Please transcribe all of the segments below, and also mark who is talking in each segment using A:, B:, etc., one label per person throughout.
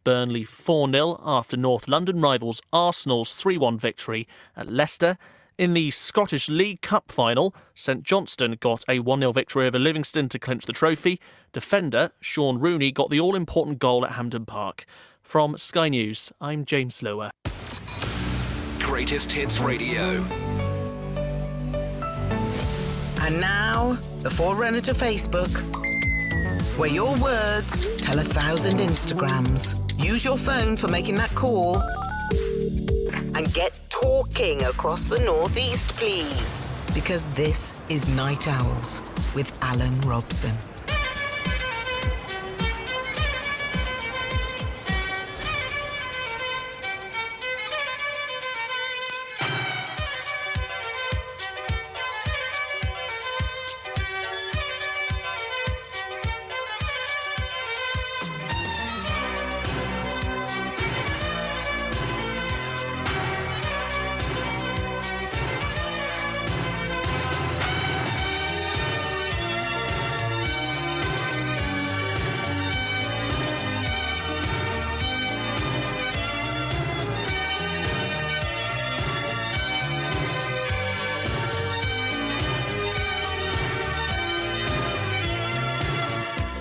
A: Burnley 4-0 after North London rivals Arsenal's 3-1 victory at Leicester. In the Scottish League Cup final, St Johnstone got a 1-0 victory over Livingston to clinch the trophy. Defender Sean Rooney got the all-important goal at Hampden Park. From Sky News, I'm James Slower.
B: Greatest Hits Radio.
C: And now, the forerunner to Facebook, where your words tell 1,000 Instagrams. Use your phone for making that call. And get talking across the northeast, please. Because this is Night Owls with Alan Robson.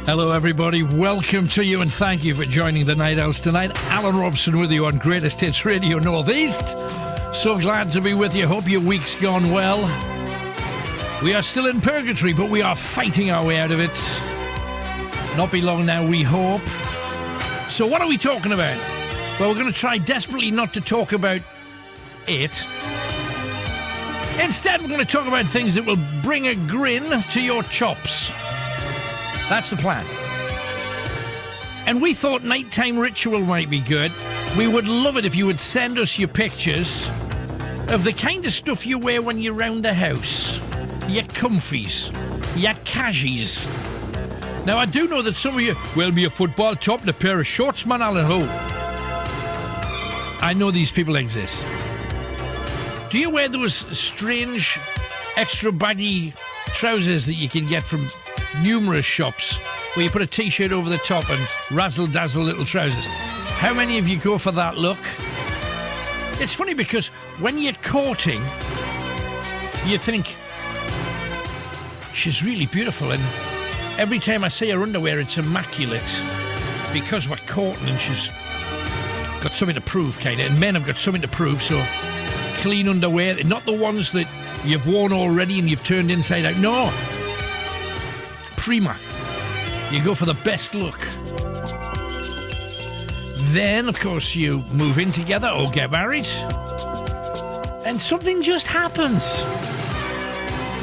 D: Hello everybody, welcome to you and thank you for joining the Night Owls tonight. Alan Robson with you on Greatest Hits Radio Northeast. So glad to be with you, hope your week's gone well. We are still in purgatory, but we are fighting our way out of it. Not be long now, we hope. So what are we talking about? Well, we're going to try desperately not to talk about it. Instead, we're going to talk about things that will bring a grin to your chops. That's the plan. And we thought nighttime ritual might be good. We would love it if you would send us your pictures of the kind of stuff you wear when you're round the house. Your comfies, your cashies. Now, I do know that some of you, well, be a football top and a pair of shorts, man, Alan Ho. I know these people exist. Do you wear those strange, extra baggy trousers that you can get from numerous shops where you put a t-shirt over the top and razzle-dazzle little trousers? How many of you go for that look? It's funny because when you're courting, you think, she's really beautiful, and every time I see her underwear, it's immaculate because we're courting and she's got something to prove, kind of, and men have got something to prove, so clean underwear, not the ones that you've worn already and you've turned inside out. No. Prima. You go for the best look. Then, of course, you move in together or get married, and something just happens.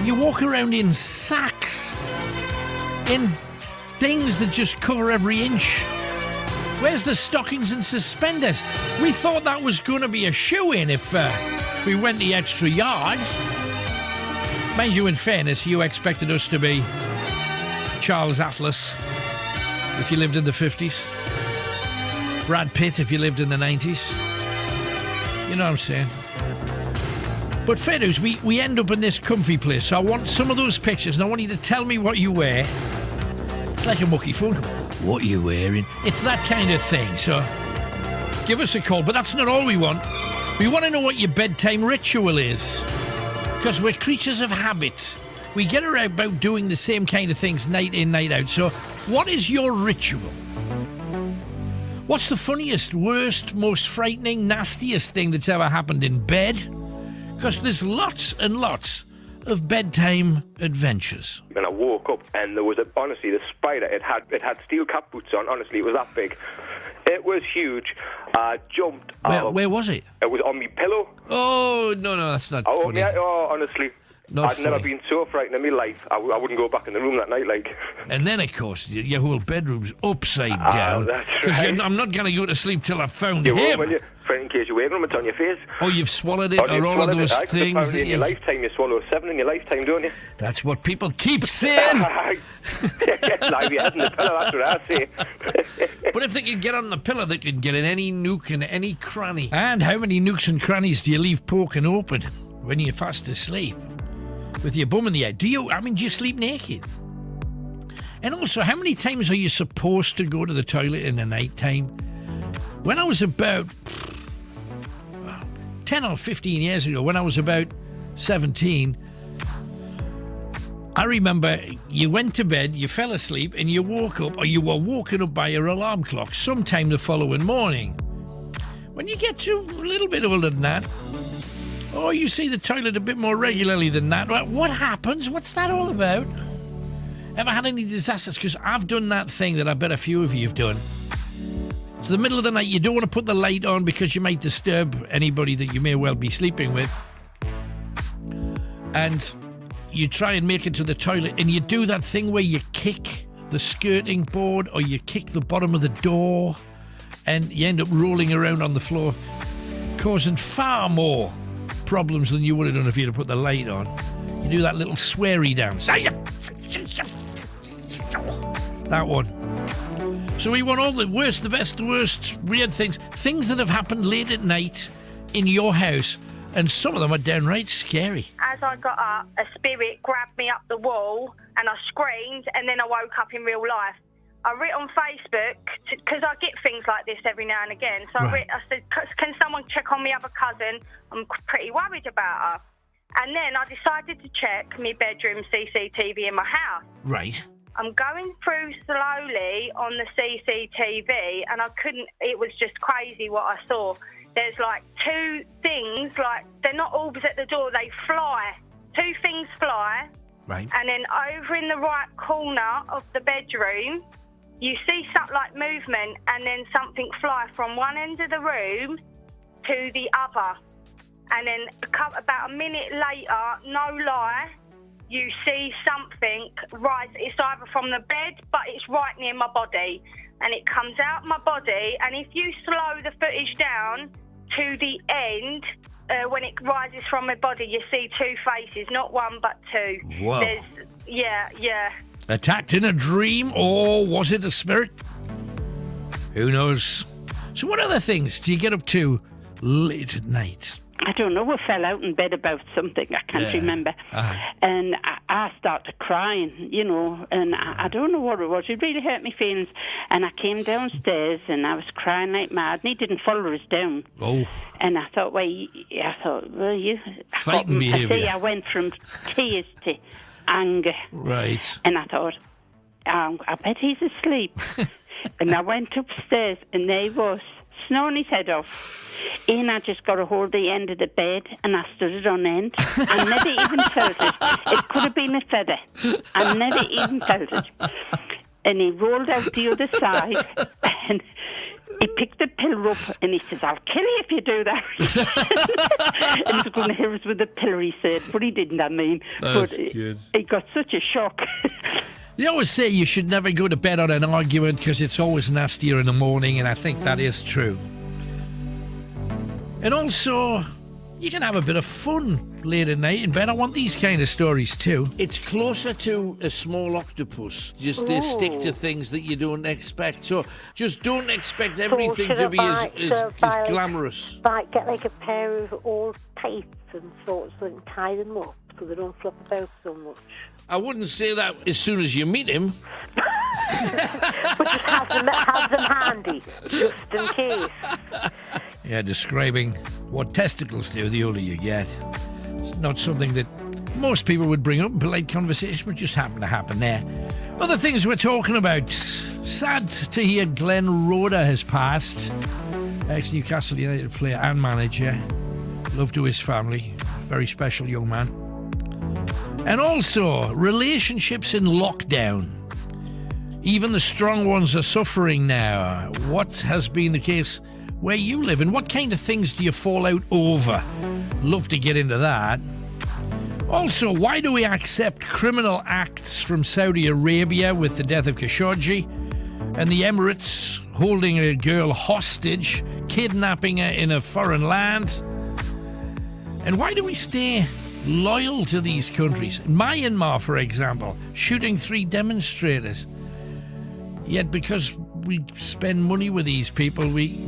D: You walk around in sacks, in things that just cover every inch. Where's the stockings and suspenders? We thought that was going to be a shoe-in if we went the extra yard. Mind you, in fairness, you expected us to be Charles Atlas if you lived in the 50s. Brad Pitt if you lived in the 90s. You know what I'm saying? But fair dues, we end up in this comfy place. So I want some of those pictures, and I want you to tell me what you wear. It's like a mucky phone call. What are you wearing? It's that kind of thing. So give us a call. But that's not all we want. We want to know what your bedtime ritual is. Because we're creatures of habit. We get about doing the same kind of things night in, night out. So what is your ritual? What's the funniest, worst, most frightening, nastiest thing that's ever happened in bed? Because there's lots and lots of bedtime adventures.
E: And I woke up and there was honestly, the spider, it had steel cap boots on. Honestly, it was that big. It was huge. I jumped out.
D: Where was it?
E: It was on my pillow.
D: Oh, no, that's not funny.
E: Honestly. I'd never been so frightened in my life. I wouldn't go back in the room that night, like.
D: And then, of course, your whole bedroom's upside down.
E: That's right.
D: Because I'm not going to go to sleep till I've found him.
E: In case you wake up, it's on your face.
D: Oh, you've swallowed it, or all of those things.
E: Apparently in your lifetime, you swallow 7 in your lifetime, don't you?
D: That's what people keep saying.
E: Live your head in the pillow, that's what I say.
D: But if they can get on the pillow, they can get in any nook and any cranny. And how many nooks and crannies do you leave poking open when you're fast asleep? With your bum in the air. Do you sleep naked? And also, how many times are you supposed to go to the toilet in the night time? When I was about 10 or 15 years ago, when I was about 17, I remember you went to bed, you fell asleep, and you woke up, or you were woken up by your alarm clock sometime the following morning. When you get to a little bit older than that, or you see the toilet a bit more regularly than that, what happens? What's that all about? Ever had any disasters? Because I've done that thing that I bet a few of you have done. It's the middle of the night, you don't want to put the light on because you might disturb anybody that you may well be sleeping with. And you try and make it to the toilet, and you do that thing where you kick the skirting board or you kick the bottom of the door, and you end up rolling around on the floor, causing far more problems than you would have done if you'd have put the light on. You do that little sweary dance. That one. So we want all the worst, the best, the worst, weird things that have happened late at night in your house, and some of them are downright scary.
F: As I got up, a spirit grabbed me up the wall and I screamed, and then I woke up in real life. I writ on Facebook, because I get things like this every now and again, so I said, can someone check on my other cousin? I'm pretty worried about her. And then I decided to check my bedroom CCTV in my house.
D: Right.
F: I'm going through slowly on the CCTV, and I couldn't, it was just crazy what I saw. There's like two things, like they're not orbs at the door, they fly. Two things fly.
D: Right.
F: And then over in the right corner of the bedroom, you see something like movement, and then something fly from one end of the room to the other. And then about a minute later, no lie, you see something rise. It's either from the bed, but it's right near my body. And it comes out my body, and if you slow the footage down to the end, when it rises from my body, you see two faces, not one but two.
D: Whoa.
F: Yeah.
D: Attacked in a dream, or was it a spirit? Who knows? So what other things do you get up to late at night?
G: I don't know, I fell out in bed about something, I can't remember. And I started crying, and I don't know what it was. It really hurt my feelings. And I came downstairs and I was crying like mad, and he didn't follow us down.
D: Oh.
G: And I thought, you...
D: Fighting behaviour.
G: I went from tears to anger.
D: Right.
G: And I thought, I bet he's asleep. And I went upstairs, and there he was, snoring his head off. And I just got a hold of the end of the bed, and I stood it on end. I never even felt it. It could have been a feather. I never even felt it. And he rolled out the other side, and he picked the pillow up, and he says, I'll kill you if you do that. And he's going to hit us with the pillow, he said. But he didn't, I mean.
D: That's
G: but
D: good.
G: He got such a shock.
D: They always say you should never go to bed on an argument because it's always nastier in the morning, and I think that is true. And also, you can have a bit of fun late at night in bed. I want these kind of stories too. It's closer to a small octopus. Just they stick to things that you don't expect. So just don't expect everything to be as glamorous.
H: Get like a pair of old tights and sorts and tie them up so they don't flop about so much.
D: I wouldn't say that as soon as you meet him.
H: But just have them handy, just in case.
D: Yeah, describing what testicles do the older you get. It's not something that most people would bring up in polite conversation, but just happened to happen there. Other things we're talking about. Sad to hear Glenn Roeder has passed. Ex-Newcastle United player and manager. Love to his family. Very special young man. And also, relationships in lockdown. Even the strong ones are suffering now. What has been the case where you live, and what kind of things do you fall out over? Love to get into that. Also, why do we accept criminal acts from Saudi Arabia with the death of Khashoggi and the Emirates holding a girl hostage, kidnapping her in a foreign land? And why do we stay loyal to these countries? Myanmar, for example, shooting 3 demonstrators. Yet because we spend money with these people, we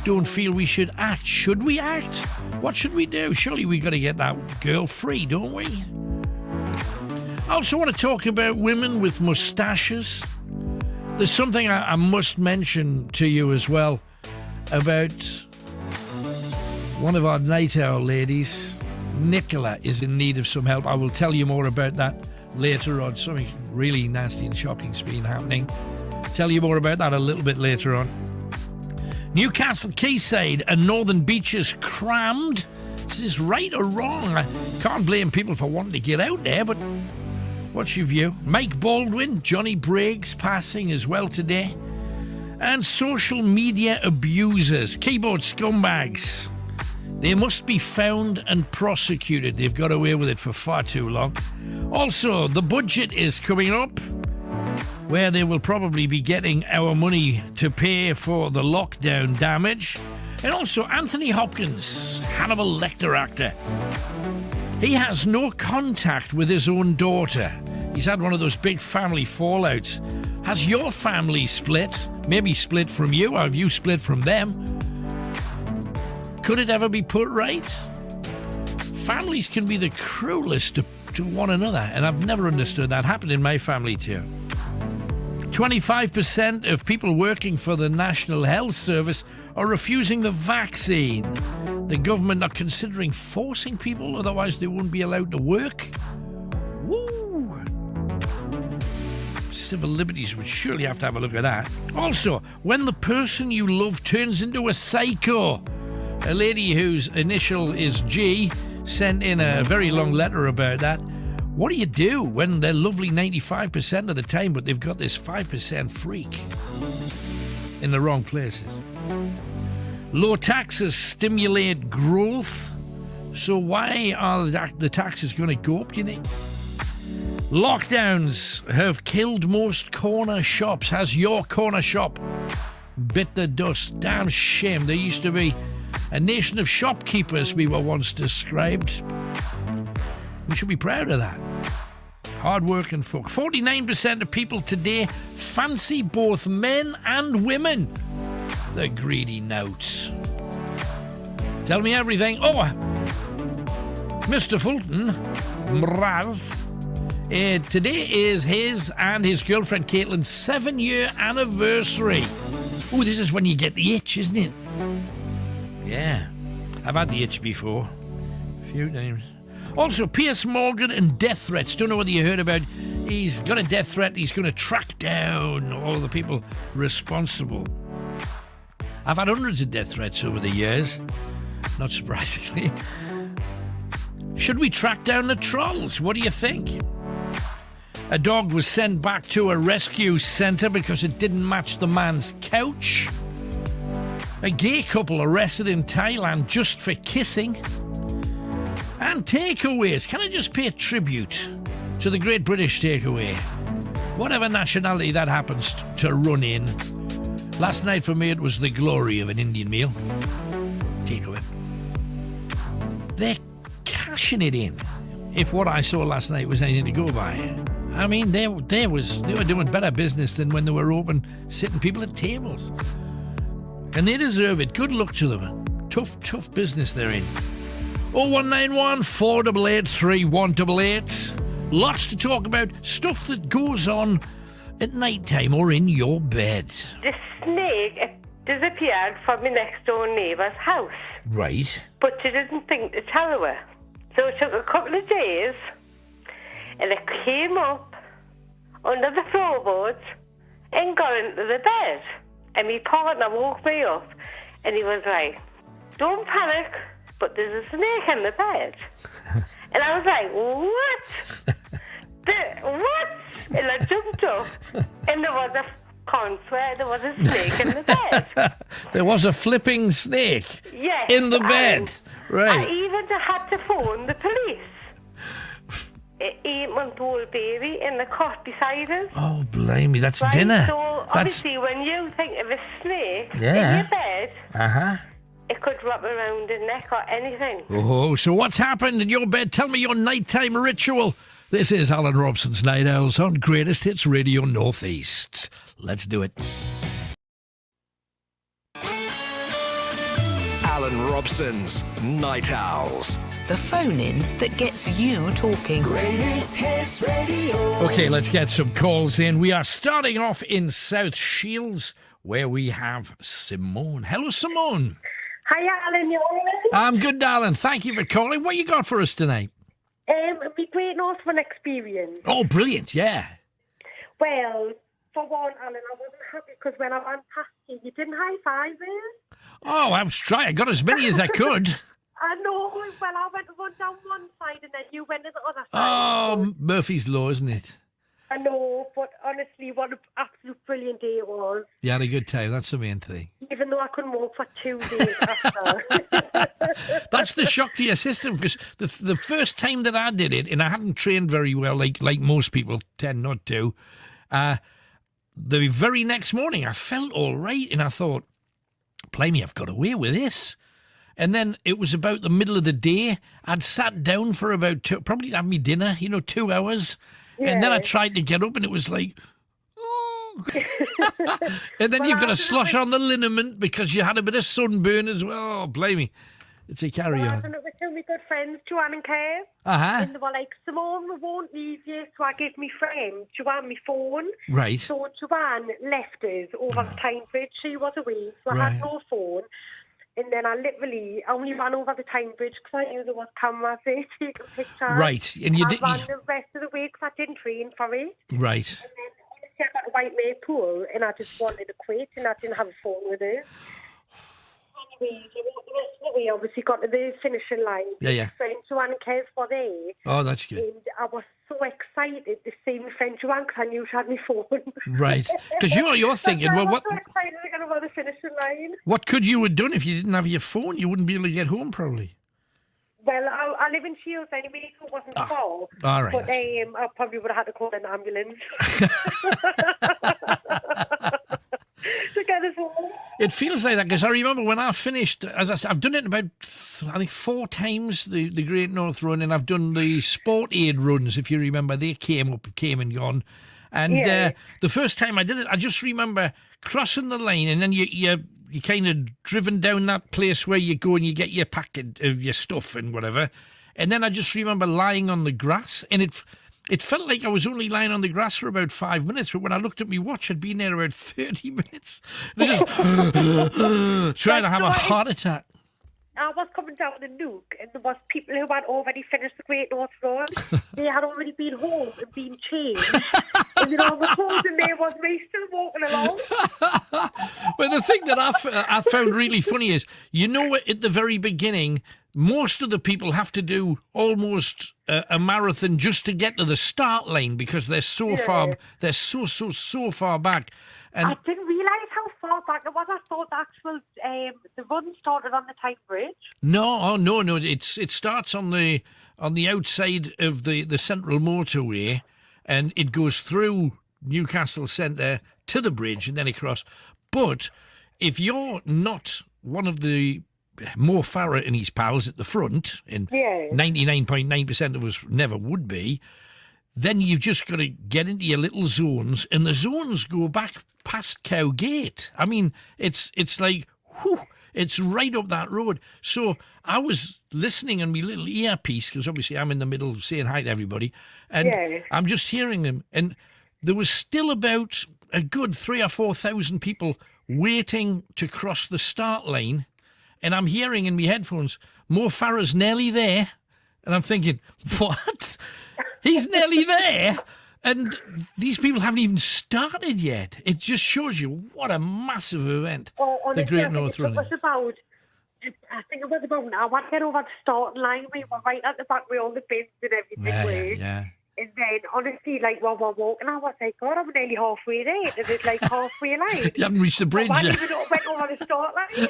D: don't feel we should act. Should we act? What should we do? Surely we got to get that girl free, don't we? I also want to talk about women with moustaches. There's something I must mention to you as well. about one of our night owl ladies. Nicola is in need of some help. I will tell you more about that later on. Something really nasty and shocking's been happening. Tell you more about that a little bit later on. Newcastle Quayside and Northern Beaches crammed. Is this right or wrong? I can't blame people for wanting to get out there, but what's your view? Mike Baldwin, Johnny Briggs passing as well today. And social media abusers, keyboard scumbags. They must be found and prosecuted. They've got away with it for far too long. Also, the budget is coming up, where they will probably be getting our money to pay for the lockdown damage. And also, Anthony Hopkins, Hannibal Lecter actor. He has no contact with his own daughter. He's had one of those big family fallouts. Has your family split? Maybe split from you, or have you split from them? Could it ever be put right? Families can be the cruelest to one another, and I've never understood that. Happened in my family too. 25% of people working for the National Health Service are refusing the vaccine. The government are considering forcing people, otherwise they won't be allowed to work. Woo! Civil liberties would surely have to have a look at that. Also, when the person you love turns into a psycho. A lady whose initial is G sent in a very long letter about that. What do you do when they're lovely 95% of the time, but they've got this 5% freak in the wrong places? Low taxes stimulate growth. So why are the taxes going to go up, do you think? Lockdowns have killed most corner shops. Has your corner shop bit the dust? Damn shame. There used to be a nation of shopkeepers, we were once described. We should be proud of that. Hard-working folk. 49% of people today fancy both men and women. The greedy nouts. Tell me everything. Oh, Mr. Fulton, Mraz. Today is his and his girlfriend Caitlin's 7-year anniversary. Oh, this is when you get the itch, isn't it? Yeah, I've had the itch before. A few times. Also, Piers Morgan and death threats. Don't know whether you heard about. He's got a death threat. He's going to track down all the people responsible. I've had hundreds of death threats over the years. Not surprisingly. Should we track down the trolls? What do you think? A dog was sent back to a rescue centre because it didn't match the man's couch. A gay couple arrested in Thailand just for kissing. And takeaways. Can I just pay tribute to the Great British Takeaway? Whatever nationality that happens to run in. Last night for me it was the glory of an Indian meal. Takeaway. They're cashing it in. If what I saw last night was anything to go by. I mean, they were doing better business than when they were open, sitting people at tables. And they deserve it. Good luck to them. Tough business they're in. 0191 488 3188. Lots to talk about. Stuff that goes on at night time or in your bed.
I: The snake disappeared from my next door neighbour's house.
D: Right.
I: But she didn't think to tell her. So it took a couple of days and it came up under the floorboards and got into the bed. And my partner woke me up and he was like, "Don't panic, but there's a snake in the bed." And I was like, "What? What?" And I jumped up and there was there was a snake in the bed.
D: There was a flipping snake
I: yes,
D: in the bed. Right.
I: I even had to phone the police. An 8-month-old baby in the cot beside us.
D: Oh, blimey, that's
I: right?
D: dinner.
I: So, obviously, when you think of a snake in
D: Yeah.
I: your bed, it could wrap around the neck or anything.
D: Oh, so what's happened in your bed? Tell me your nighttime ritual. This is Alan Robson's Night Owls on Greatest Hits Radio Northeast. Let's do it.
B: Alan Robson's Night Owls.
C: The phone-in that gets you talking.
J: Greatest Hits Radio.
D: Okay, let's get some calls in. We are starting off in South Shields where we have Simone. Hello, Simone.
H: Hi, Alan. You all right?
D: I'm good, darling. Thank you for calling. What you got for us tonight?
H: My Great Northern experience.
D: Oh, brilliant, yeah.
H: Well, for one, Alan, I wasn't happy because when I ran past you, you didn't high-five me.
D: Oh, I was trying. I got as many as I could.
H: I know. Well, I went to run down one side and then you went to the other side.
D: Oh, Murphy's Law, isn't it?
H: I know, but honestly, what an absolute brilliant day it was.
D: You had a good time. That's the main thing.
H: Even though I couldn't walk for 2 days after.
D: That's the shock to your system, because the first time that I did it, and I hadn't trained very well, like most people tend not to, the very next morning I felt all right, and I thought, blimey, I've got away with this. And then it was about the middle of the day. I'd sat down for about probably had me dinner, 2 hours. Yeah. And then I tried to get up and it was like, oh. And then you've got to slosh on the liniment because you had a bit of sunburn as well. Oh, blimey. It's a carry-on.
H: I done it with two of my good friends, Joanne and Kay.
D: Uh-huh.
H: And they were like, Simone, we won't leave you. So I gave my friend, Joanne, my phone.
D: Right.
H: So Joanne left us over the Tyne Bridge. She was away, so I had no phone. And then I literally only ran over the Tyne Bridge because I knew there was cameras there taking pictures.
D: Right. And you
H: I ran the rest of the way because I didn't train for it.
D: Right.
H: And then honestly, I got a white maid pool and I just wanted to quit and I didn't have a phone with it. Anyway, the rest of the way obviously got to the finishing line.
D: Yeah.
H: Friend Joanne and Kev were there.
D: Oh, that's good.
H: And I was so excited to see my friend Joanne because I knew she had my phone.
D: Right. Because you're thinking, well, what?
H: I was so excited to get over the finishing line.
D: What could you have done if you didn't have your phone? You wouldn't be able to get home, probably.
H: Well, I live in Shields anyway, so it wasn't far.
D: All right.
H: But I probably would have had to call an ambulance. To get us home.
D: It feels like that because I remember when I finished, as I said, I've done it about, I think, 4 times, the Great North Run, and I've done the Sport Aid runs, if you remember. They came and gone. And the first time I did it, I just remember crossing the line and then you kind of driven down that place where you go and you get your packet of your stuff and whatever. And then I just remember lying on the grass, and it felt like I was only lying on the grass for about 5 minutes, but when I looked at my watch, I'd been there about 30 minutes. And I just trying to have a heart attack.
H: I was coming down the Nuke, and there was people who had already finished the Great North Run. They had already been home and been changed. And the closing there was me still walking along.
D: Well, the thing that I found really funny is, at the very beginning, most of the people have to do almost a marathon just to get to the start line because they're so far, they're so far back. And
H: I didn't realise how far back it was. I thought the run started on the Tyne Bridge.
D: No. It starts on the outside of the central motorway, and it goes through Newcastle Centre to the bridge and then across. But if you're not one of the Mo Farah and his pals at the front, and 99.9% of us never would be, then you've just got to get into your little zones, and the zones go back past Cowgate. I mean, it's like, whew, it's right up that road. So I was listening on my little earpiece, because obviously I'm in the middle saying hi to everybody, and I'm just hearing them, and there was still about a good 3,000 or 4,000 people waiting to cross the start line, and I'm hearing in my headphones, Mo Farah's nearly there, and I'm thinking, what? He's nearly there, and these people haven't even started yet. It just shows you what a massive event the Great North Run is.
H: I think it was about an hour to get over the starting line. We were right at the back with all the bins and everything.
D: Yeah.
H: And then, honestly, while we're walking, I was like, God, I'm nearly halfway there. And it's like halfway line.
D: You haven't reached the bridge yet.
H: I even went over the start line.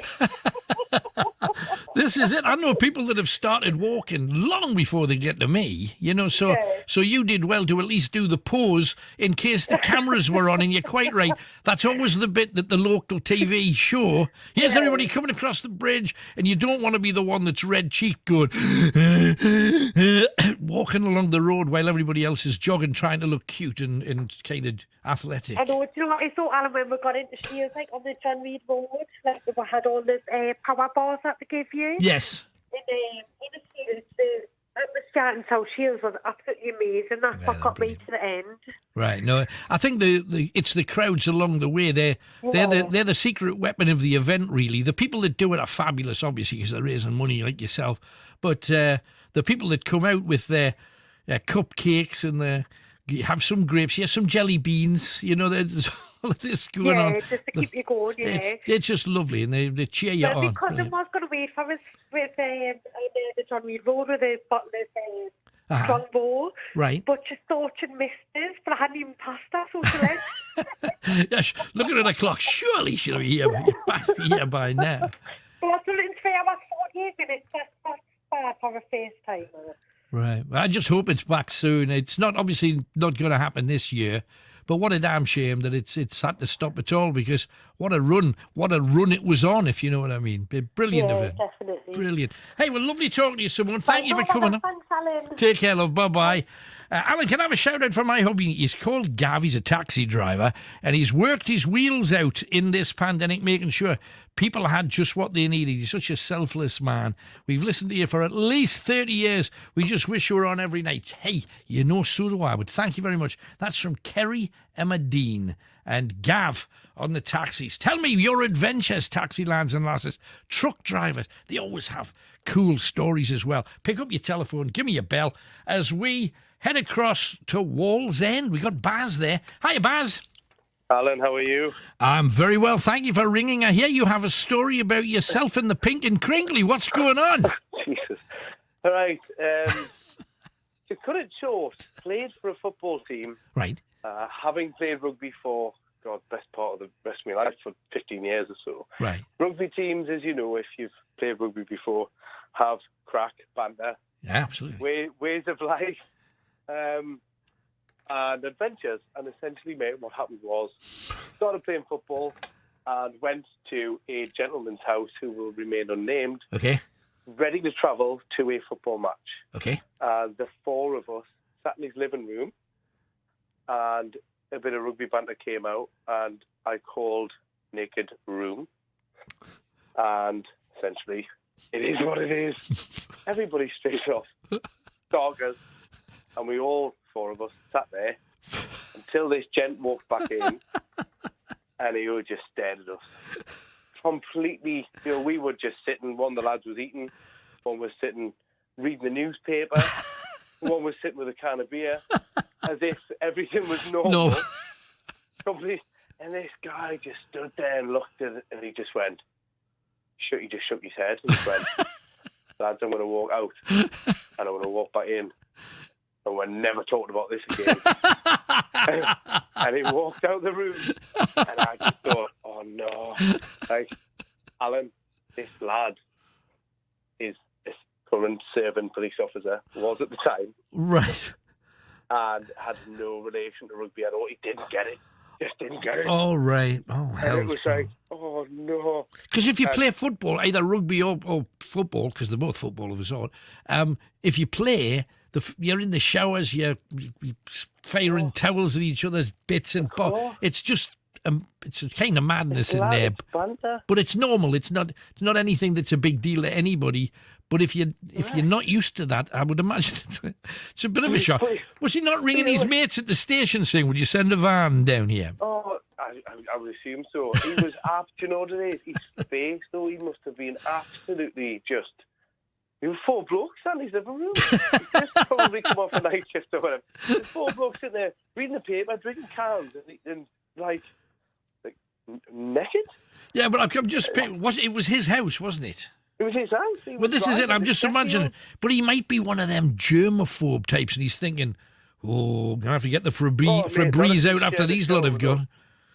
D: This is it. I know people that have started walking long before they get to me, so you did well to at least do the pause in case the cameras were on, and you're quite right. That's always the bit that the local TV show, here's everybody coming across the bridge, and you don't want to be the one that's red-cheeked going, walking along the road while everybody else is jogging, trying to look cute and kind of athletic.
H: I know. Do you know what I thought, Alan, when we got into Shields, like on the John Reed Road, like we had all the power bars that they give you?
D: Yes.
H: And honestly, the atmosphere start in South Shields was absolutely amazing. That's what got me to the end.
D: Right. No, I think it's the crowds along the way. They're the secret weapon of the event. Really, the people that do it are fabulous, obviously, because they're raising money like yourself. But the people that come out with their cupcakes and have some grapes, some jelly beans. There's all of this going on.
H: Yeah, just to keep you going. Yeah,
D: it's just lovely, and they cheer you on.
H: Because I was going to wait for us with the John Reed Road with a bottle of Strongbow.
D: Right.
H: But she thought she'd missed us, but I hadn't even passed her, so she left.
D: Yes, looking at the clock, surely she'll be here by now.
H: Well, I didn't say I was 48 minutes. That's bad for a FaceTime.
D: Right. Well, I just hope it's back soon. It's obviously not going to happen this year, but what a damn shame that it's had to stop at all, because what a run it was on, if you know what I mean. Brilliant event.
H: Definitely.
D: Brilliant. Hey, well, lovely talking to you, Simone. Thank you for coming.
H: Thanks, Alan.
D: Take care, love. Bye-bye. Alan, can I have a shout-out for my hubby? He's called Gav. He's a taxi driver, and he's worked his wheels out in this pandemic, making sure people had just what they needed. He's such a selfless man. We've listened to you for at least 30 years. We just wish you were on every night. Hey, so do I, but thank you very much. That's from Kerry Emma Dean and Gav on the taxis. Tell me your adventures, taxi lads and lasses. Truck drivers, they always have cool stories as well. Pick up your telephone, give me a bell as we head across to Wallsend. We got Baz there. Hiya, Baz.
J: Alan, how are you?
D: I'm very well, thank you for ringing. I hear you have a story about yourself in the pink and crinkly. What's going on?
J: Jesus. All right. To cut it short, played for a football team.
D: Right.
J: Having played rugby for, best part of the rest of my life, for 15 years or so.
D: Right.
J: Rugby teams, as you know, if you've played rugby before, have crack, banter.
D: Yeah, absolutely.
J: Ways of life. And adventures. And essentially, mate, what happened was started playing football and went to a gentleman's house who will remain unnamed.
D: Okay.
J: Ready to travel to a football match.
D: Okay.
J: And the four of us sat in his living room, and a bit of rugby banter came out, and I called Naked Room. And essentially, it is what it is. Everybody straight off. Doggers. And we all, four of us, sat there until this gent walked back in, and he just stared at us. Completely, we were just sitting. One of the lads was eating, one was sitting reading the newspaper, one was sitting with a can of beer, as if everything was normal. No. Completely. And this guy just stood there and looked at it, and he just went, he just shook his head and just went, lads, I'm going to walk out, and I'm going to walk back in. And we're never talking about this again. and he walked out the room, and I just thought, oh no. Like, Alan, this lad is a current serving police officer, was at the time.
D: Right.
J: And had no relation to rugby at all. He didn't get it. Just didn't get it.
D: Oh, right. Oh, hell.
J: And it was like, oh no.
D: Because if you play football, either rugby or football, because they're both football of a sort, if you play, you're in the showers, you're firing towels at each other's bits, and it's just it's a kind of madness in there. But it's normal. It's not anything that's a big deal to anybody. But if you're not used to that, I would imagine it's a bit of a shock. Was he not ringing his mates at the station saying, "Would you send a van down here?"
J: Oh, I would assume so. He was apt. You know what it is? His face, though, he must have been absolutely just. There were four blokes in his living room. He just probably come off a night shift or whatever. There's four blokes in there reading the paper, drinking cans, and naked.
D: Yeah, but I'm just it was his house, wasn't it?
J: It was his house.
D: Well, this is it. I'm just imagining. But he might be one of them germaphobe types, and he's thinking, "Oh, I'm gonna have to get the Febreze out after these lot have gone."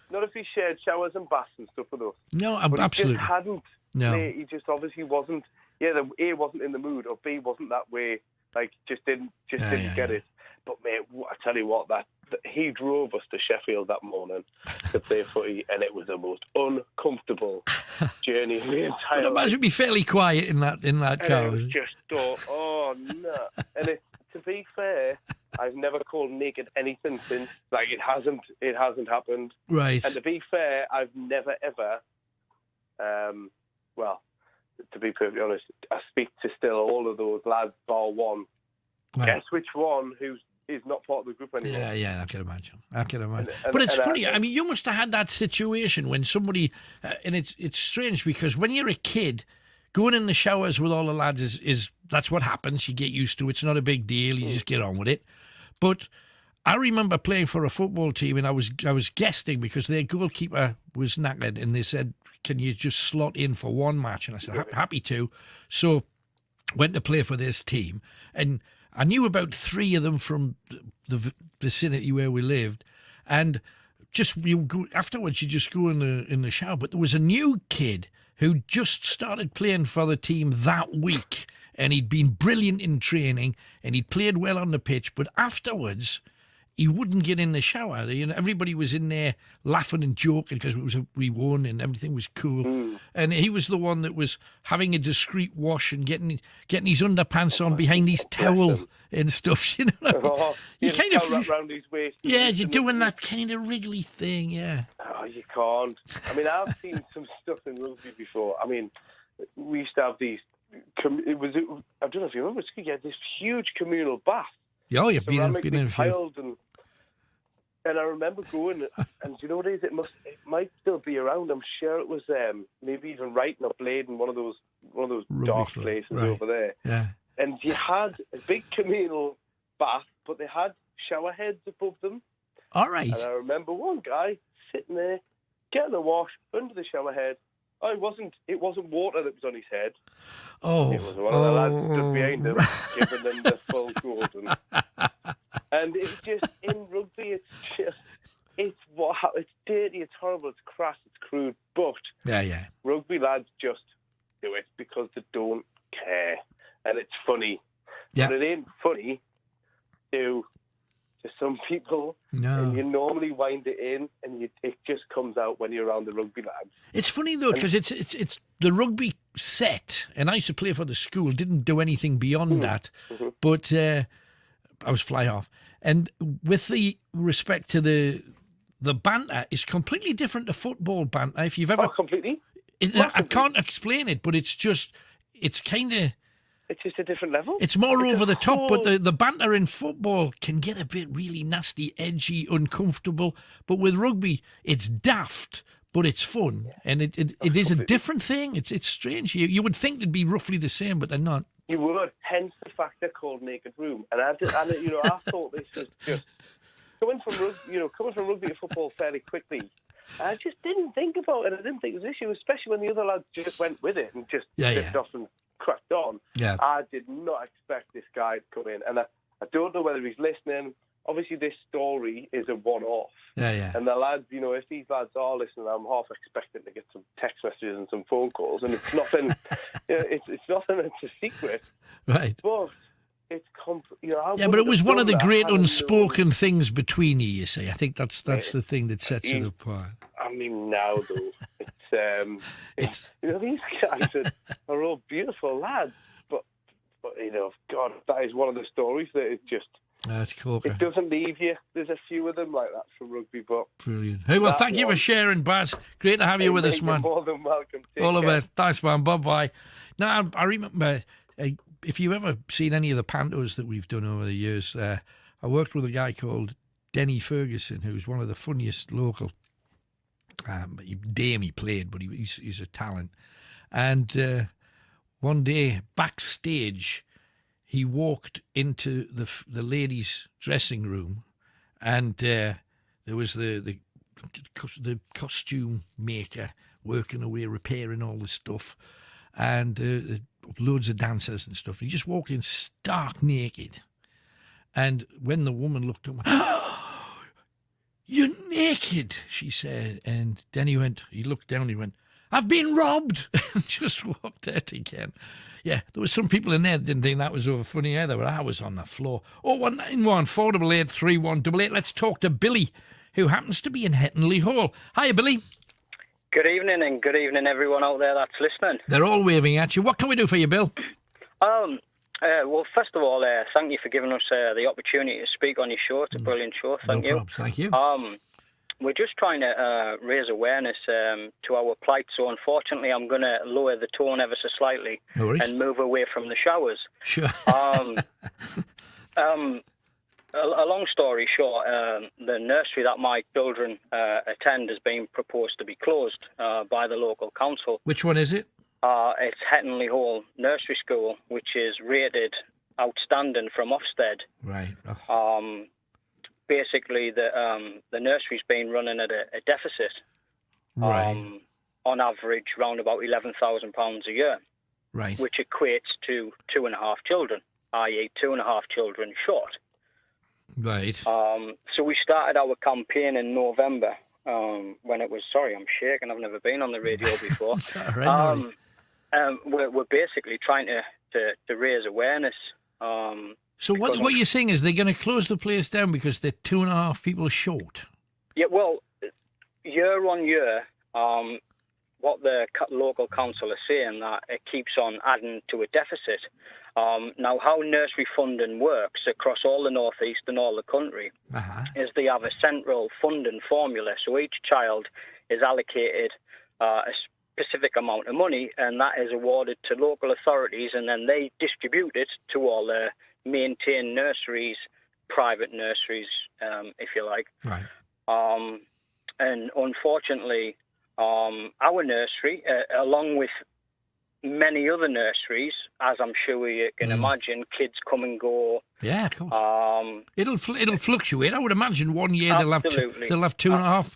J: Not if he shared showers and baths and stuff with us.
D: No, absolutely.
J: He just hadn't.
D: No,
J: he just obviously wasn't. Yeah, the A wasn't in the mood, or B wasn't that way. Like, didn't get it. But mate, I tell you what, that he drove us to Sheffield that morning to play footy, and it was the most uncomfortable journey of the entire life.
D: I'd imagine it'd be fairly quiet in that car.
J: And it was just oh no. And to be fair, I've never called naked anything since. Like, it hasn't happened.
D: Right.
J: And to be fair, I've never ever. To be perfectly honest, I speak to still all of those lads, bar one,
D: Right.
J: Guess which one is not part of the group anymore?
D: Yeah, I can imagine. But it's funny. I mean, you must have had that situation when somebody, and it's strange because when you're a kid, going in the showers with all the lads is that's what happens. You get used to it. It's not a big deal. You just get on with it. But I remember playing for a football team, and I was guesting because their goalkeeper was knackered, and they said, "Can you just slot in for one match?" And I said, "Happy to." So went to play for this team, and I knew about 3 of them from the vicinity where we lived, and afterwards you just go in the shower. But there was a new kid who just started playing for the team that week, and he'd been brilliant in training, and he'd played well on the pitch. But afterwards, he wouldn't get in the shower. You know, everybody was in there laughing and joking because we won and everything was cool. And he was the one that was having a discreet wash and getting his underpants on behind his towel and stuff. You know what I mean? You kind of
J: around his waist.
D: Yeah, you're doing that kind of wriggly thing. Yeah.
J: Oh, you can't. I mean, I've seen some stuff in rugby before. I mean, we used to have these. I don't know if you remember. You had this huge communal bath.
D: Oh, you've been in a few.
J: And I remember going, and you know what it is? It might still be around. I'm sure it was maybe even Wrighton or Blade in one of those dark places over there.
D: Yeah.
J: And you had a big communal bath, but they had shower heads above them.
D: All right.
J: And I remember one guy sitting there, getting a wash under the shower head. Oh, it wasn't water that was on his head.
D: Oh.
J: It was one of the lads just behind him, giving them the full golden. And it's just, in rugby, it's dirty, it's horrible, it's crass, it's crude, but rugby lads just do it because they don't care. And it's funny.
D: Yeah.
J: But it ain't funny to some people.
D: No.
J: And you normally wind it in, and it just comes out when you're around the rugby lads.
D: It's funny, though, because it's the rugby set, and I used to play for the school, didn't do anything beyond that, but I was fly half. And with the respect to the banter, it's completely different to football banter. If you've ever...
J: completely?
D: I can't explain it, but it's just It's more over the top, but the banter in football can get a bit really nasty, edgy, uncomfortable. But with rugby, it's daft, but it's fun. And it is a different thing. It's strange. You would think they'd be roughly the same, but they're not.
J: You would, hence the fact they're called Naked Room. And I thought this was just coming from rugby to football fairly quickly. I just didn't think about it. I didn't think it was an issue, especially when the other lads just went with it and just dipped off and cracked on.
D: Yeah.
J: I did not expect this guy to come in, and I don't know whether he's listening. Obviously, this story is a one-off.
D: Yeah.
J: And the lads, if these lads are listening, I'm half expecting to get some text messages and some phone calls, and it's nothing. It's nothing. It's a secret.
D: Right.
J: But it's
D: but it was one of the great unspoken things between you see. I think that's the thing that sets it apart.
J: I mean, now though, it's these guys are all beautiful lads, but God, that is one of the stories that is just.
D: That's cool.
J: It doesn't leave you. There's a few of them like that from rugby, but
D: brilliant. Hey, well, thank you for sharing, Baz. Great to have you with us, man.
J: You're more than welcome.
D: All the best. Thanks, man. Bye. Now, I remember. If you've ever seen any of the pantos that we've done over the years, I worked with a guy called Denny Ferguson, who's one of the funniest local. He played, but he's a talent. And one day, backstage, he walked into the ladies' dressing room, and there was the costume maker working away, repairing all the stuff, and loads of dancers and stuff. He just walked in stark naked. And when the woman looked up, "Oh, you're naked," she said. And then he looked down, he went, "I've been robbed," and just walked out again. Yeah, there were some people in there that didn't think that was over funny either, but I was on the floor. 0191 488 3188. Let's talk to Billy, who happens to be in Hettonley Hall. Hiya, Billy.
K: Good evening, and good evening, everyone out there that's listening.
D: They're all waving at you. What can we do for you, Bill?
K: Well, first of all, thank you for giving us the opportunity to speak on your show. It's a brilliant show. Thank you.
D: No problem. Thank you.
K: We're just trying to raise awareness to our plight. So, unfortunately, I'm going to lower the tone ever so slightly and move away from the showers.
D: Sure.
K: A long story short, the nursery that my children attend has been proposed to be closed by the local council.
D: Which one is it?
K: It's Hettonley Hall Nursery School, which is rated outstanding from Ofsted.
D: Right.
K: Basically, the nursery's been running at a deficit.
D: Right.
K: On average, around about £11,000 a year.
D: Right.
K: Which equates to 2.5 children, i.e. 2.5 children short.
D: Right.
K: So we started our campaign in November when it was, sorry, I'm shaking, I've never been on the radio before.
D: It's all right,
K: we're basically trying to raise awareness.
D: So what you're saying is they're going to close the place down because they're 2.5 people short?
K: Yeah, well, year on year, what the local council is saying, that it keeps on adding to a deficit. Now, how nursery funding works across all the North East and all the country is they have a central funding formula. So each child is allocated a specific amount of money, and that is awarded to local authorities, and then they distribute it to all the maintained nurseries, private nurseries, if you like.
D: Right.
K: And unfortunately, our nursery, along with many other nurseries, as I'm sure you can imagine, kids come and go.
D: Yeah, of course. It'll fluctuate. I would imagine one year they'll have 2.5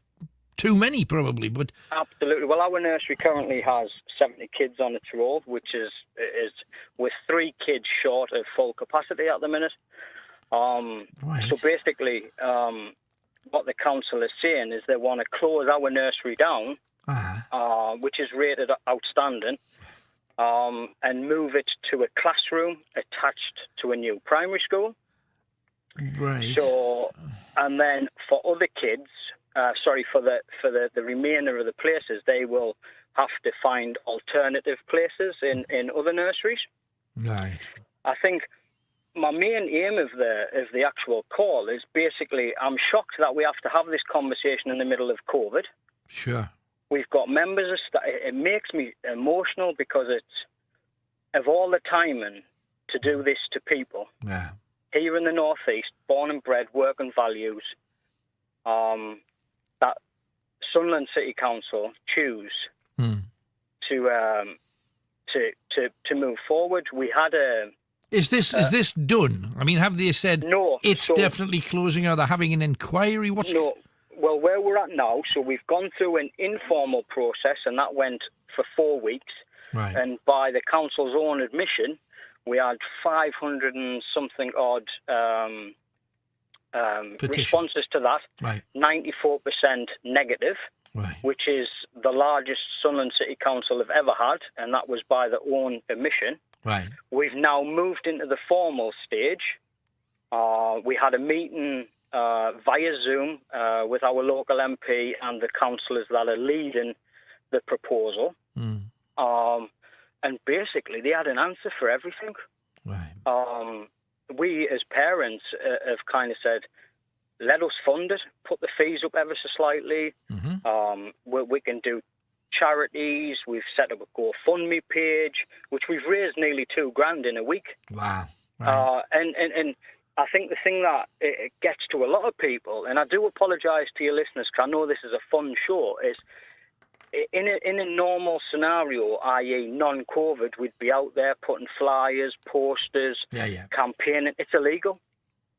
D: too many probably, but
K: absolutely. Well, our nursery currently has 70 kids on its roll, which is with 3 kids short of full capacity at the minute.
D: Right.
K: So basically, what the council is saying is they want to close our nursery down, which is rated outstanding, and move it to a classroom attached to a new primary school.
D: Right.
K: So, and then for other kids, for the remainder of the places, they will have to find alternative places in other nurseries.
D: Right.
K: I think my main aim of the actual call is basically, I'm shocked that we have to have this conversation in the middle of COVID.
D: Sure.
K: We've got members of staff. It makes me emotional because it's, of all the timing to do this to people here in the North East, born and bred, working values, that Sunderland City Council choose to move forward. We had a.
D: Is this done? I mean, have they said
K: no?
D: It's definitely closing. Are they having an inquiry?
K: No. Well, where we're at now, so we've gone through an informal process, and that went for 4 weeks.
D: Right.
K: And by the council's own admission, we had 500 and something odd responses to that.
D: Right.
K: 94% negative, which is the largest Sunderland City Council have ever had, and that was by their own admission.
D: Right.
K: We've now moved into the formal stage. We had a meeting via Zoom with our local MP and the councillors that are leading the proposal. And basically, they had an answer for everything.
D: Right.
K: We, as parents, have kind of said, let us fund it, put the fees up ever so slightly. We can do charities. We've set up a GoFundMe page, which we've raised nearly $2,000 in a week.
D: Wow. Right.
K: And I think the thing that it gets to a lot of people, and I do apologise to your listeners because I know this is a fun show, is in a normal scenario, i.e. non-COVID, we'd be out there putting flyers, posters, campaigning. It's illegal.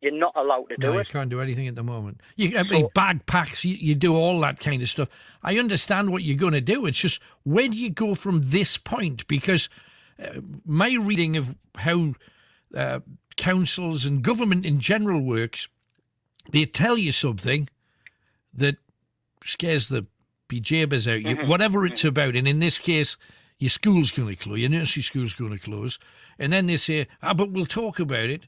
K: You're not allowed to do it.
D: You can't do anything at the moment. Bag packs, you do all that kind of stuff. I understand what you're going to do. It's just, where do you go from this point? Because my reading of how councils and government in general works, they tell you something that scares the bejeebers out you, whatever it's about. And in this case, your school's going to close, your nursery school's going to close. And then they say, but we'll talk about it.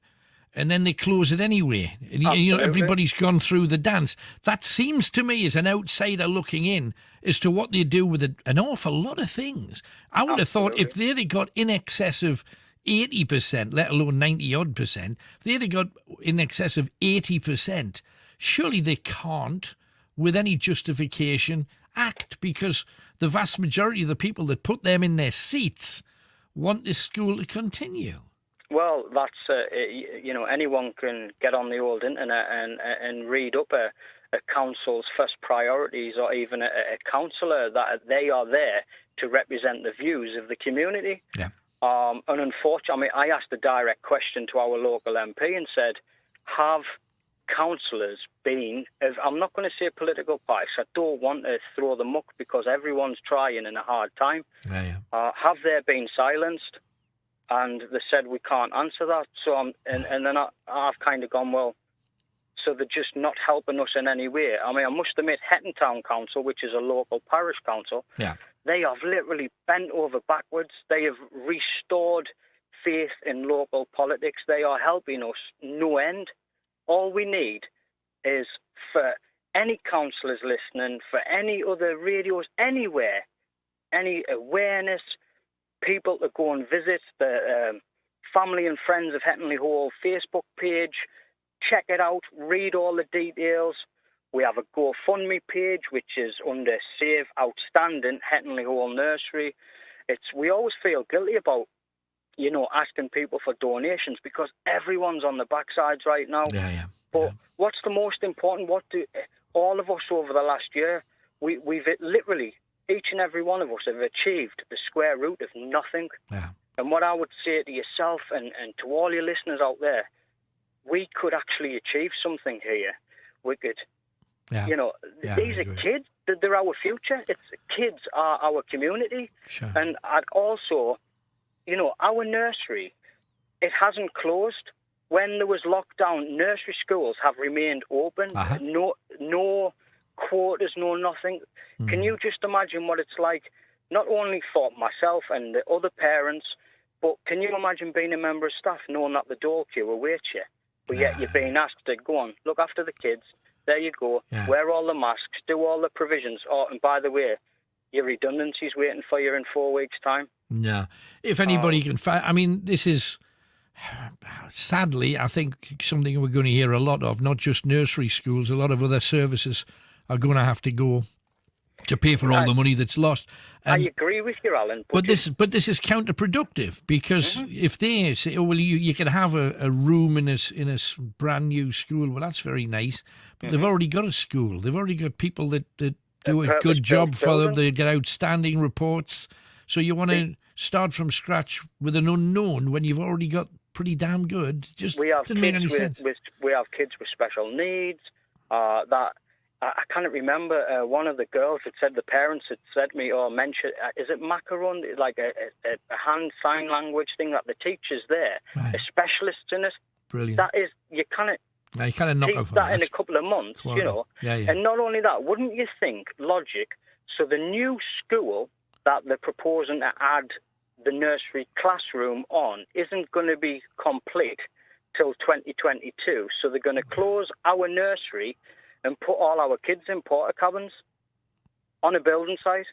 D: And then they close it anyway. And everybody's gone through the dance. That seems to me, as an outsider looking in, as to what they do with an awful lot of things. I would have thought if they got in excess of 80%, let alone 90-odd%, if they got in excess of 80%, surely they can't, with any justification, act, because the vast majority of the people that put them in their seats want this school to continue.
K: Well, that's anyone can get on the old internet and read up a council's first priorities, or even a councillor that they are there to represent the views of the community.
D: Yeah.
K: And unfortunately, I asked a direct question to our local MP and said, have councillors been, I'm not going to say political parties, I don't want to throw the muck because everyone's trying in a hard time. Have they been silenced? And they said, we can't answer that. So then I've kind of gone, well, so they're just not helping us in any way. I mean, I must admit, Hetton Town Council, which is a local parish council, they have literally bent over backwards. They have restored faith in local politics. They are helping us no end. All we need is for any councillors listening, for any other radios anywhere, any awareness, people to go and visit the Family and Friends of Hettonley Hall Facebook page, check it out, read all the details. We have a GoFundMe page, which is under Save Outstanding Hettonley Hall Nursery. We always feel guilty about, asking people for donations because everyone's on the backsides right now. But what's the most important? What do all of us over the last year, we've literally, each and every one of us have achieved the square root of nothing. And what I would say to yourself and to all your listeners out there, we could actually achieve something here. We could, these are kids. They're our future. Kids are our community.
D: Sure.
K: And I'd also, our nursery, it hasn't closed. When there was lockdown, nursery schools have remained open. No quarters, no nothing. Can you just imagine what it's like, not only for myself and the other parents, but can you imagine being a member of staff knowing that the door queue awaits you? But yet you're being asked to go on, look after the kids. There you go. Wear all the masks, do all the provisions. Oh, and by the way, your redundancy's waiting for you in 4 weeks' time.
D: No. If anybody can find... I mean, this is... Sadly, I think something we're going to hear a lot of, not just nursery schools, a lot of other services are going to have to go to pay for all the money that's lost.
K: And I agree with you, Alan.
D: But this is counterproductive because if they say, "Oh well, you can have a room in a brand new school," well, that's very nice. But they've already got a school. They've already got people that do a good job for them. They get outstanding reports. So you want to start from scratch with an unknown when you've already got pretty damn good. Just didn't make any sense.
K: We have kids with special needs that. I can't remember. One of the girls had said, the parents had said to me, or mentioned, is it macaron? Like a hand sign language thing that the teacher's there, a specialist in it.
D: Brilliant.
K: That is, you kind of
D: knock
K: teach
D: off
K: that in a couple of months,
D: Yeah.
K: And not only that, wouldn't you think, logic, so the new school that they're proposing to add the nursery classroom on isn't going to be complete till 2022. So they're going to close our nursery and put all our kids in porta cabins on a building site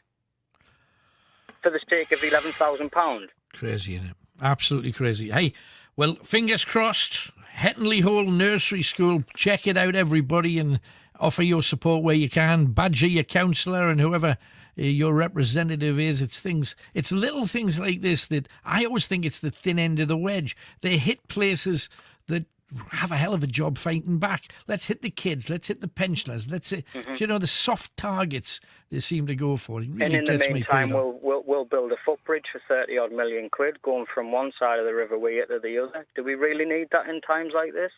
K: for the stake of £11,000.
D: Crazy, isn't it? Absolutely crazy. Hey, well, fingers crossed. Hettonley Hall Nursery School. Check it out, everybody, and offer your support where you can. Badger your counsellor and whoever your representative is. It's little things like this that I always think it's the thin end of the wedge. They hit places that have a hell of a job fighting back. Let's hit the kids. Let's hit the pensioners. Let's hit, the soft targets they seem to go for. It really
K: and in the
D: gets
K: meantime,
D: me
K: we'll build a footbridge for 30-odd million quid going from one side of the River Wear to the other. Do we really need that in times like this?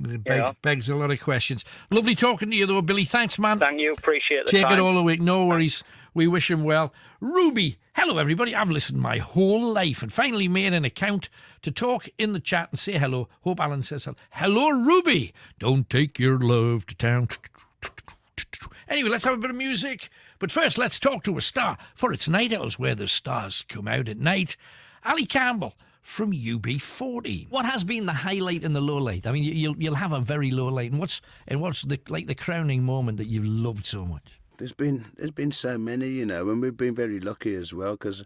D: It begs a lot of questions. Lovely talking to you, though, Billy. Thanks, man.
K: Thank you. Appreciate the
D: time. Take it all away. No worries. We wish him well. Ruby. Hello, everybody. I've listened my whole life and finally made an account to talk in the chat and say hello. Hope Alan says hello. Hello, Ruby. Don't take your love to town. Anyway, let's have a bit of music. But first, let's talk to a star, for it's Night Owls where the stars come out at night. Ali Campbell from UB40. What has been the highlight and the low light? I mean, you'll have a very low light. And what's the crowning moment that you've loved so much?
L: There's been so many, and we've been very lucky as well because,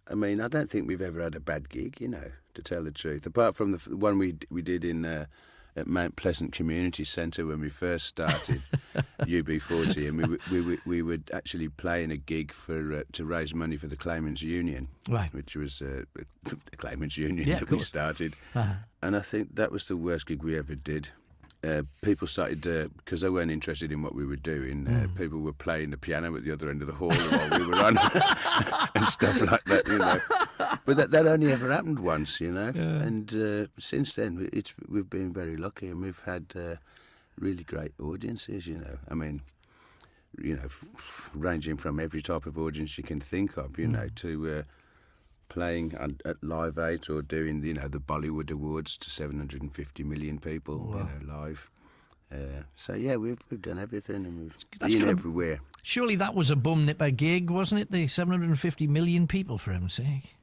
L: I mean, I don't think we've ever had a bad gig, to tell the truth. Apart from the one we did in at Mount Pleasant Community Centre when we first started UB40, and we would actually play in a gig for to raise money for the Claimants Union,
D: right?
L: Which was the Claimants Union that we started, and I think that was the worst gig we ever did. People started, because they weren't interested in what we were doing, people were playing the piano at the other end of the hall while we were on and stuff like that, you know. But that only ever happened once, you know. Yeah. And since then, we've been very lucky, and we've had really great audiences, you know. I mean, you know, ranging from every type of audience you can think of, you know, to playing at Live 8 or doing, you know, the Bollywood Awards to 750 million people, you know, live. So yeah, we've done everything, and we've been everywhere.
D: Surely that was a bum nipper gig, wasn't it? The 750 million people, for heaven's sake.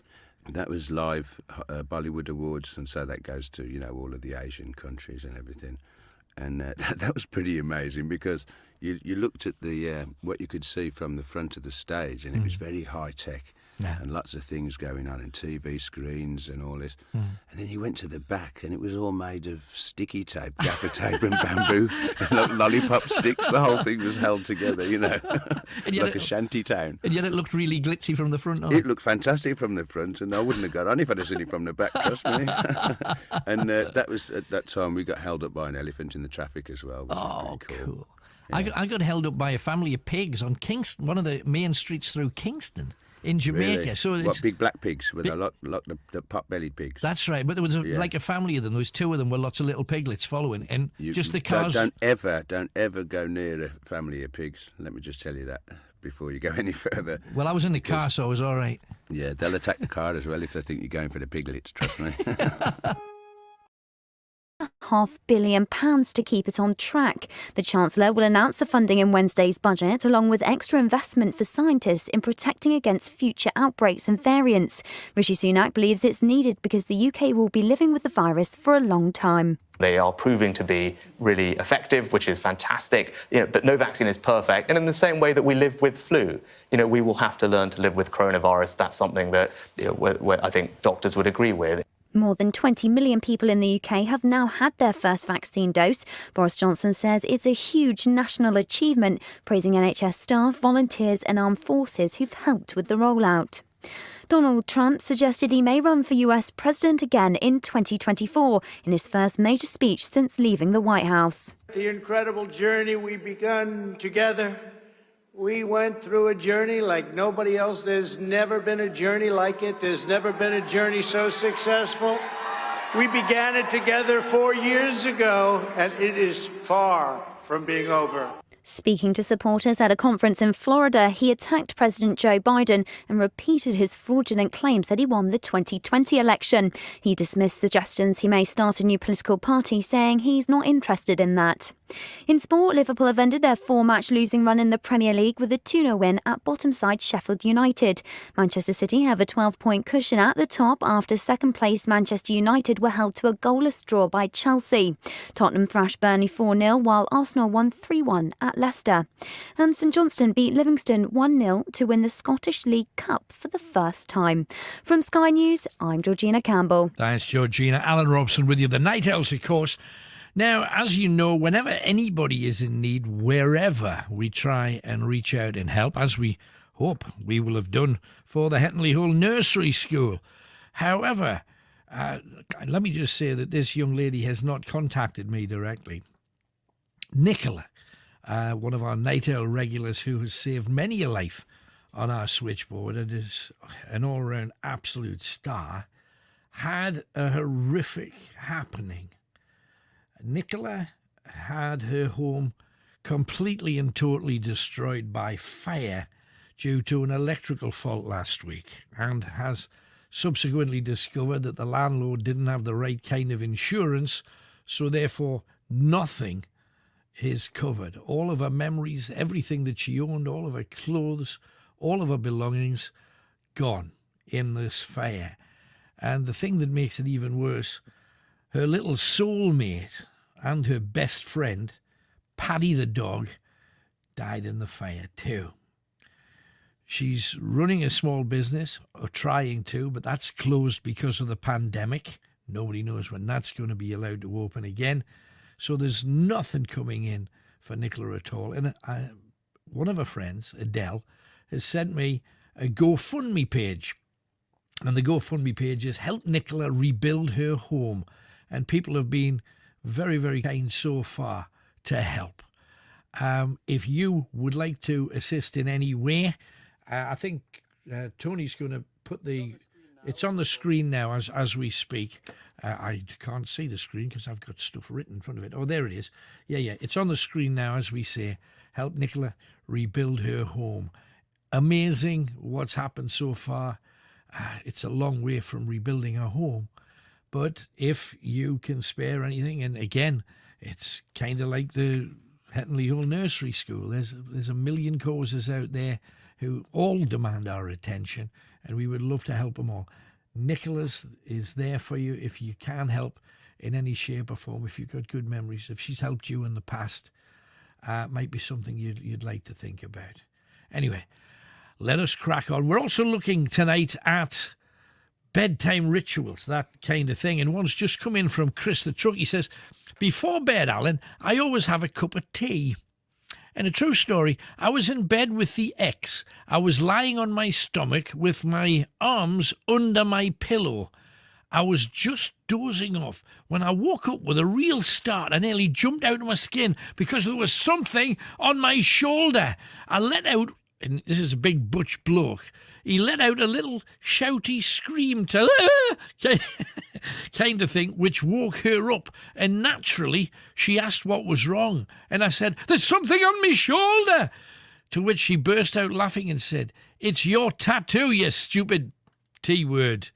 L: That was live Bollywood Awards, and so that goes to, you know, all of the Asian countries and everything. And that was pretty amazing, because you looked at the what you could see from the front of the stage, and it was very high tech. Yeah. And lots of things going on, and TV screens and all this. And then you went to the back, and it was all made of sticky tape, gaffer tape and bamboo, and lollipop sticks. The whole thing was held together, you know, like a shanty town.
D: And yet it looked really glitzy from the front.
L: It looked fantastic from the front, and I wouldn't have got on if I'd have seen it from the back, trust me. And that was, at that time, we got held up by an elephant in the traffic as well, which was pretty cool.
D: Yeah. I got held up by a family of pigs on Kingston, one of the main streets through Kingston. In Jamaica.
L: Really?
D: So
L: what, big black pigs with the pot-bellied pigs?
D: That's right, but there was like a family of them. There was two of them with lots of little piglets following, and just the cars.
L: Don't ever go near a family of pigs. Let me just tell you that before you go any further.
D: Well, I was in the car, so I was all right.
L: Yeah, they'll attack the car as well if they think you're going for the piglets, trust me.
M: £500 million to keep it on track. The Chancellor will announce the funding in Wednesday's budget, along with extra investment for scientists in protecting against future outbreaks and variants. Rishi Sunak believes it's needed because the UK will be living with the virus for a long time.
N: They are proving to be really effective, which is fantastic. But no vaccine is perfect. And in the same way that we live with flu, we will have to learn to live with coronavirus. That's something that I think doctors would agree with.
M: More than 20 million people in the UK have now had their first vaccine dose. Boris Johnson says it's a huge national achievement, praising NHS staff, volunteers and armed forces who've helped with the rollout. Donald Trump suggested he may run for US president again in 2024 in his first major speech since leaving the White House.
O: The incredible journey we've begun together. We went through a journey like nobody else. There's never been a journey like it. There's never been a journey so successful. We began it together 4 years ago, and it is far from being over.
M: Speaking to supporters at a conference in Florida, he attacked President Joe Biden and repeated his fraudulent claims that he won the 2020 election. He dismissed suggestions he may start a new political party, saying he's not interested in that. In sport, Liverpool have ended their 4-match losing run in the Premier League with a 2-0 win at bottom side Sheffield United. Manchester City have a 12-point cushion at the top after second-place Manchester United were held to a goalless draw by Chelsea. Tottenham thrashed Burnley 4-0, while Arsenal won 3-1 at Leicester. And St Johnstone beat Livingston 1-0 to win the Scottish League Cup for the first time. From Sky News, I'm Georgina Campbell.
D: Thanks, Georgina. Alan Robson with you. The Night Owls, of course. Now, as you know, whenever anybody is in need, wherever, we try and reach out and help, as we hope we will have done for the Hettenley Hall Nursery School. However, let me just say that this young lady has not contacted me directly. Nicola, one of our Night Owl regulars who has saved many a life on our switchboard and is an all-round absolute star, had a horrific happening. Nicola had her home completely and totally destroyed by fire due to an electrical fault last week, and has subsequently discovered that the landlord didn't have the right kind of insurance, so therefore nothing is covered. All of her memories, everything that she owned, all of her clothes, all of her belongings, gone in this fire. And the thing that makes it even worse, her little soulmate and her best friend, Paddy the dog, died in the fire too. She's running a small business, or trying to, but that's closed because of the pandemic. Nobody knows when that's going to be allowed to open again. So there's nothing coming in for Nicola at all. And one of her friends, Adele, has sent me a GoFundMe page. And the GoFundMe page is Help Nicola Rebuild Her Home. And people have been very, very kind so far to help. If you would like to assist in any way, I think Tony's going to put it's on the screen now as we speak. I can't see the screen because I've got stuff written in front of it. Oh, there it is. Yeah. It's on the screen now as we say, Help Nicola Rebuild Her Home. Amazing what's happened so far. It's a long way from rebuilding a home. But if you can spare anything, and again, it's kind of like the Hettonley Hall Nursery School. There's a million causes out there who all demand our attention, and we would love to help them all. Nicola's is there for you if you can help in any shape or form, if you've got good memories. If she's helped you in the past, might be something you'd like to think about. Anyway, let us crack on. We're also looking tonight at bedtime rituals, that kind of thing. And one's just come in from Chris the Truck. He says, before bed, Alan, I always have a cup of tea. And a true story, I was in bed with the ex. I was lying on my stomach with my arms under my pillow. I was just dozing off when I woke up with a real start. I nearly jumped out of my skin because there was something on my shoulder. I let out, and this is a big butch bloke, he let out a little shouty scream to kind of thing, which woke her up. And naturally, she asked what was wrong. And I said, there's something on my shoulder. To which she burst out laughing and said, it's your tattoo, you stupid T-word.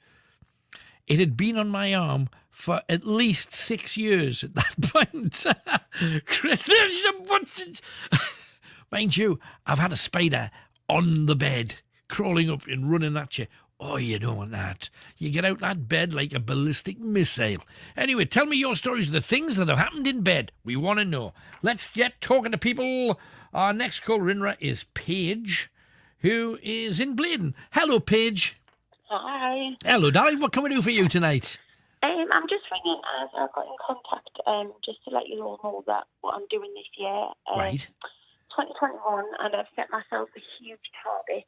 D: It had been on my arm for at least 6 years at that point. Chris, mind you, I've had a spider on the bed, crawling up and running at you. Oh, you don't want that. You get out that bed like a ballistic missile. Anyway, tell me your stories, the things that have happened in bed. We want to know. Let's get talking to people. Our next caller in is Paige, who is in Bladen. Hello, Paige.
P: Hi.
D: Hello, darling. What can we do for you tonight?
P: I'm just ringing as I've got in contact just to let you all know that what I'm doing this year.
D: Right.
P: 2021, and I've set myself a huge target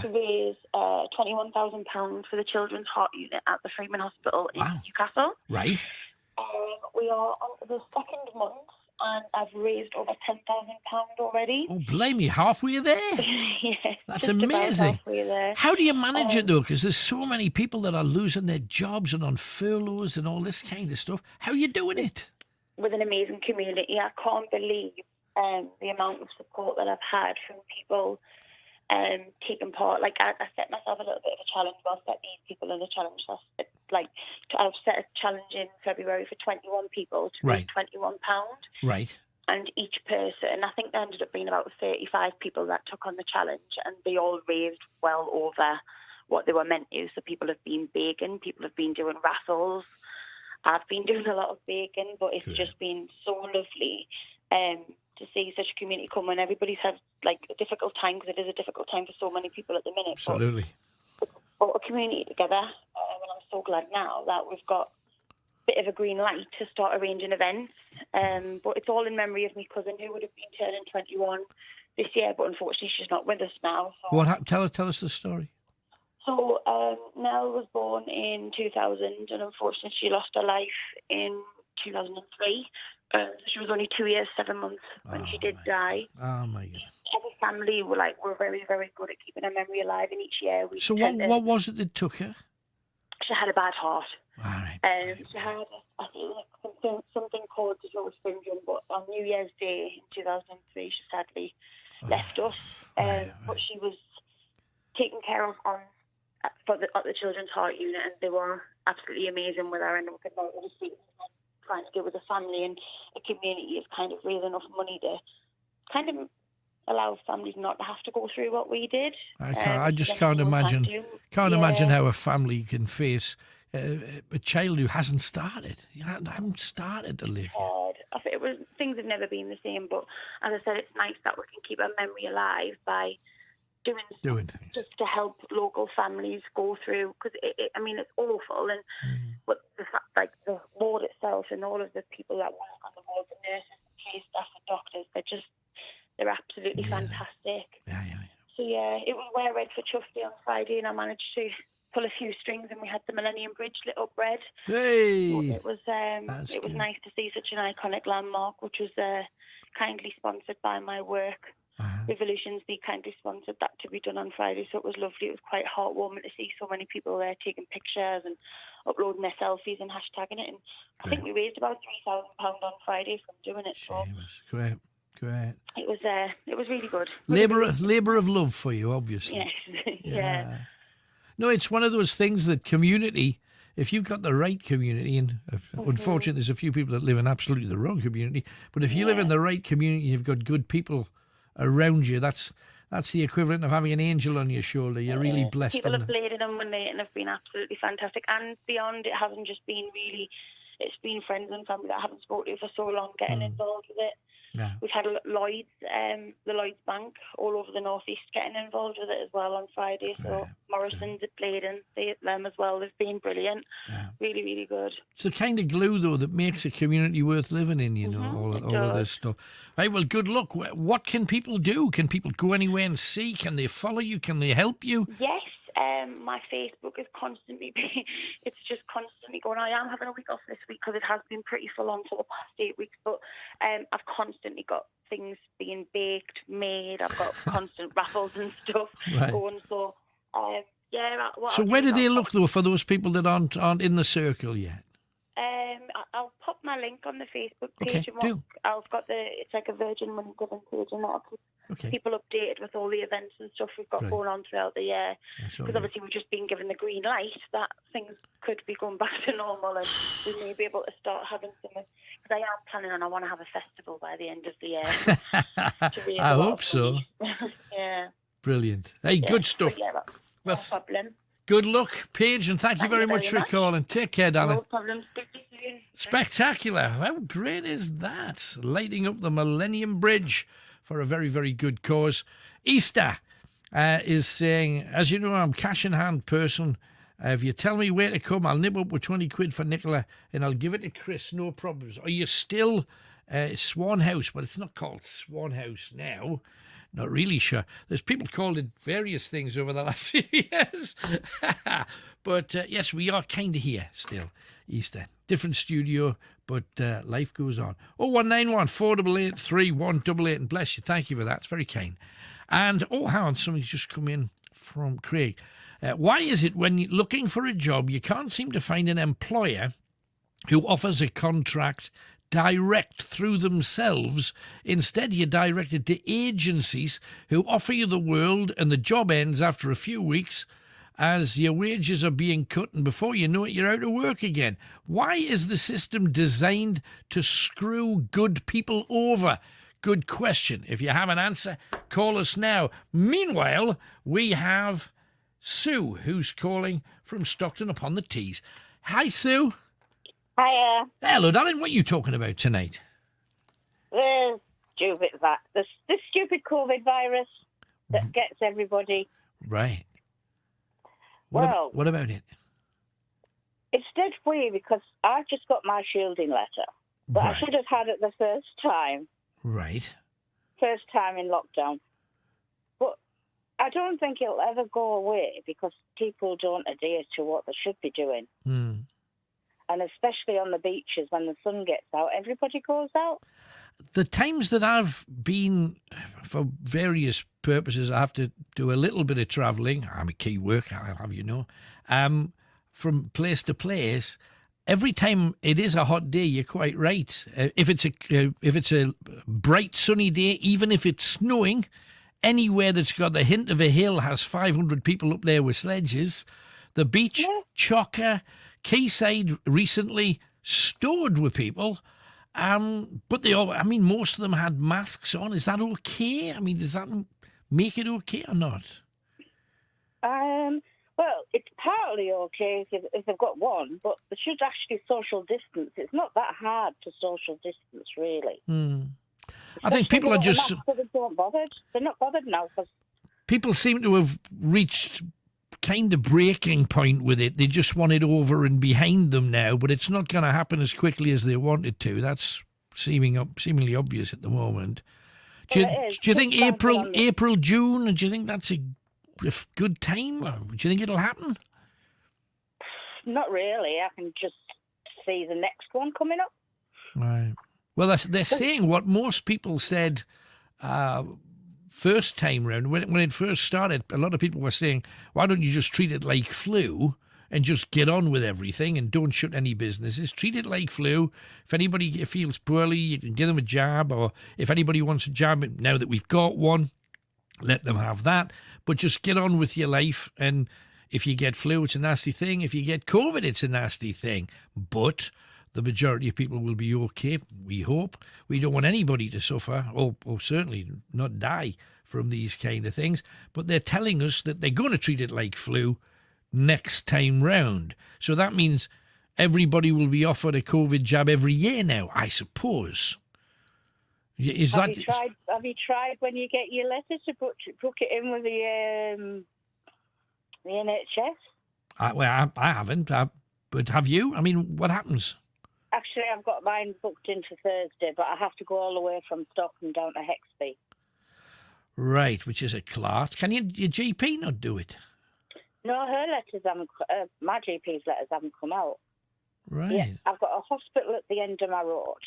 P: to raise £21,000 for the Children's Heart Unit at the Freeman Hospital in Newcastle.
D: Right.
P: We are on the second month, and I've raised over £10,000 already.
D: Oh, blame you, halfway there.
P: Yes,
D: that's
P: just about
D: amazing.
P: halfway there.
D: How do you manage it, though? Because there's so many people that are losing their jobs and on furloughs and all this kind of stuff. How are you doing it?
P: With an amazing community. I can't believe the amount of support that I've had from people taking part. Like, I set myself a little bit of a challenge. Well, I set these people in a challenge. I've set a challenge in February for 21 people to raise £21.
D: Right.
P: And each person, I think there ended up being about 35 people that took on the challenge, and they all raised well over what they were meant to. So people have been baking, people have been doing raffles. I've been doing a lot of baking, but it's just been so lovely to see such a community come when everybody's had like a difficult time, because it is a difficult time for so many people at the minute.
D: Absolutely.
P: But a community together, and I'm so glad now that we've got a bit of a green light to start arranging events. But it's all in memory of my cousin, who would have been turning 21 this year, but unfortunately she's not with us now. So.
D: What happened? Tell us the story.
P: So Nell was born in 2000, and unfortunately she lost her life in 2003. She was only 2 years, 7 months when she did die.
D: Oh, my God.
P: As a family, we're very, very good at keeping her memory alive, and each year we...
D: So what was it that took her?
P: She had a bad heart.
D: All right.
P: She had, I think, something called the Joe syndrome, but on New Year's Day in 2003, she sadly left us. But she was taken care of at the Children's Heart Unit, and they were absolutely amazing with her, and we could not really see trying to do with a family and a community is kind of raise enough money to kind of allow families not to have to go through what we did.
D: I just can't imagine. Imagine how a family can face a child who hasn't started. You haven't started to live yet.
P: Things have never been the same, but as I said, it's nice that we can keep our memory alive by
D: doing things
P: just to help local families go through, because I mean, it's awful, and but the fact, like the ward itself and all of the people that work on the ward, the nurses, the care staff, and doctors, they're absolutely fantastic. So yeah, it was where Red for Chuffy on Friday, and I managed to pull a few strings, and we had the Millennium Bridge lit up red.
D: Hey,
P: it was nice to see such an iconic landmark, which was kindly sponsored by my work. Revolutions, they kindly sponsored that to be done on Friday, so it was lovely. It was quite heartwarming to see so many people there taking pictures and uploading their selfies and hashtagging it. And I think we raised about £3,000 on Friday from doing it. So
D: great.
P: it was really good.
D: Labour of love for you, obviously.
P: Yes. Yeah.
D: No, it's one of those things that community, if you've got the right community, and unfortunately there's a few people that live in absolutely the wrong community, but if you live in the right community, you've got good people around you, that's the equivalent of having an angel on your shoulder. You're really blessed.
P: People have played it on Monday and have been absolutely fantastic. And beyond, it hasn't just been really, it's been friends and family that I haven't spoken to for so long getting involved with it.
D: Yeah.
P: We've had Lloyd's, the Lloyd's Bank all over the northeast getting involved with it as well on Friday. So Morrison's at Bladen, them as well. They've been brilliant. Yeah. Really, really good.
D: It's the kind of glue, though, that makes a community worth living in, you know, all of this stuff. Right, well, good luck. What can people do? Can people go anywhere and see? Can they follow you? Can they help you?
P: Yes. My Facebook is constantly going. I am having a week off this week because it has been pretty full on for the past 8 weeks, but I've constantly got things being baked, made. I've got constant raffles and stuff going. So,
D: So where do they look, though, for those people that aren't in the circle yet?
P: I'll pop my link on the Facebook page.
D: Okay,
P: I've got it's like a Virgin Money Giving page, and that'll keep people updated with all the events and stuff we've got going on throughout the year. Because obviously we've just been given the green light that things could be going back to normal, and we may be able to start having some. Because I am planning on, I want to have a festival by the end of the year.
D: I hope so.
P: Yeah.
D: Brilliant. Hey, good stuff.
P: No problem.
D: Good luck, Paige, and thank you very much for calling. Take care, darling.
P: No problem. Speak to you soon.
D: Spectacular. How great is that? Lighting up the Millennium Bridge for a very, very good cause. Easter is saying, as you know, I'm cash in hand person. If you tell me where to come, I'll nip up with 20 quid for Nicola and I'll give it to Chris, no problems. Are you still Swan House? Well, it's not called Swan House now. Not really sure. There's people called it various things over the last few years. But yes, we are kind of here still, Easter. Different studio, but life goes on. 0191 488 3188, and bless you. Thank you for that. It's very kind. And hang on, something's just come in from Craig. Why is it when you're looking for a job, you can't seem to find an employer who offers a contract direct through themselves? Instead, you're directed to agencies who offer you the world, and the job ends after a few weeks as your wages are being cut, and before you know it, you're out of work again. Why is the system designed to screw good people over? Good question. If you have an answer, call us now. Meanwhile, we have Sue, who's calling from Stockton upon the Tees. Hi, Sue.
Q: Hiya.
D: Hello, darling. What are you talking about tonight?
Q: The stupid COVID virus that gets everybody.
D: Right.
Q: What
D: about it?
Q: It's dead weird because I just got my shielding letter, but I should have had it the first time.
D: Right.
Q: First time in lockdown. But I don't think it'll ever go away because people don't adhere to what they should be doing. And especially on the beaches when the sun gets out, everybody goes out.
D: The times that I've been, for various purposes, I have to do a little bit of travelling. I'm a key worker, I'll have you know. From place to place, every time it is a hot day, you're quite right. If it's a bright sunny day, even if it's snowing, anywhere that's got the hint of a hill has 500 people up there with sledges. The beach, chocker, Quayside recently stored with people, but most of them had masks on. Is that okay? I mean, does that make it okay or not?
Q: Well, it's partly okay if they've got one, but they should actually social distance. It's not that hard to social distance, really.
D: I think people are just...
Q: They don't bother. They're not bothered now because
D: people seem to have reached kind of breaking point with it. They just want it over and behind them now, but it's not going to happen as quickly as they wanted to. That's seemingly obvious at the moment. Do you think April, June? Do you think that's a good time? Or do you think it'll happen?
Q: Not really. I can just see the next one coming up.
D: Right. Well, they're saying what most people said first time round. When it first started, a lot of people were saying, why don't you just treat it like flu and just get on with everything and don't shut any businesses? Treat it like flu. If anybody feels poorly, you can give them a jab, or if anybody wants a jab, now that we've got one, let them have that. But just get on with your life, and if you get flu, it's a nasty thing. If you get COVID, it's a nasty thing. But the majority of people will be okay, we hope. We don't want anybody to suffer, or certainly not die from these kind of things. But they're telling us that they're going to treat it like flu next time round. So that means everybody will be offered a COVID jab every year now, I suppose.
Q: Have you tried when you get your letter to book it in with the NHS?
D: I haven't, but have you? I mean, what happens?
Q: Actually, I've got mine booked in for Thursday, but I have to go all the way from Stockton down to Hexby.
D: Right, which is a clot. Can your GP not do it?
Q: No, her letters haven't. My GP's letters haven't come out.
D: Right.
Q: Yeah, I've got a hospital at the end of my road.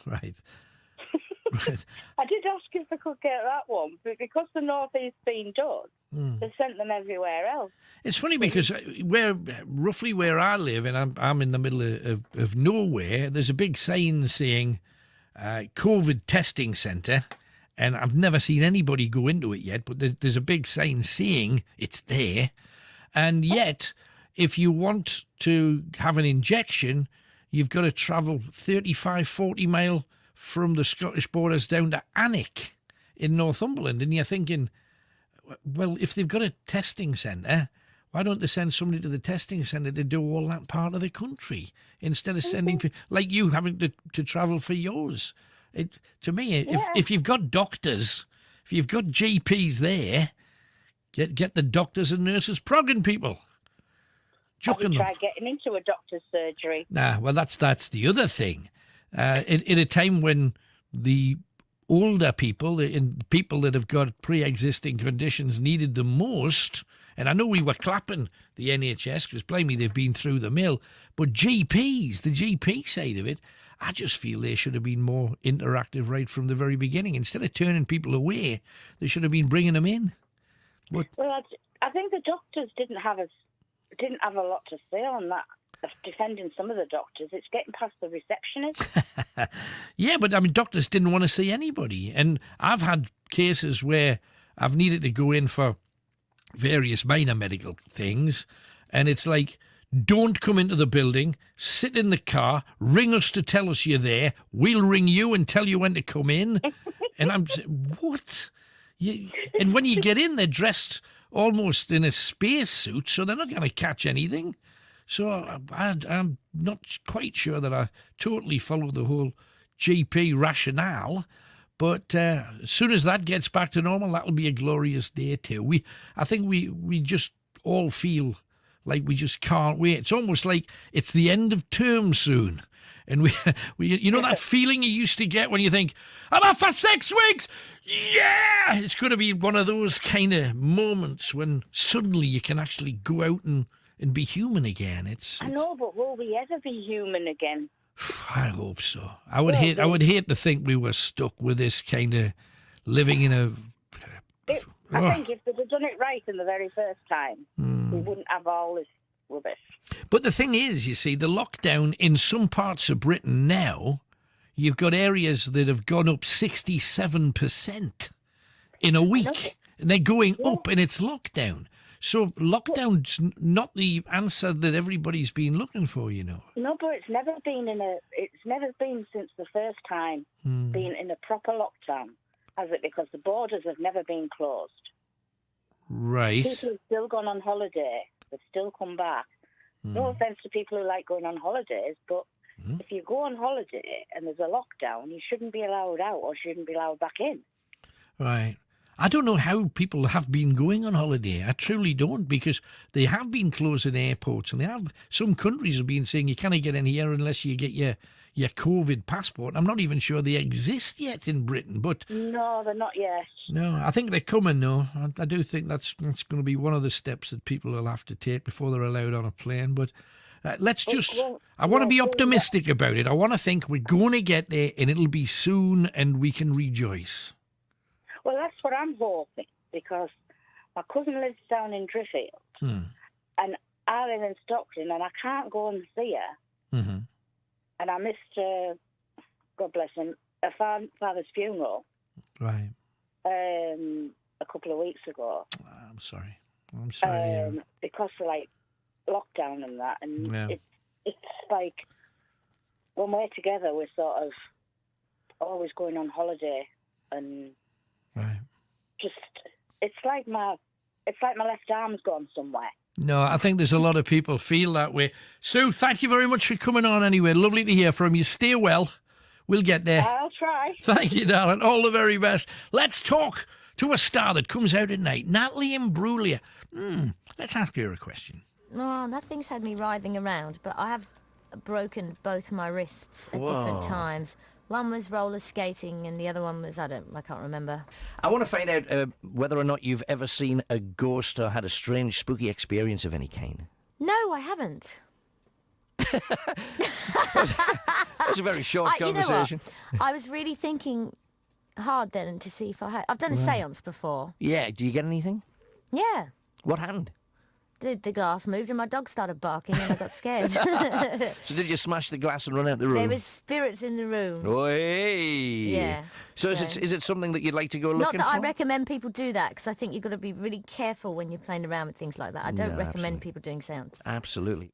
D: Right.
Q: I did ask if I could get that one, but because the North East's been done, they sent them everywhere else.
D: It's funny because roughly where I live, and I'm in the middle of nowhere, there's a big sign saying COVID testing centre, and I've never seen anybody go into it yet, but there's a big sign saying it's there. And yet, if you want to have an injection, you've got to travel 35, 40 mile from the Scottish borders down to Alnwick in Northumberland. And you're thinking, well, if they've got a testing centre, why don't they send somebody to the testing centre to do all that part of the country instead of sending people like you having to travel for yours? To me, if you've got doctors, if you've got GPs there, get the doctors and nurses progging people.
Q: Have you tried getting into a doctor's surgery?
D: Nah, well, that's the other thing. In a time when the older people, people that have got pre-existing conditions needed the most, and I know we were clapping the NHS because, blimey, they've been through the mill, but GPs, the GP side of it, I just feel they should have been more interactive right from the very beginning. Instead of turning people away, they should have been bringing them in. But
Q: well, I think the doctors didn't have a lot to say on that. Of defending some of the doctors, it's getting past the receptionist.
D: Yeah, but I mean, doctors didn't want to see anybody, and I've had cases where I've needed to go in for various minor medical things, and it's like, don't come into the building, sit in the car, ring us to tell us you're there, we'll ring you and tell you when to come in. And I'm saying, what? And when you get in, they're dressed almost in a spacesuit, so they're not going to catch anything. So I'm not quite sure that I totally follow the whole GP rationale, but as soon as that gets back to normal, that'll be a glorious day too. I think we just all feel like we just can't wait. It's almost like it's the end of term soon. And we you know that feeling you used to get when you think, I'm off for 6 weeks! Yeah! It's going to be one of those kind of moments when suddenly you can actually go out and be human again.
Q: I know, but will we ever be human again?
D: I hope so. I would hate to think we were stuck with this kind of living in a...
Q: I think if they'd have done it right in the very first time, we wouldn't have all this rubbish.
D: But the thing is, you see, the lockdown in some parts of Britain now, you've got areas that have gone up 67% in a week. And they're going up, and it's lockdown. So lockdown's not the answer that everybody's been looking for, you know.
Q: No, but it's never been since the first time being in a proper lockdown, has it? Because the borders have never been closed.
D: Right.
Q: People have still gone on holiday. They've still come back. No offence to people who like going on holidays, but if you go on holiday and there's a lockdown, you shouldn't be allowed out or shouldn't be allowed back in.
D: Right. I don't know how people have been going on holiday. I truly don't, because they have been closing airports, and some countries have been saying you can't get in here unless you get your COVID passport. I'm not even sure they exist yet in Britain, but
Q: No, they're not yet.
D: no, I think they're coming though. I do think that's going to be one of the steps that people will have to take before they're allowed on a plane. But I want to be optimistic about it. I want to think we're going to get there and it'll be soon and we can rejoice.
Q: Well, that's what I'm hoping, because my cousin lives down in Driffield, and I live in Stockton, and I can't go and see her.
D: Mm-hmm.
Q: And I missed, God bless him, a father's funeral.
D: Right.
Q: A couple of weeks ago.
D: I'm sorry. I'm sorry.
Q: Because of, like, lockdown and that, and
D: Yeah.
Q: it's like when we're together, we're sort of always going on holiday, and just it's like my left arm's gone somewhere.
D: No, I think there's a lot of people feel that way. Sue, thank you very much for coming on anyway. Lovely to hear from you. Stay well. We'll get there.
Q: I'll try.
D: Thank you, darling. All the very best. Let's talk to a star that comes out at night, Natalie Imbruglia. Let's ask her a question.
R: Oh, nothing's had me writhing around, but I have broken both my wrists at different
S: Whoa.
R: times. One was roller skating and the other one was, I can't remember.
S: I want to find out whether or not you've ever seen a ghost or had a strange, spooky experience of any kind.
R: No, I haven't.
S: That's a very short conversation.
R: You know what? I was really thinking hard then to see if I had. I've done a
S: Right.
R: séance before.
S: Yeah, do you get anything?
R: Yeah.
S: What happened?
R: The glass moved and my dog started barking and I got scared.
S: So did you smash the glass and run out the room?
R: There was spirits in the room.
S: Oh, hey.
R: Yeah.
S: So is it something that you'd like to go
R: Not
S: looking
R: that
S: for?
R: I recommend people do that, because I think you've got to be really careful when you're playing around with things like that. I don't
S: No,
R: recommend people doing séance.
S: Absolutely.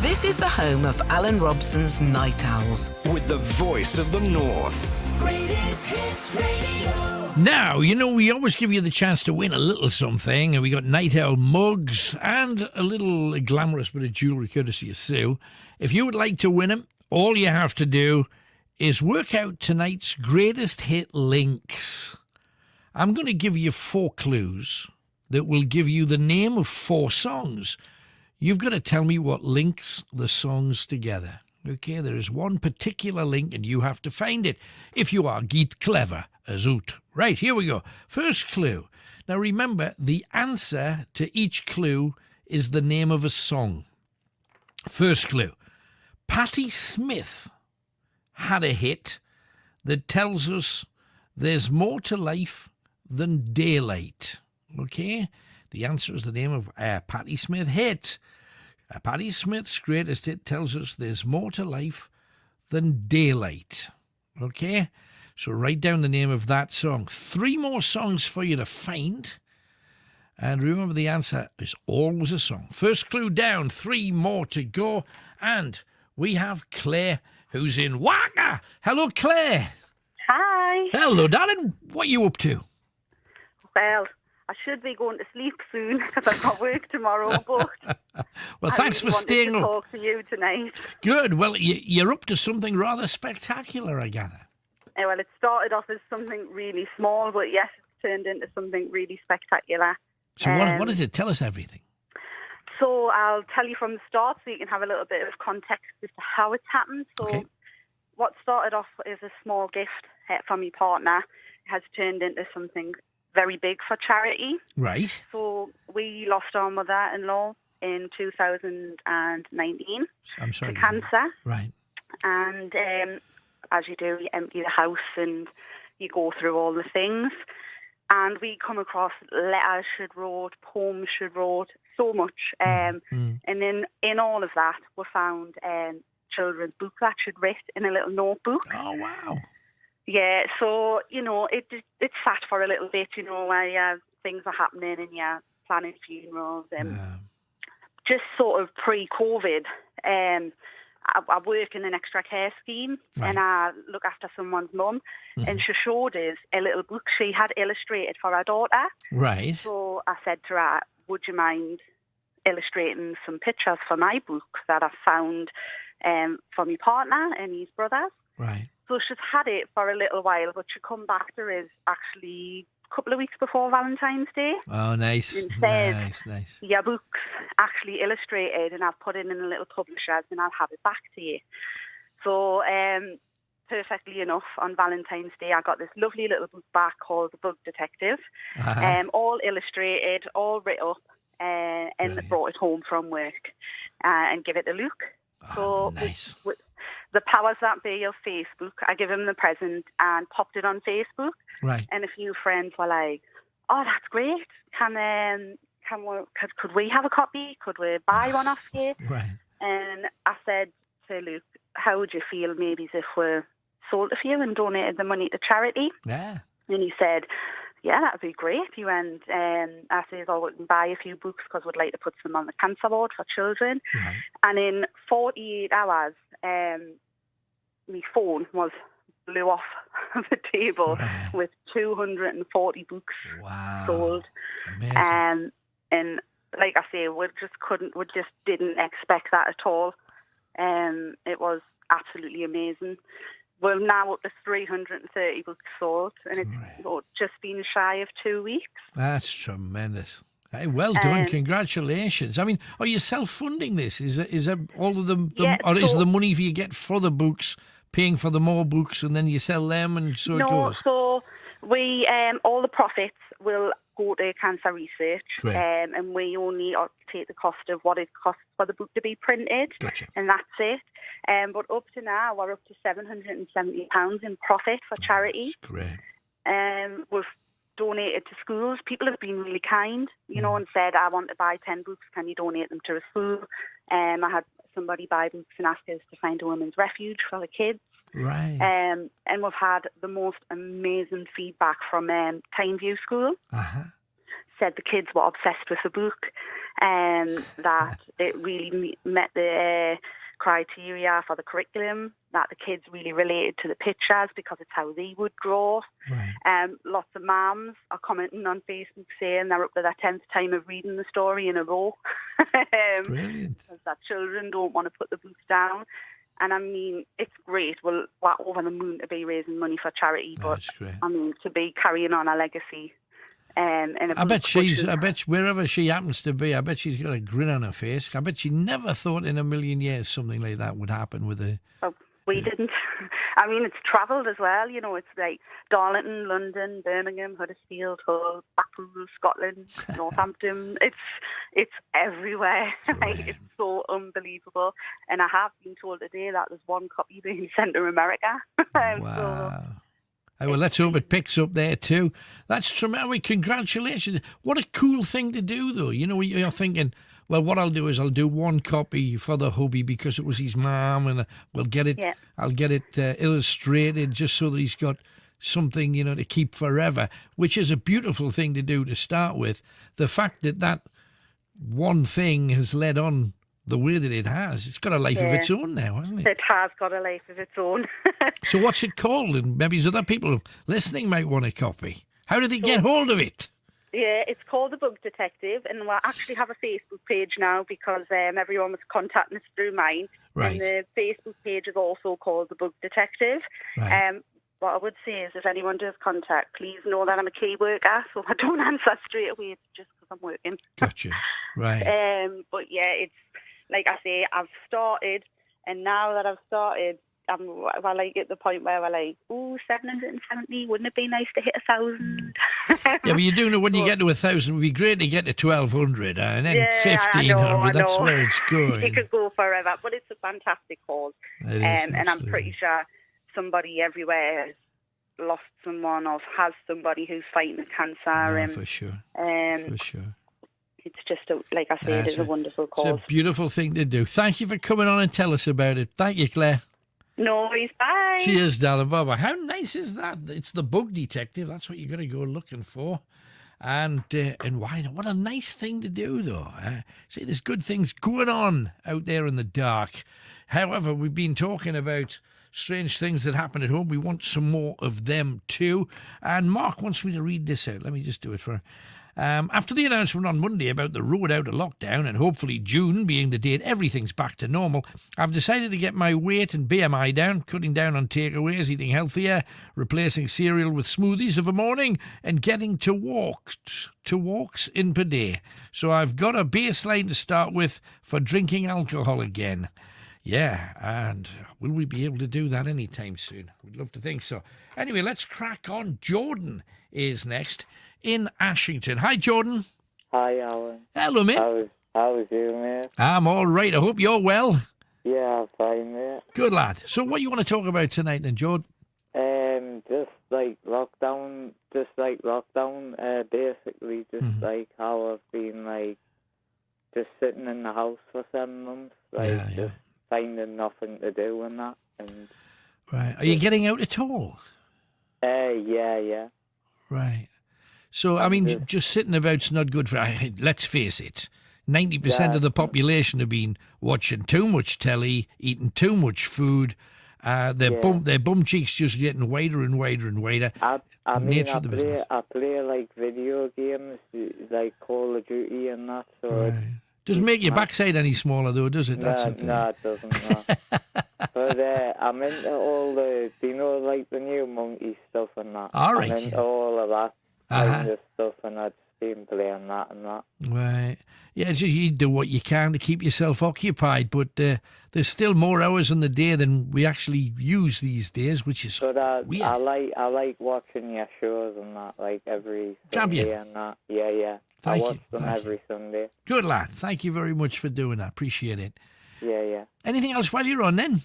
C: This is the home of Alan Robson's Night Owls.
B: With the voice of the North.
T: Greatest Hits Radio.
D: Now, you know, we always give you the chance to win a little something, and we got Night Owl mugs and a little glamorous bit of jewellery courtesy of Sue. If you would like to win them, all you have to do is work out tonight's greatest hit links. I'm going to give you 4 clues that will give you the name of 4 songs. You've got to tell me what links the songs together. Okay, there is one particular link and you have to find it if you are geet clever as oot. Right, here we go. First clue. Now remember, the answer to each clue is the name of a song. First clue. Patti Smith had a hit that tells us there's more to life than daylight. Okay? The answer is the name of a Patti Smith hit. Patti Smith's greatest hit tells us there's more to life than daylight. Okay? So write down the name of that song. 3 more songs for you to find. And remember, the answer is always a song. First clue down, 3 more to go. And we have Claire, who's in Waka. Hello, Claire.
U: Hi.
D: Hello, darling. What are you up to?
U: Well, I should be going to sleep soon because I've got work tomorrow, but
D: Well, thanks for staying
U: I
D: up.
U: talk to you tonight.
D: Good. Well, you're up to something rather spectacular, I gather.
U: Well, it started off as something really small, but yes, it's turned into something really spectacular.
D: So what is it? Tell us everything.
U: So I'll tell you from the start so you can have a little bit of context as to how it's happened. So what started off as a small gift from my partner has turned into something very big for charity.
D: Right.
U: So we lost our mother-in-law in 2019
D: I'm sorry.
U: to cancer.
D: Right.
U: And as you do, you empty the house and you go through all the things. And we come across letters she'd wrote, poems she'd wrote, so much. And then in all of that, we found children's book that she'd written in a little notebook.
D: Oh, wow.
U: Yeah, so, you know, it sat for a little bit, you know, where things are happening and you're planning funerals. Just sort of pre-COVID, I work in an extra care scheme and I look after someone's mum. And she showed us a little book she had illustrated for her daughter.
D: Right.
U: So I said to her, would you mind illustrating some pictures for my book that I found for my partner and his brothers?
D: Right.
U: So she's had it for a little while, but she come back to us actually a couple of weeks before Valentine's Day.
D: Oh, nice.
U: And said,
D: Nice.
U: your book's actually illustrated and I've put it in a little publisher's and I'll have it back to you. So perfectly enough, on Valentine's Day, I got this lovely little book back called The Bug Detective, all illustrated, all writ up, and they brought it home from work and give it a look. So
D: nice.
U: With the powers that be of Facebook, I give him the present and popped it on Facebook.
D: Right.
U: And a few friends were like, "Oh, that's great! Could we have a copy? Could we buy one off you?"
D: Right.
U: And I said to Luke, "How would you feel maybe if we sold a few and donated the money to charity?"
D: Yeah.
U: And he said, "Yeah, that would be great." He went, I said, "Oh, we can buy a few books because we'd like to put some on the cancer ward for children."
D: Right.
U: And in 48 hours, my phone blew off the table with 240 books sold.
D: Amazing.
U: And like I say, we just didn't expect that at all. It was absolutely amazing. We're now up to 330 books sold, and it's just been shy of 2 weeks.
D: That's tremendous. Hey, well done. Congratulations. I mean, are you self-funding this? Is it all of is the money you get for the books paying for the more books and then you sell them and so it goes?
U: So we all the profits will go to cancer research, and we only take the cost of what it costs for the book to be printed, and that's it. But up to now, we're up to £770 in profit for charity.
D: That's great.
U: We've donated to schools. People have been really kind, and said, "I want to buy 10 books. Can you donate them to a school?" I had somebody buy books and ask us to find a women's refuge for the kids.
D: Right.
U: And we've had the most amazing feedback from Timeview School. Said the kids were obsessed with the book and that it really met the criteria for the curriculum, that the kids really related to the pictures because it's how they would draw. Lots of mums are commenting on Facebook saying they're up to their 10th time of reading the story in a row.
D: Brilliant.
U: Because their children don't want to put the books down. And I mean, it's great. Well, we're over the moon to be raising money for charity, but I mean, to be carrying on a legacy.
D: I bet wherever she happens to be, I bet she's got a grin on her face. I bet she never thought in a million years something like that would happen with her.
U: Oh, we didn't. I mean, it's travelled as well. It's like Darlington, London, Birmingham, Huddersfield, Hull, Blackpool, Scotland, Northampton. It's everywhere. It's so unbelievable. And I have been told today that there's one copy being sent to America.
D: Wow. Well, let's hope it picks up there too. That's tremendous. Congratulations. What a cool thing to do, though. You're thinking, well, what I'll do is I'll do one copy for the hubby because it was his mum, and I'll get it illustrated just so that he's got something, to keep forever, which is a beautiful thing to do to start with. The fact that one thing has led on the way that it has, it's got a life of its own now, hasn't it?
U: It has got a life of its own.
D: So what's it called? And maybe other people listening might want a copy. How do they get hold of it?
U: Yeah, it's called The Bug Detective, and we actually have a Facebook page now because everyone was contacting us through mine.
D: Right.
U: And the Facebook page is also called The Bug Detective.
D: Right.
U: What I would say is if anyone does contact, please know that I'm a key worker, so I don't answer straight away. It's just because I'm working.
D: Gotcha. Right.
U: But yeah, it's like I say, I've started, and now that I've started, we're like at the point where we're like, 770, wouldn't it be nice to hit 1,000?
D: Yeah, but you do know when you get to 1,000, it would be great to get to 1,200 and then 1,500.
U: I
D: That's
U: know.
D: where it's going.
U: It could go forever, but it's a fantastic cause.
D: It is,
U: and I'm
D: absolutely.
U: pretty sure somebody everywhere has lost someone or has somebody who's fighting cancer.
D: For sure.
U: For
D: sure.
U: It's just, like I say, it is a wonderful cause.
D: It's a beautiful thing to do. Thank you for coming on and tell us about it. Thank you, Claire.
U: No worries. Bye.
D: Cheers, darling. Bye-bye. How nice is that? It's the Bug Detective. That's what you're going to go looking for. And why not? What a nice thing to do, though. See, there's good things going on out there in the dark. However, we've been talking about strange things that happen at home. We want some more of them, too. And Mark wants me to read this out. Let me just do it for him. After the announcement on Monday about the road out of lockdown and hopefully June being the date everything's back to normal, I've decided to get my weight and BMI down, cutting down on takeaways, eating healthier, replacing cereal with smoothies of a morning, and getting to walks in per day. So I've got a baseline to start with for drinking alcohol again. Yeah, and will we be able to do that anytime soon? We'd love to think so. Anyway, let's crack on. Jordan is next in Ashington. Hi, Jordan.
A: Hi, Alan.
D: Hello, mate.
A: How was you, mate?
D: I'm all right. I hope you're well.
A: Yeah, I'm fine, mate.
D: Good lad. So what you want to talk about tonight then, Jordan?
A: Just like lockdown, basically, just like how I've been like just sitting in the house for 7 months, just finding nothing to do and that. And
D: right. Are you getting out at all?
A: Yeah.
D: Right. So, I mean, just sitting about's not good for... Let's face it, 90% of the population have been watching too much telly, eating too much food. Their bum cheeks just getting wider and wider and wider.
A: I play like video games, like Call of Duty and that. So
D: doesn't make your backside any smaller, though, does it? That's the thing.
A: No, it doesn't. No. But I'm into all the, like the new monkey stuff and that.
D: All right.
A: I'm into all of that kind of stuff, and I've been playing that and that.
D: Right. Yeah, just you do what you can to keep yourself occupied, but there's still more hours in the day than we actually use these days, which is weird.
A: I like watching your shows and that, like every Sunday and that. Yeah. I watch them every Sunday.
D: Good lad. Thank you very much for doing that. Appreciate it.
A: Yeah.
D: Anything else while you're on then?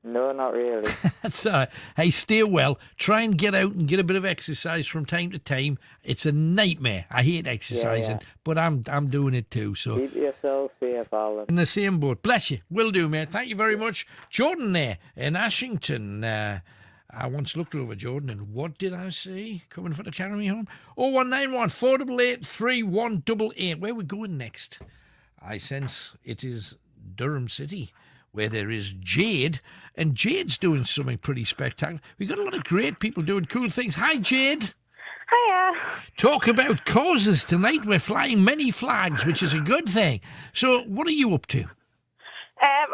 A: No, not really.
D: That's all right. Hey, stay well. Try and get out and get a bit of exercise from time to time. It's a nightmare. I hate exercising, but I'm doing it too. So
A: keep yourself safe, Alan.
D: In the same boat. Bless you. Will do, mate. Thank you very much. Jordan there in Ashington. I once looked over Jordan and what did I see? Coming for to carry me home? 0191 488 3188. Where are we going next? I sense it is Durham City, where there is Jade, and Jade's doing something pretty spectacular. We've got a lot of great people doing cool things. Hi, Jade.
V: Hiya.
D: Talk about causes tonight. We're flying many flags, which is a good thing. So what are you up to?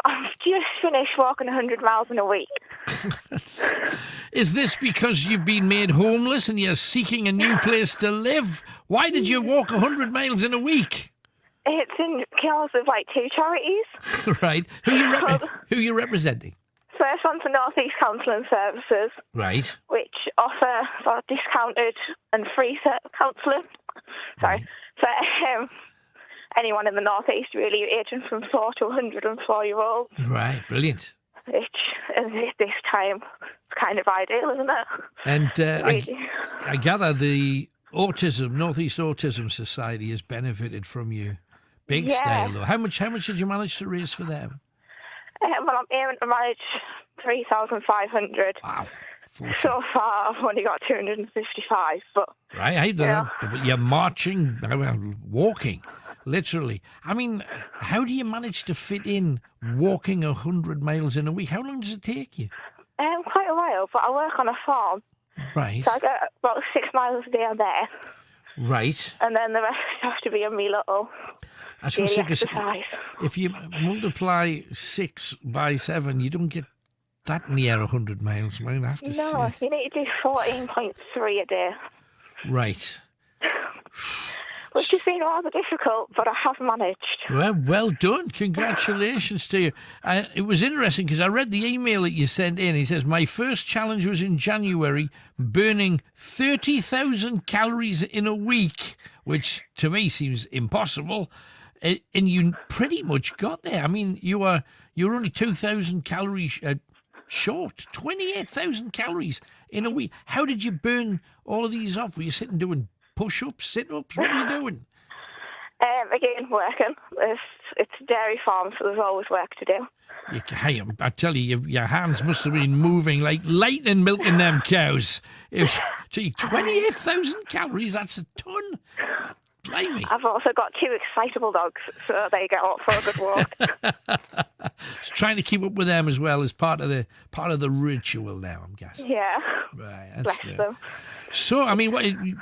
V: I've just finished walking 100 miles in a week.
D: Is this because you've been made homeless and you're seeking a new place to live? Why did you walk 100 miles in a week?
V: It's in cause of like 2 charities.
D: Right. Who are you representing?
V: First one's the North East Counselling Services.
D: Right.
V: Which offer sort of discounted and free counselling. Sorry. For anyone in the North East, really, aging from 4 to 104-year-olds.
D: Right. Brilliant.
V: Which, at this time, is kind of ideal, isn't it?
D: And
V: Really.
D: I gather the North East Autism Society has benefited from you. Big style, though. How much did you manage to raise for them?
V: Well, I'm aiming to manage 3,500.
D: Wow.
V: So far, I've only got 255, but...
D: Right, but you're marching, walking, literally. I mean, how do you manage to fit in walking 100 miles in a week? How long does it take you?
V: Quite a while, but I work on a farm.
D: Right.
V: So I get about 6 miles a day on there.
D: Right.
V: And then the rest have to be on me little daily exercise.
D: If you multiply 6 by 7, you don't get that near 100 miles, I have to say.
V: No, you need to do 14.3 a day.
D: Right.
V: Which has been rather difficult, but I have managed.
D: Well done. Congratulations to you. It was interesting because I read the email that you sent in. He says, my first challenge was in January, burning 30,000 calories in a week, which to me seems impossible. And you pretty much got there. I mean, you were only 2,000 calories short, 28,000 calories in a week. How did you burn all of these off? Were you sitting doing push-ups, sit-ups? What are you doing?
V: Again, working. It's a dairy farm, so there's always work to do.
D: I tell you, your hands must have been moving like lightning milking them cows. 28,000 calories, that's a ton. Blimey.
V: I've also got 2 excitable dogs, so they get out for a good walk.
D: Just trying to keep up with them as well as part of the ritual now, I'm guessing.
V: Yeah.
D: Right,
V: Bless them.
D: So, I mean,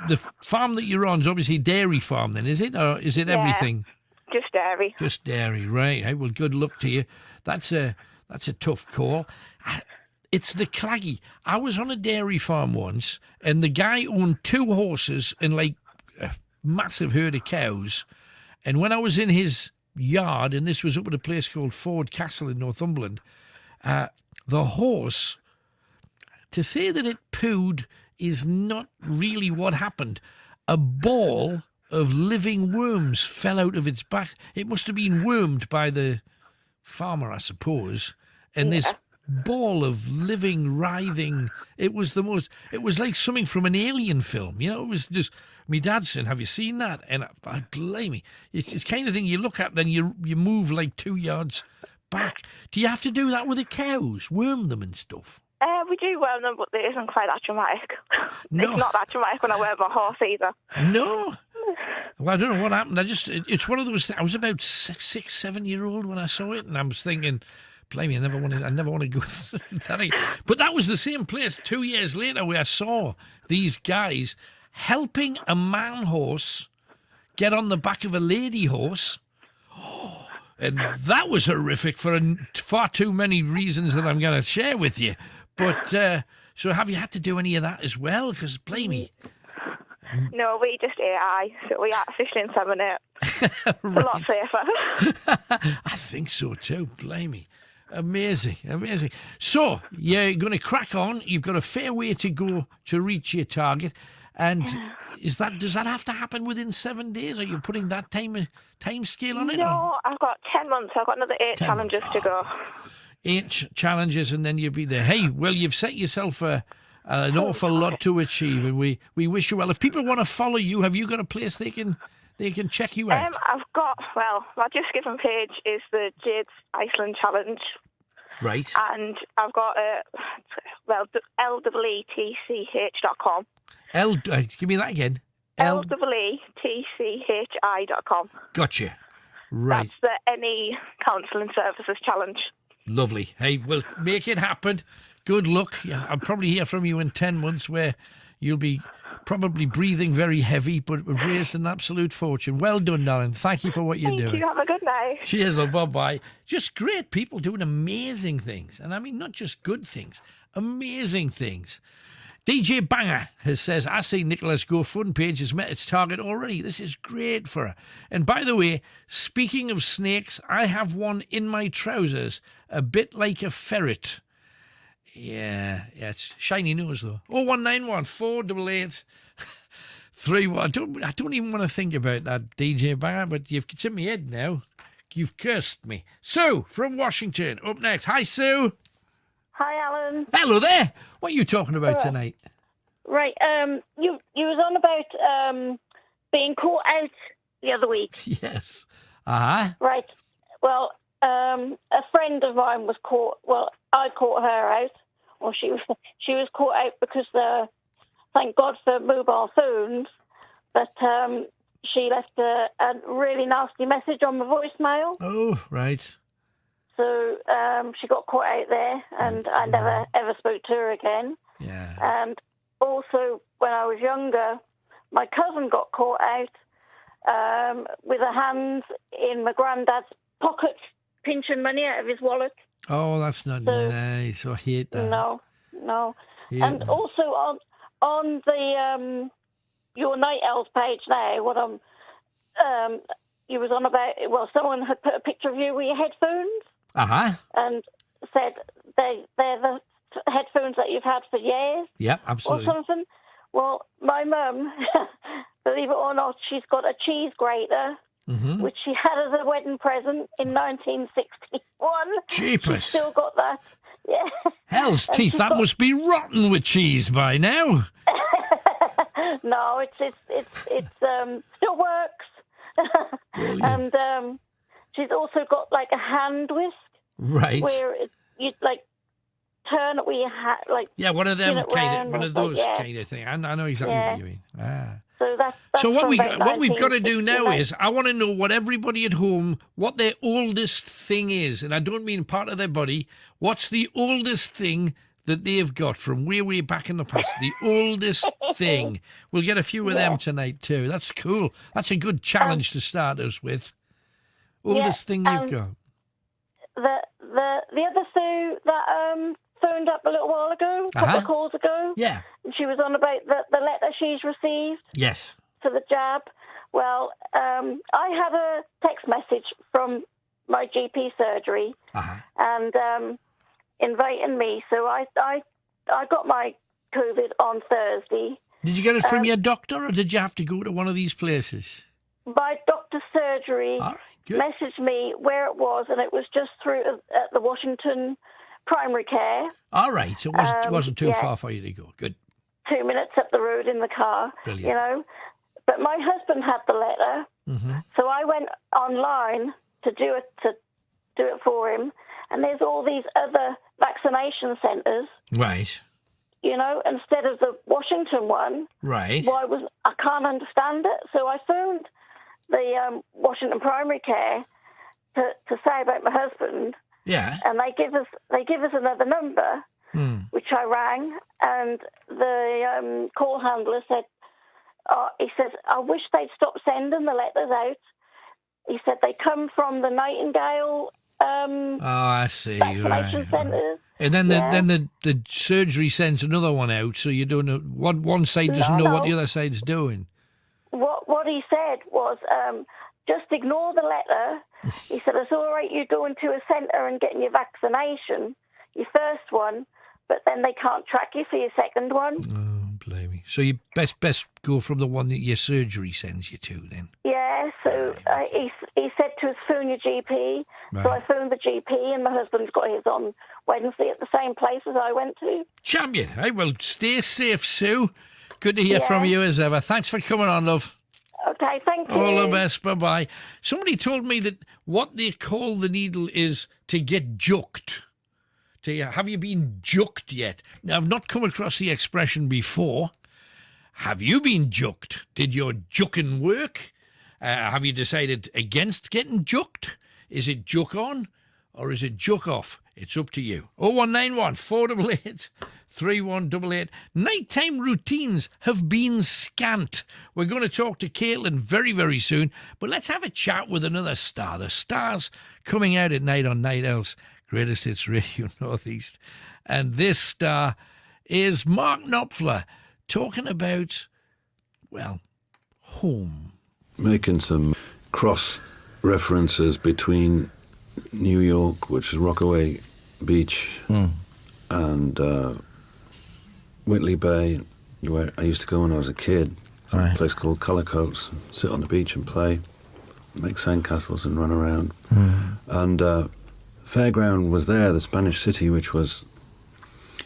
D: the farm that you're on is obviously dairy farm then, is it? Or is it everything?
V: Just dairy.
D: Just dairy, right. Hey, well, good luck to you. That's a tough call. It's the claggy. I was on a dairy farm once, and the guy owned 2 horses and, like, a massive herd of cows. And when I was in his yard, and this was up at a place called Ford Castle in Northumberland, the horse, to say that it pooed is not really what happened. A ball of living worms fell out of its back. It must have been wormed by the farmer, I suppose. And this ball of living, writhing, it was like something from an alien film. You know, it was just, my dad said, have you seen that? And I blame me. It's kind of thing you look at, then you move like 2 yards back. Do you have to do that with the cows? Worm them and stuff?
V: We do worm them, but it isn't quite that dramatic.
D: No.
V: It's not that dramatic when I worm a horse either.
D: No. Well, I don't know what happened. It's one of those. I was about 6, 7 year old when I saw it, and I was thinking, blimey, I never want to go through that again. But that was the same place 2 years later where I saw these guys helping a man horse get on the back of a lady horse. And that was horrific for far too many reasons that I'm going to share with you. But, so have you had to do any of that as well? Because, blimey.
V: No, we just AI, so we artificially inseminate. It's a lot safer.
D: I think so too, blimey. Amazing. So, you're going to crack on. You've got a fair way to go to reach your target. And does that have to happen within 7 days? Are you putting that time scale on it?
V: No, I've got 10 months. I've got another 8 challenges to go.
D: 8 challenges, and then you'll be there. Hey, well, you've set yourself an awful lot to achieve, and we wish you well. If people want to follow you, have you got a place they can check you out?
V: My Just Given page is the Jade's Iceland Challenge.
D: Right.
V: And I've got LEETCH.com.
D: Give me that again.
V: LEETCHI.com.
D: Gotcha. Right.
V: That's the Any Counselling Services Challenge.
D: Lovely. Hey, we'll make it happen. Good luck. Yeah, I'll probably hear from you in 10 months where you'll be probably breathing very heavy, but we've raised an absolute fortune. Well done, darling. Thank you for what you're doing.
V: Thank you. Have a good night.
D: Cheers, love. Bye-bye. Just great people doing amazing things. And I mean, not just good things, amazing things. DJ Banger says, I see Nicola's GoFund page has met its target already. This is great for her. And by the way, speaking of snakes, I have one in my trousers, a bit like a ferret. Yeah, it's shiny nose though. 0191 488 31. I don't even want to think about that, DJ Banger, but it's in my head now. You've cursed me. Sue from Washington, up next. Hi, Sue.
V: Hi, Alan.
D: Hello there. What are you talking about tonight?
V: Right. You was on about being caught out the other week.
D: Yes. Uh-huh.
V: Right. Well, a friend of mine was caught. Well, I caught her out, or she was caught out because thank God for mobile phones, but she left a really nasty message on my voicemail.
D: Oh, right.
V: So she got caught out there, and I never ever spoke to her again.
D: Yeah.
V: And also, when I was younger, my cousin got caught out with her hands in my granddad's pockets, pinching money out of his wallet.
D: Oh, that's not nice. I hate that.
V: No.
D: And
V: also on the your Night Owls page now, what you was on about, well, someone had put a picture of you with your headphones.
D: Uh-huh.
V: And said they're the headphones that you've had for years.
D: Yep, absolutely.
V: Or something. Well, my mum, believe it or not, she's got a cheese grater, which she had as a wedding present in 1961.
D: Jeepers.
V: She's still got that. Yeah.
D: Hell's teeth, that must be rotten with cheese by now.
V: No, it's still works.
D: Brilliant.
V: And she's also got like a hand whisk.
D: Right.
V: Where you'd like turn it with your hat, like
D: yeah, one of them
V: spin it round,
D: one of those kind of thing. I know exactly what you mean.
V: So that's
D: So what
V: from
D: we've
V: about
D: got to do now
V: 1969.
D: is, I want to know what everybody at home, what their oldest thing is, and I don't mean part of their body. What's the oldest thing that they've got from way back in the past? The oldest thing. We'll get a few of them tonight too. That's cool. That's a good challenge to start us with. Oldest thing you've got.
V: The other Sue that phoned up a little while ago, a couple of calls ago.
D: Yeah.
V: And she was on about the letter she's received
D: Yes.
V: for the jab. Well, I had a text message from my GP surgery and inviting me. So I got my COVID on Thursday.
D: Did you get it from your doctor, or did you have to go to one of these places?
V: My doctor's surgery messaged me where it was, and it was just through at the Washington Primary Care.
D: All right, so it wasn't too far for you to go. Good.
V: 2 minutes up the road in the car.
D: Brilliant.
V: You know. But my husband had the letter, so I went online to do it for him. And there's all these other vaccination centres.
D: Right.
V: You know, instead of the Washington one.
D: Right.
V: I can't understand it. So I phoned the Washington Primary Care to say about my husband.
D: Yeah.
V: And they give us another number, which I rang, and the call handler said, he says, I wish they'd stop sending the letters out. He said they come from the Nightingale
D: I see.
V: vaccination centres.
D: And then the surgery sends another one out, so you don't know one side doesn't know what the other side's doing.
V: What he said was, just ignore the letter. He said, it's all right you going to a centre and getting your vaccination, your first one, but then they can't track you for your second one.
D: Oh, blimey. So you best go from the one that your surgery sends you to then.
V: Yeah, so he said to us, phone your GP.
D: Right.
V: So I phoned the GP, and my husband's got his on Wednesday at the same place as I went to.
D: Champion. Hey, well, stay safe, Sue. Good to hear from you as ever. Thanks for coming on, love.
V: Okay, thank you.
D: All the best. Bye-bye. Somebody told me that what they call the needle is to get juked. Have you been juked yet? Now, I've not come across the expression before. Have you been juked? Did your juking work? Have you decided against getting juked? Is it juk on or is it juk off? It's up to you. 0191 488 3188. Nighttime routines have been scant. We're going to talk to Caitlin very, very soon, but let's have a chat with another star. The stars coming out at night on Night Owl's Greatest Hits Radio Northeast. And this star is Mark Knopfler talking about, well, home.
E: Making some cross references between New York, which is Rockaway Beach, and Whitley Bay, where I used to go when I was a kid. A place called Colour Coats. Sit on the beach and play, make sandcastles and run around. And fairground was there, the Spanish City, which was,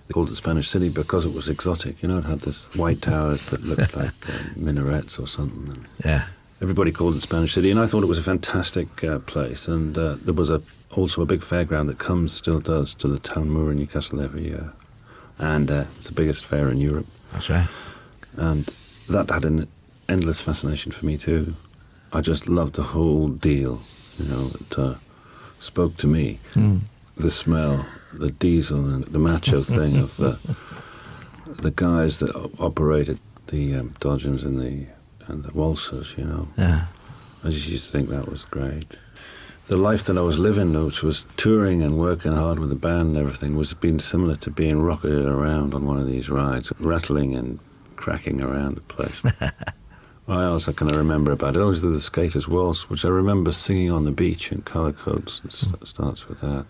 E: they called it Spanish City because it was exotic. You know, it had this white towers that looked like minarets or something. And everybody called it Spanish City, and I thought it was a fantastic place. And there was also a big fairground that still does, to the Town Moor in Newcastle every year. And it's the biggest fair in Europe.
D: That's right.
E: And that had an endless fascination for me too. I just loved the whole deal, you know, it spoke to me. The smell, the diesel and the macho thing of the guys that operated the Dodgems and the waltzers, you know. I just used to think that was great. The life that I was living, which was touring and working hard with the band and everything, was being similar to being rocketed around on one of these rides, rattling and cracking around the place. What else can I remember about it? I always did the Skaters Waltz, which I remember singing on the beach in Colour Coats. It starts with that.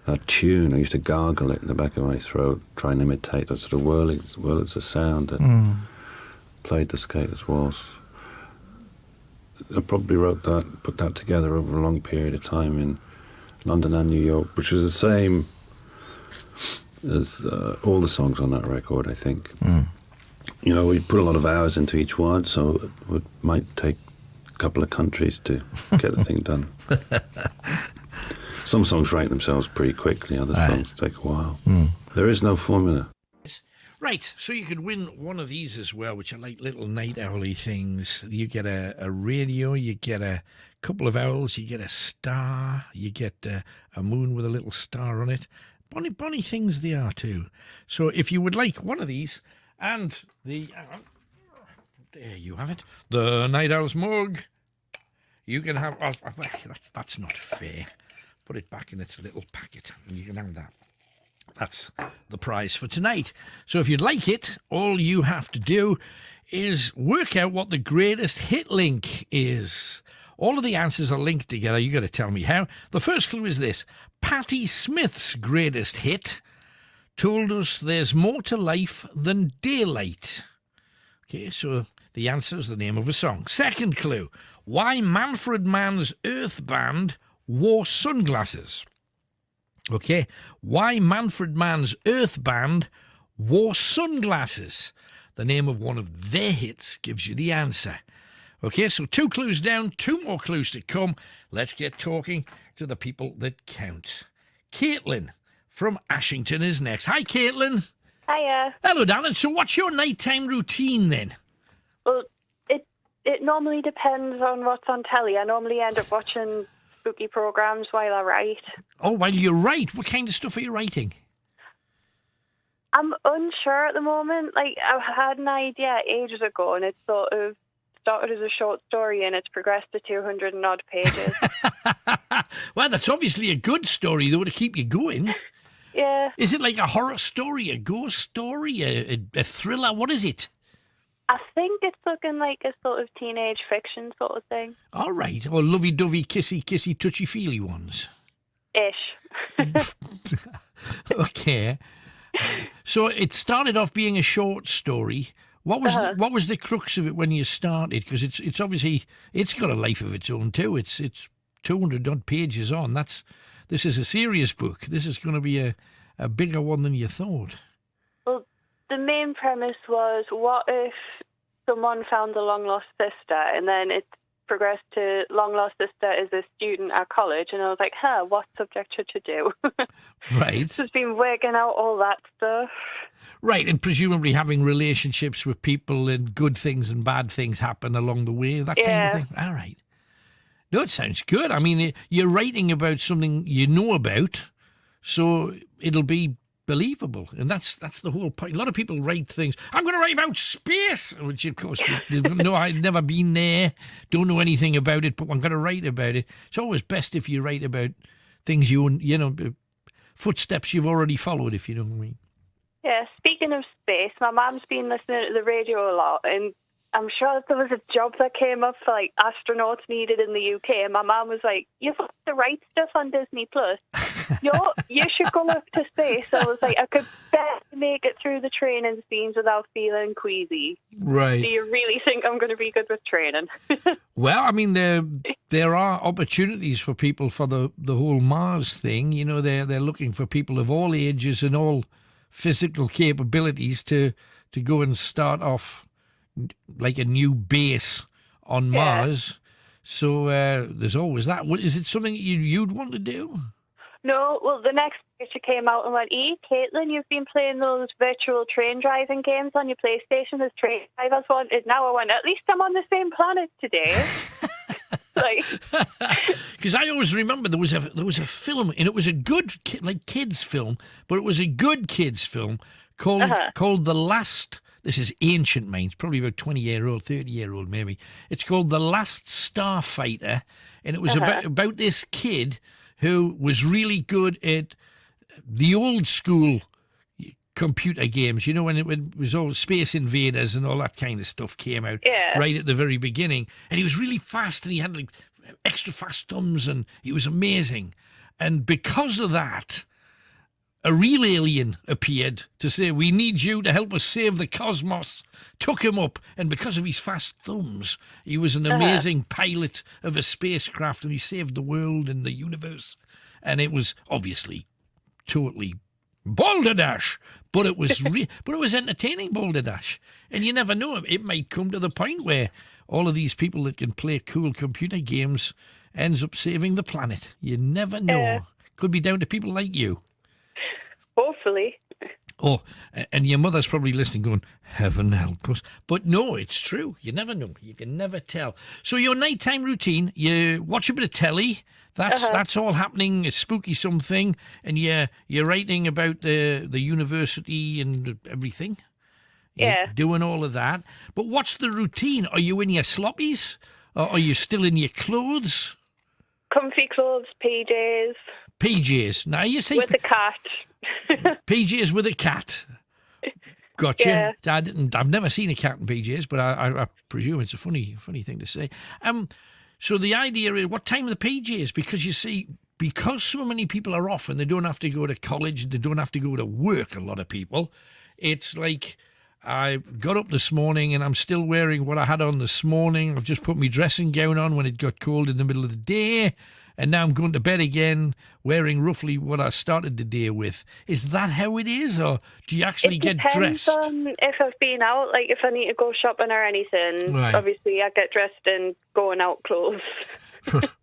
E: That tune, I used to gargle it in the back of my throat, try and imitate that sort of whirling, well, it's a sound that played the Skaters Waltz. I probably put that together over a long period of time in London and New York, which was the same as all the songs on that record, I think. You know, we put a lot of hours into each one, so it might take a couple of countries to get the thing done. Some songs write themselves pretty quickly, other songs take a while. There is no formula.
D: Right, so you could win one of these as well, which are like little night owly things. You get a radio, you get a couple of owls, you get a star, you get a moon with a little star on it. Bonny things they are too. So if you would like one of these and the... there you have it. The Night Owl's mug. You can have... Oh, that's not fair. Put it back in its little packet and you can have that. That's the prize for tonight. So if you'd like it, all you have to do is work out what the greatest hit link is. All of the answers are linked together. You got to tell me how. The first clue is this. Patti Smith's greatest hit told us there's more to life than daylight. Okay, so the answer is the name of a song. Second clue. Why Manfred Mann's Earth Band wore sunglasses. Okay, why Manfred Mann's Earth Band wore sunglasses. The name of one of their hits gives you the answer. Okay, so 2 clues down, 2 more clues to come. Let's get talking to the people that count. Caitlin from Ashington is next. Hi, Caitlin.
U: Hiya.
D: Hello, darling. So what's your nighttime routine then?
U: Well, it normally depends on what's on telly. I normally end up watching spooky programs while I write.
D: Oh, while you write? What kind of stuff are you writing?
U: I'm unsure at the moment. Like, I had an idea ages ago, and it sort of started as a short story, and it's progressed to 200 and odd pages.
D: Well, that's obviously a good story, though, to keep you going.
U: Yeah.
D: Is it like a horror story, a ghost story, a thriller? What is it?
U: I think it's looking like a sort of teenage fiction sort of thing.
D: All right. Or lovey-dovey, kissy-kissy, touchy-feely ones.
U: Ish.
D: Okay. So it started off being a short story. What was the crux of it when you started? Because it's obviously it's got a life of its own too. It's 200 odd pages on. This is a serious book. This is going to be a bigger one than you thought.
U: Well, the main premise was, what if someone found a long-lost sister, and then it progressed to long-lost sister is a student at college, and I was like, what subject should I do?
D: Right.
U: Just been working out all that stuff.
D: Right, and presumably having relationships with people and good things and bad things happen along the way, that kind of thing. All right. No, it sounds good. I mean, you're writing about something you know about, so it'll be believable, and that's the whole point. A lot of people write things. I'm going to write about space, which of course, no, I've never been there, don't know anything about it, but I'm going to write about it. It's always best if you write about things you know, footsteps you've already followed, if you know what I mean.
U: Yeah, speaking of space, my mum's been listening to the radio a lot, and I'm sure that there was a job that came up for like astronauts needed in the UK, and my mum was like, "You've got to write stuff on Disney Plus. You should go up to space." So I was like, I could barely make it through the training scenes without feeling queasy.
D: Right.
U: Do you really think I'm going to be good with training?
D: Well, I mean, there are opportunities for people for the whole Mars thing. You know, they're looking for people of all ages and all physical capabilities to go and start off like a new base on Mars. So there's always that. Is it something you'd want to do?
U: No, well, the next picture came out and went, Caitlin, you've been playing those virtual train driving games on your PlayStation. There's train drivers wanted. Now I went, at least I'm on the same planet today.
D: Because I always remember there was a film, and it was a good kids film, but it was a good kids film called The Last. This is ancient minds, probably about 20-year-old, 30-year-old maybe. It's called The Last Starfighter, and it was about this kid who was really good at the old school computer games, you know, when it was all Space Invaders and all that kind of stuff came out right at the very beginning. And he was really fast, and he had like extra fast thumbs, and he was amazing. And because of that, a real alien appeared to say, "We need you to help us save the cosmos." Took him up, and because of his fast thumbs, he was an amazing pilot of a spacecraft, and he saved the world and the universe. And it was obviously totally balderdash, but it was but it was entertaining balderdash. And you never know, it might come to the point where all of these people that can play cool computer games ends up saving the planet. You never know. Could be down to people like you.
U: Hopefully.
D: Oh, and your mother's probably listening going, heaven help us. But no, it's true. You never know. You can never tell. So your nighttime routine, you watch a bit of telly. That's all happening, a spooky something. And you're writing about the university and everything. You're doing all of that. But what's the routine? Are you in your sloppies? Or are you still in your clothes?
U: Comfy clothes, PJs.
D: PJs. Now you say
U: with a cat.
D: PJs with a cat. Gotcha.
U: Yeah.
D: I've never seen a cat in PJs, but I presume it's a funny thing to say. So the idea is, what time are the PJs? Because you see, because so many people are off and they don't have to go to college, they don't have to go to work, a lot of people, it's like, I got up this morning and I'm still wearing what I had on this morning. I've just put my dressing gown on when it got cold in the middle of the day. And now I'm going to bed again wearing roughly what I started the day with. Is that how it is? Or do you actually get dressed?
U: It depends on if I've been out, like if I need to go shopping or anything.
D: Right.
U: Obviously, I get dressed in going out clothes.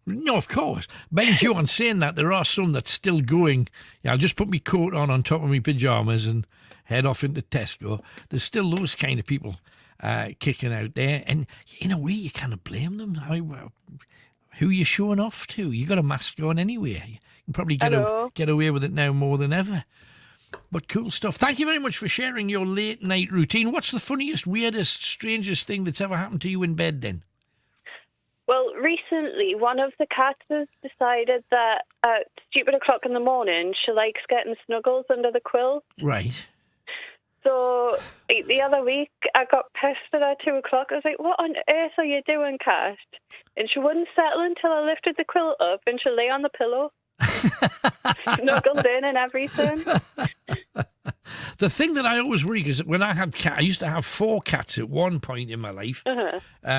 D: No, of course. Mind you, on saying that, there are some that's still going, I'll just put my coat on top of my pyjamas and head off into Tesco. There's still those kind of people kicking out there. And in a way, you can't blame them. Who are you showing off to? You got a mask on anyway. You can probably get away with it now more than ever. But cool stuff. Thank you very much for sharing your late night routine. What's the funniest, weirdest, strangest thing that's ever happened to you in bed then?
U: Well, recently, one of the cats has decided that at stupid o'clock in the morning, she likes getting snuggles under the quilt.
D: Right.
U: So the other week, I got pestered at 2 o'clock. I was like, what on earth are you doing, cat? And she wouldn't settle until I lifted the quilt up and she lay on the pillow. Snuggled in and everything.
D: The thing that I always worry, because when I had cat, I used to have 4 cats at one point in my life,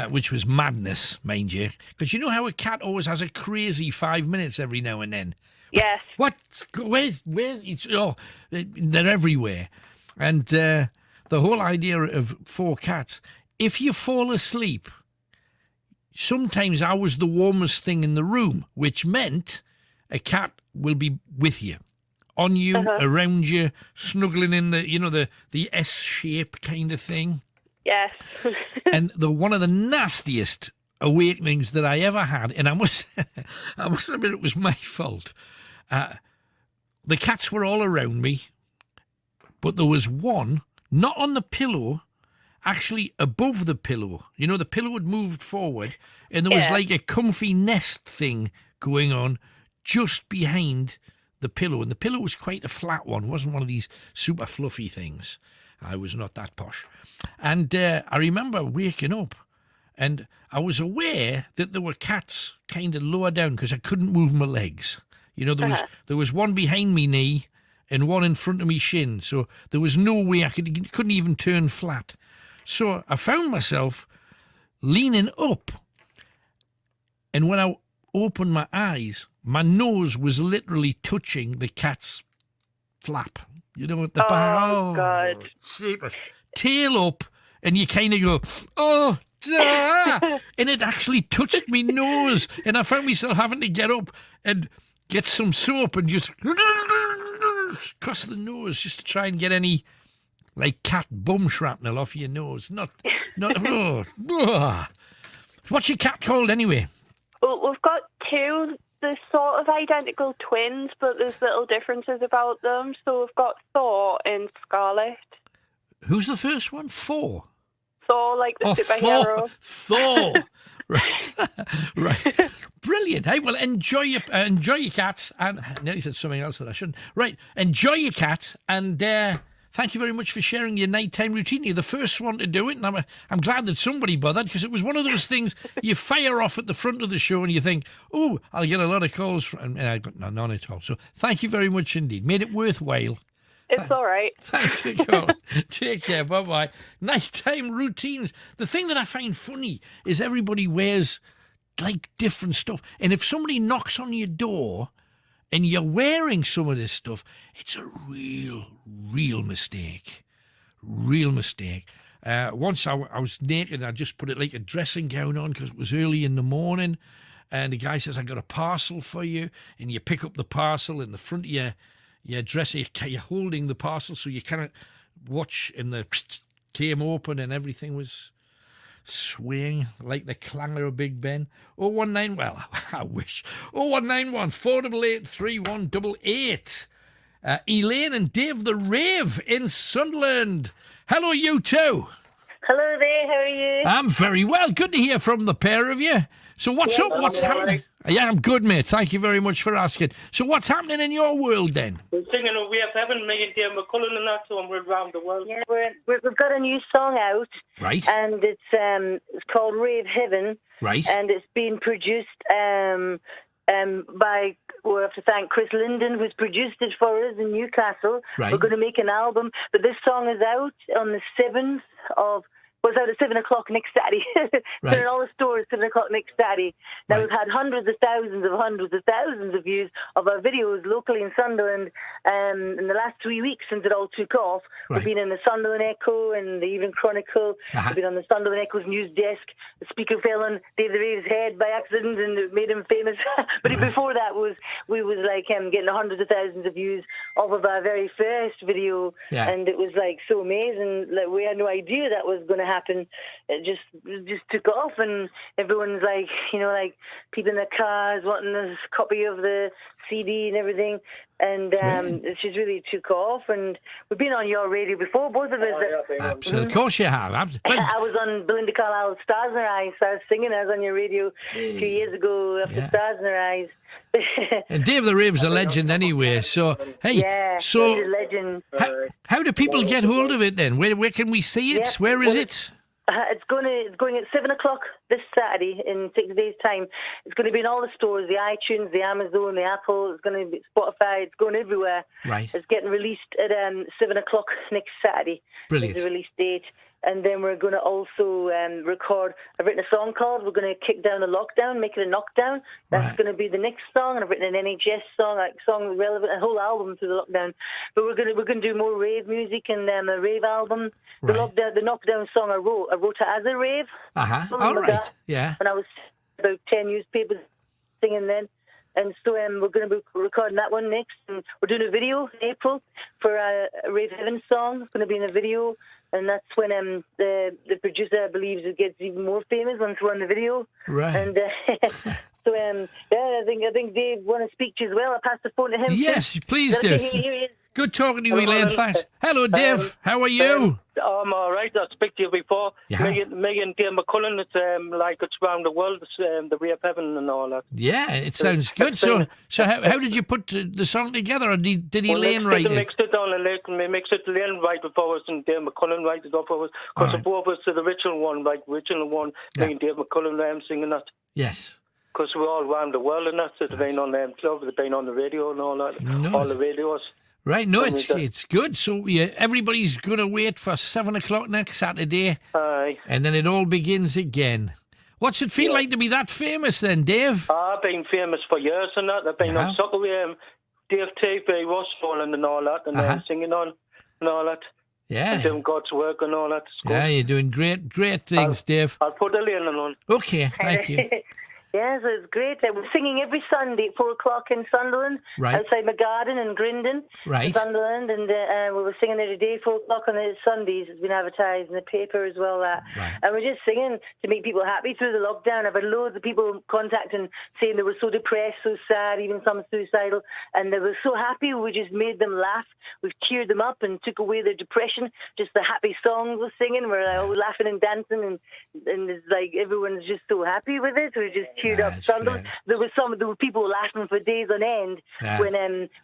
D: which was madness, mind you. Because you know how a cat always has a crazy 5 minutes every now and then?
U: Yes.
D: What? Where's they're everywhere. And the whole idea of 4 cats, if you fall asleep, sometimes I was the warmest thing in the room, which meant a cat will be with you, on you, around you, snuggling in the S shape kind of thing.
U: Yes.
D: And one of the nastiest awakenings that I ever had, and I must admit it was my fault. The cats were all around me, but there was one not on the pillow, actually above the pillow. You know, the pillow had moved forward and there was like a comfy nest thing going on just behind the pillow. And the pillow was quite a flat one. It wasn't one of these super fluffy things. I was not that posh. And I remember waking up and I was aware that there were cats kind of lower down because I couldn't move my legs. You know, there was one behind me knee and one in front of me shin. So there was no way I couldn't even turn flat. So I found myself leaning up. And when I opened my eyes, my nose was literally touching the cat's flap. You know, at the back.
U: Oh, God.
D: Tail up, and you kind of go, oh, duh! And it actually touched me nose. And I found myself having to get up and get some soap and just across the nose just to try and get any like cat bum shrapnel off your nose. Not. What's your cat called anyway?
U: Well, we've got 2. They're sort of identical twins, but there's little differences about them. So we've got Thor and Scarlet.
D: Who's the first one? Thor.
U: Thor, like the superhero.
D: Thor. Right. Right. Brilliant. Hey, well, enjoy your cat. And I nearly said something else that I shouldn't. Right. Enjoy your cat. And thank you very much for sharing your nighttime routine. You're the first one to do it. And I'm glad that somebody bothered, because it was one of those things you fire off at the front of the show and you think, oh, I'll get a lot of calls from, and I got none at all. So thank you very much indeed. Made it worthwhile.
U: It's all right.
D: Thanks for calling. Take care. Bye-bye. Nighttime routines. The thing that I find funny is everybody wears, like, different stuff. And if somebody knocks on your door and you're wearing some of this stuff, it's a real mistake. Real mistake. Once I was naked, I just put it like a dressing gown on because it was early in the morning. And the guy says, I got a parcel for you. And you pick up the parcel in the front of you're holding the parcel, so you cannot watch, and the came open and everything was swaying like the clangor of Big Ben. 019, well, I wish. 0191 488 3188. Elaine and Dave the Rave in Sunderland. Hello, you two.
F: Hello there, how are you?
D: I'm very well. Good to hear from the pair of you. So what's up? What's happening? Yeah, I'm good, mate. Thank you very much for asking. So what's happening in your world then?
G: We're singing We Have Heaven, me and Dave McCullen and that, so we're around the world.
F: Yeah, we've got a new song out.
D: Right.
F: And it's called Rave Heaven.
D: Right.
F: And it's been produced by, we have to thank Chris Linden, who's produced it for us in Newcastle.
D: Right.
F: We're going to make an album. But this song is out on the 7th of... Well, it's out at 7 o'clock next Saturday.
D: Right.
F: So in all the stores, 7 o'clock next Saturday. Now, we've had hundreds of thousands of views of our videos locally in Sunderland in the last 3 weeks since it all took off.
D: Right.
F: We've been in the Sunderland Echo and the Evening Chronicle. We've been on the Sunderland Echo's news desk. The speaker fell on Dave the Rave's head by accident and it made him famous. But before that, we was like getting hundreds of thousands of views off of our very first video.
D: Yeah.
F: And it was like so amazing. Like we had no idea that was going to happen. It just took off, and everyone's like, like people in their cars wanting a copy of the CD and everything. And it just really took off. And we've been on your radio before, both of us.
D: Absolutely. Of course you have.
F: I was on Belinda Carlisle's Stars in Her Eyes. So I was singing. I was on your radio 2 years ago after Stars in Her Eyes.
D: And Dave the Rave's a legend anyway. So, hey,
F: he's a legend.
D: How do people get hold of it then? Where can we see it?
F: Yeah,
D: Where is it?
F: It's going at 7 o'clock this Saturday in 6 days' time. It's going to be in all the stores, the iTunes, the Amazon, the Apple. It's going to be Spotify. It's going everywhere.
D: Right.
F: It's getting released at 7 o'clock next Saturday.
D: Brilliant.
F: Is the release date. And then we're going to also record. I've written a song called "We're Going to Kick Down the Lockdown, Make It a Knockdown." That's going to be the next song. And I've written an NHS song, like song relevant, a whole album to the lockdown. But we're going to do more rave music and a rave album. The knockdown song I wrote it as a rave.
D: All right.
F: That.
D: Yeah.
F: When I was about 10 newspapers singing then. And so we're going to be recording that one next. And we're doing a video in April for a Rave Heaven song. It's going to be in a video. And that's when the producer believes it gets even more famous once we're on the video.
D: Right.
F: And so, I think Dave want to speak to you as well. I passed the phone to him.
D: Yes, please do. Good talking to you, Elaine. Thanks. Hello, Dave. How are you?
G: I'm all right. I spoke to you before.
D: Yeah.
G: Me and Dave McCullen, it's around the world. It's the Way of Heaven and all that.
D: Yeah, it sounds good. So how did you put the song together, or did Elaine write it?
G: Mixed it down and mixed it. Elaine write it for us and Dave McCullen write it up for us. Because the both of us are the original one, me and Dave McCullen singing that.
D: Yes.
G: Because we're all around the world and that. So they've been on club, they've been on the radio and all that.
D: No.
G: All the radios.
D: Right, no, it's good. So everybody's going to wait for 7 o'clock next Saturday.
G: Aye.
D: And then it all begins again. What's it feel like to be that famous then, Dave?
G: I've been famous for years and that. I've been on soccer with Dave TV, was falling and all that, and singing on and all that.
D: Yeah.
G: And doing God's work and all that.
D: Yeah, you're doing great things, Dave.
G: I'll put Elaine on.
D: Okay, thank you.
F: Yeah, so it's great. We're singing every Sunday at 4 o'clock in Sunderland, outside my garden in Grindon, Sunderland, and we were singing there today, 4 o'clock on the Sundays. It's been advertised in the paper as well. And we're just singing to make people happy through the lockdown. I've had loads of people contacting, saying they were so depressed, so sad, even some suicidal, and they were so happy. We just made them laugh. We've cheered them up and took away their depression. Just the happy songs we're singing. We're all laughing and dancing, and it's like everyone's just so happy with it. We're just cheered up. There were people laughing for days on end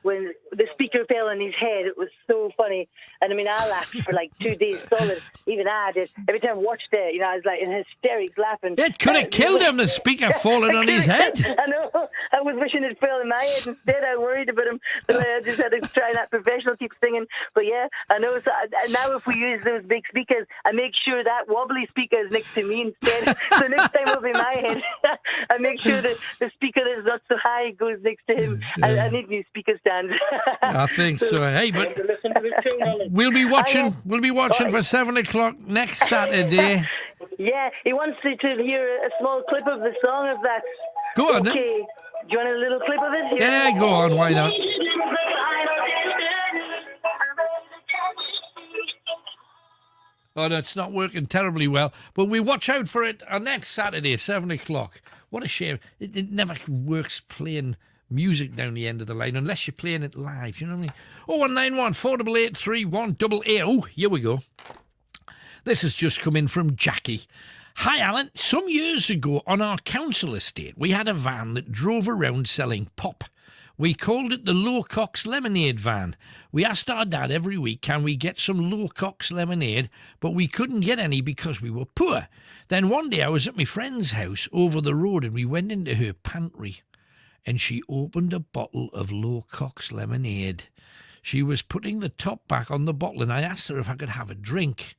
F: when the speaker fell on his head. It was so funny, and I mean I laughed for like 2 days solid. Even I did. Every time I watched it, I was like in hysterics laughing.
D: It could have killed him. The speaker falling on his head.
F: I know. I was wishing it fell on my head instead. I worried about him, but I just had to try that professional, keep singing. But yeah, I know. So now if we use those big speakers, I make sure that wobbly speaker is next to me instead. So next time it'll be my head. I make sure that the speaker is not so high goes next to him. I need new speaker stands.
D: I think so. Hey, but we'll be watching. We'll be watching for 7 o'clock next Saturday.
F: Yeah, he wants to hear a small clip of the song of that.
D: Go on.
F: Okay. Do you want a little clip of it?
D: Yeah, go on. Why not? Oh, no, it's not working terribly well. But we watch out for it on next Saturday, 7 o'clock. What a shame. It never works playing music down the end of the line unless you're playing it live. You know what I mean? 0191 488 3188. Oh, here we go. This has just come in from Jackie. Hi, Alan. Some years ago on our council estate, we had a van that drove around selling pop. We called it the Lowcocks Lemonade Van. We asked our dad every week, can we get some Lowcocks lemonade? But we couldn't get any because we were poor. Then one day I was at my friend's house over the road and we went into her pantry and she opened a bottle of Lowcocks lemonade. She was putting the top back on the bottle and I asked her if I could have a drink.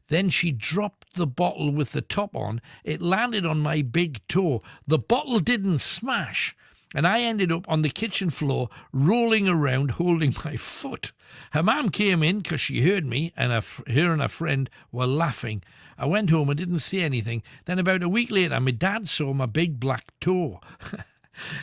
D: Then she dropped the bottle with the top on. It landed on my big toe. The bottle didn't smash. And I ended up on the kitchen floor, rolling around, holding my foot. Her mum came in because she heard me, and her and her friend were laughing. I went home and didn't see anything. Then about a week later, my dad saw my big black toe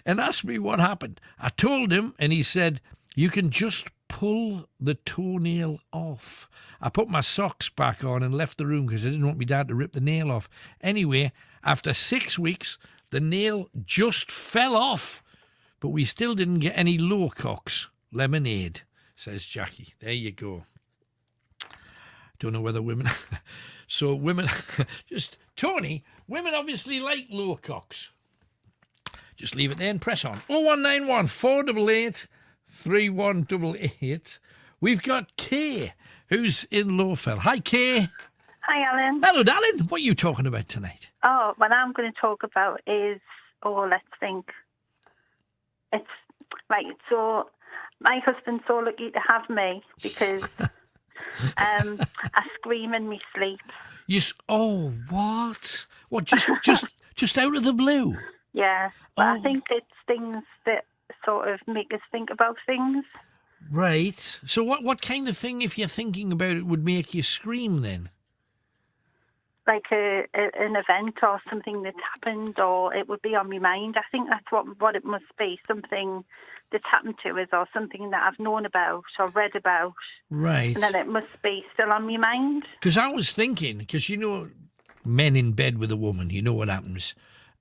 D: and asked me what happened. I told him, and he said, you can just pull the toenail off. I put my socks back on and left the room because I didn't want my dad to rip the nail off. Anyway, after 6 weeks, the nail just fell off, but we still didn't get any Lowcocks lemonade, says Jackie. There you go. Don't know whether women... So women... Just, Tony, women obviously like Lowcocks. Just leave it there and press on. 0191 488 3188. We've got Kay, who's in Lowfell. Hi, Kay.
H: Hi, Alan.
D: Hello, darling. What are you talking about tonight?
H: Oh, what I'm going to talk about is, let's think. It's right. So, my husband's so lucky to have me because I scream in my sleep.
D: What? What? Just out of the blue?
H: Yeah, but I think it's things that sort of make us think about things.
D: Right. So, what kind of thing, if you're thinking about it, would make you scream then?
H: Like an event or something that's happened, or it would be on my mind. I think that's what it must be, something that's happened to us or something that I've known about or read about.
D: Right.
H: And then it must be still on my mind.
D: Because I was thinking, because you know, men in bed with a woman, you know what happens.